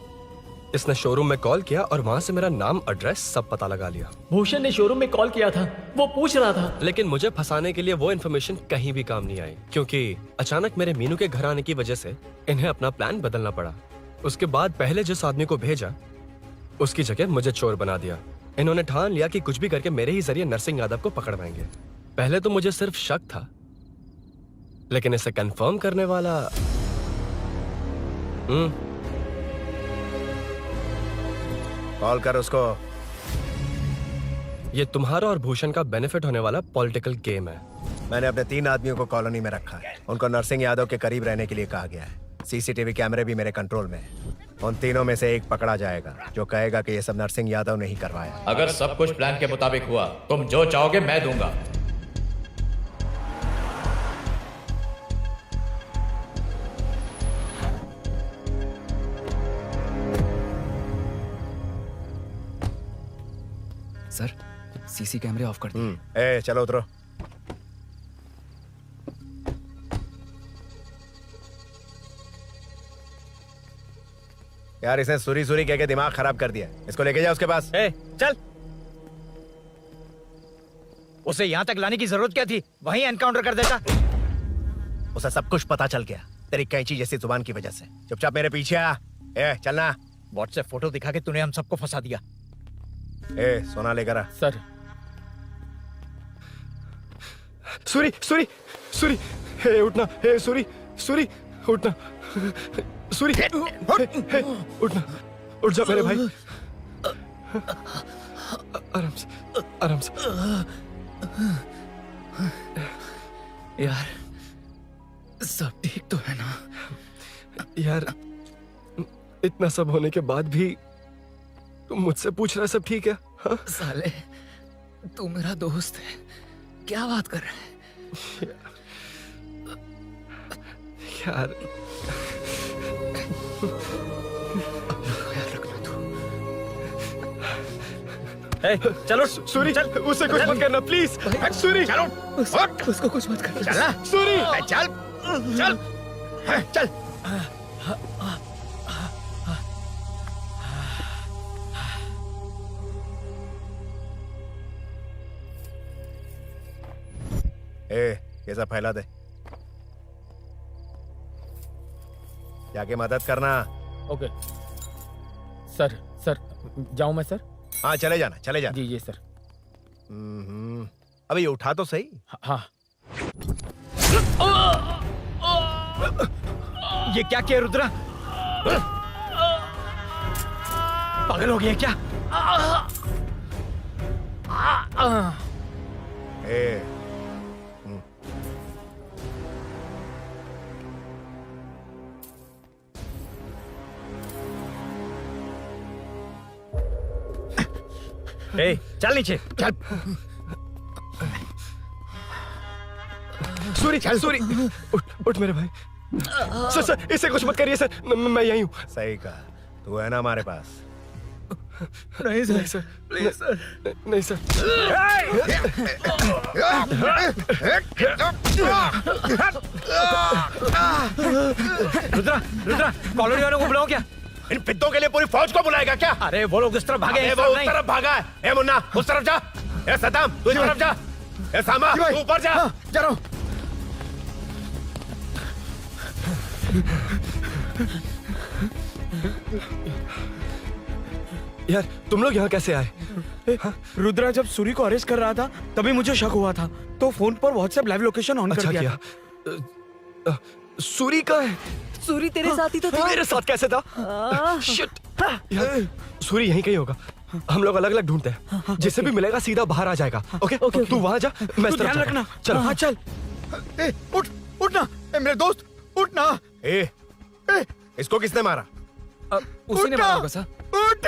इसने शोरूम में कॉल किया और वहां से मेरा नाम, एड्रेस सब पता लगा लिया। भूषण ने शोरूम में कॉल किया था, वो पूछ रहा था। लेकिन मुझे फंसाने के लिए वो इन्फॉर्मेशन कहीं भी काम नहीं आई, क्योंकि अचानक मेरे मीनू के घर आने की वजह से इन्हें अपना प्लान बदलना पड़ा। उसके बाद पहले जिस आदमी को भेजा उसकी जगह मुझे चोर बना दिया। इन्होंने ठान लिया कि कुछ भी करके मेरे ही जरिए नरसिंह यादव को पकड़वाएंगे। पहले तो मुझे सिर्फ शक था, लेकिन इसे कंफर्म करने वाला कॉल कर उसको। ये तुम्हारा और भूषण का बेनिफिट होने वाला पॉलिटिकल गेम है। मैंने अपने 3 आदमियों को कॉलोनी में रखा है। उनको नरसिंह यादव के करीब रहने के लिए कहा गया है। सीसीटीवी कैमरे भी मेरे कंट्रोल में है। उन तीनों में से एक पकड़ा जाएगा जो कहेगा कि ये सब नरसिंह यादव ने ही करवाया। अगर सब कुछ प्लान के मुताबिक हुआ, तुम जो चाहोगे मैं दूंगा। सर, सीसी कैमरे ऑफ कर दिए। चलो उतरो। यार इसने सुरी सुरी कह के दिमाग खराब कर दिया। इसको लेके जा उसके पास। चल। उसे यहाँ तक लाने की जरूरत क्या थी? वहीं एनकाउंटर कर देता। उसे सब कुछ पता चल गया तेरी कैंची जैसी जुबान की वजह से। चुपचाप मेरे पीछे आ। चलना। व्हाट्सएप फोटो दिखा के तूने हम सबको फंसा दिया। सोना लेकर आ। सर। सूरी सूरी सूरी, उठना। सूरी सूरी, उठना। सूरी, उठना। उठ जा मेरे भाई। आराम से, आराम से। यार सब ठीक तो है ना? यार इतना सब होने के बाद भी तुम मुझसे पूछ रहा है सब ठीक है? हाँ? साले तू मेरा दोस्त है, क्या बात कर रहे हैं? यार चलो सूरी, चल उससे कुछ मत करना प्लीज। सूरी चलो उसको कुछ मत कर। चल ना सूरी चल चल चल। कैसा फैला दे, जाके मदद करना। Okay sir. सर जाऊं मैं सर? हाँ चले जाना, चले जाना। जी सर। अबे ये उठा तो सही। हाँ। ये क्या किया रुद्रा? पागल हो गया क्या? चल नीचे चल। सूरी सूरी उठ मेरे भाई। सर इससे कुछ मत करिए सर, मैं यहीं हूँ। सही कहा, तू है ना हमारे पास। नहीं सर प्लीज सर, नहीं सर। रुद्रा रुद्रा कॉलोनी वालों को बुलाओ क्या? इन पिद्दों के लिए पूरी फौज को बुलाएगा क्या? अरे वो लोग उस तरफ भागे, वो उस तरफ भागा है। ए मुन्ना उस तरफ जा। ए सदाम तू इस तरफ जा। ए सामा तू ऊपर जा। जा रहा हूं। यार तुम लोग यहाँ कैसे आए? रुद्रा जब सूरी को अरेस्ट कर रहा था तभी मुझे शक हुआ था, तो फोन पर व्हाट्सएप लाइव लोकेशन ऑन कर दिया। सूरी का है? सूरी तेरे साथ ही तो था। मेरे साथ कैसे था? शिट यार, सूरी यहीं कहीं होगा। हम लोग अलग अलग ढूंढते हैं, जिससे भी मिलेगा सीधा बाहर आ जाएगा। ओके तू वहां जा, मैं इस तरफ ध्यान रखना। चल। हाँ चल। उठ उठना मेरे दोस्त, उठना। इसको किसने मारा? उसी ने मारा होगा सर। उठ।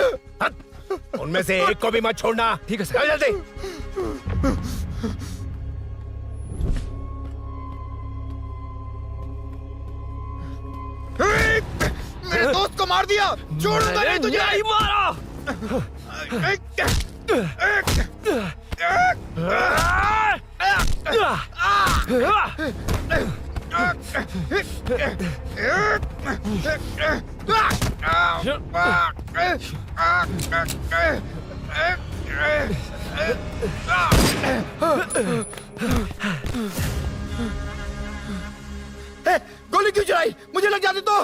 उनमें से एक को भी मत छोड़ना। ठीक है सर। जल्दी। मेरे दोस्त को मार दिया। छोड़ूंगा नहीं तुझे। नहीं मारा। गोली क्यों चलाई? मुझे लग जाती तो।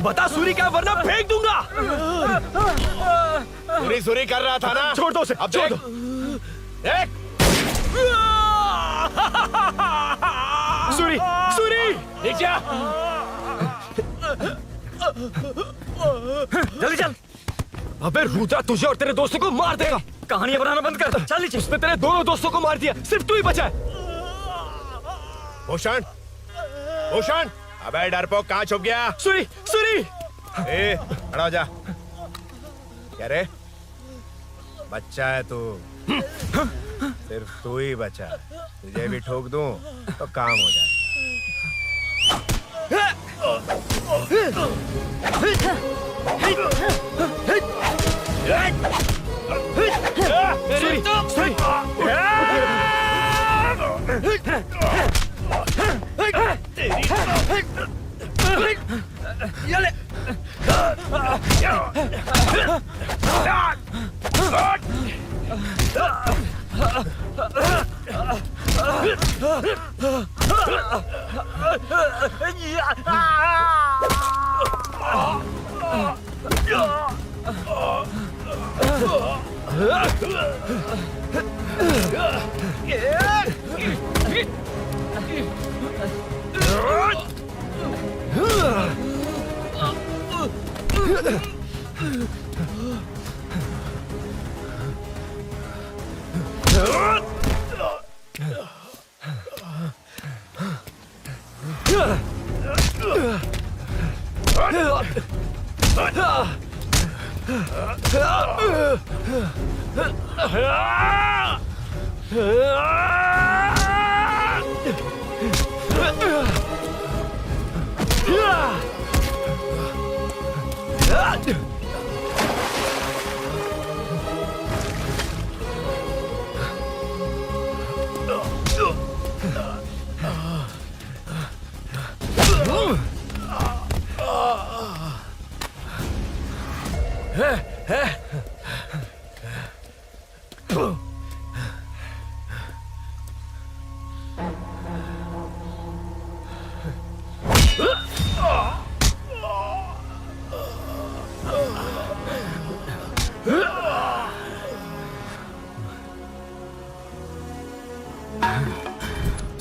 बता सूरी क्या, वरना फेंक दूंगा। सूरी कर रहा था ना? छोड़ दो उसे, अब छोड़ दो। सूरी सूरी नीचे जल्दी चल। अबे रुद्रा तुझे और तेरे दोस्तों को मार देगा। कहानियां बनाना बंद कर। चल नीचे। उसने तेरे दोनों दोस्तों को मार दिया, सिर्फ तू ही बचा है। भूषण भूषण, अबे डरपोक कहाँ छुप गया? सूरी सूरी खड़ा हो जा। क्या रे, बच्चा है तू, सिर्फ तू ही बचा। तुझे भी ठोक दूं तो काम हो जाए। सूरी सूरी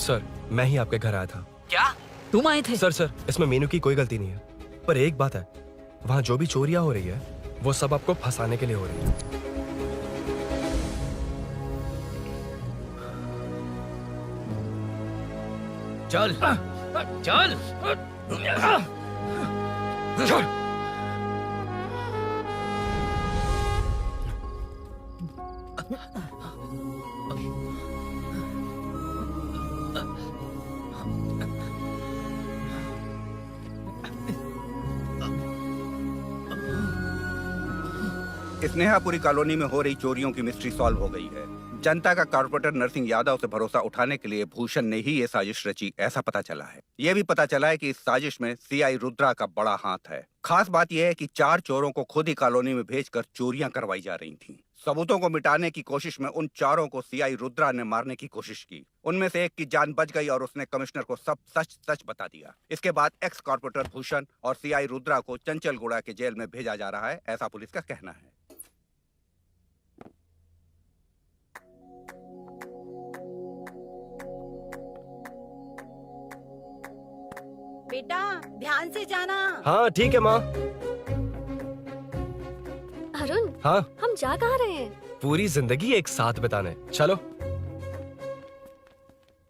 सर, मैं ही आपके घर आया था। क्या तुम आए थे? सर, इसमें मीनू की कोई गलती नहीं है। पर एक बात है, वहाँ जो भी चोरियां हो रही है वो सब आपको फंसाने के लिए हो रही है। चल चल चल। स्नेहापुरी कॉलोनी में हो रही चोरियों की मिस्ट्री सॉल्व हो गई है। जनता का कॉर्पोरेटर नरसिंह यादव से भरोसा उठाने के लिए भूषण ने ही ये साजिश रची, ऐसा पता चला है। ये भी पता चला है कि इस साजिश में सीआई रुद्रा का बड़ा हाथ है। खास बात यह है कि 4 चोरों को खुद ही कॉलोनी में भेजकर चोरियां करवाई जा रही थीं। सबूतों को मिटाने की कोशिश में उन 4 को सीआई रुद्रा ने मारने की कोशिश की। उनमें से एक की जान बच गई और उसने कमिश्नर को सब सच सच बता दिया। इसके बाद एक्स कॉर्पोरेटर भूषण और सीआई रुद्रा को चंचलगुड़ा के जेल में भेजा जा रहा है, ऐसा पुलिस का कहना है। बेटा ध्यान से जाना। हाँ ठीक है माँ। अरुण, हाँ, हम जा कहाँ रहे हैं? पूरी जिंदगी एक साथ बिताने। चलो।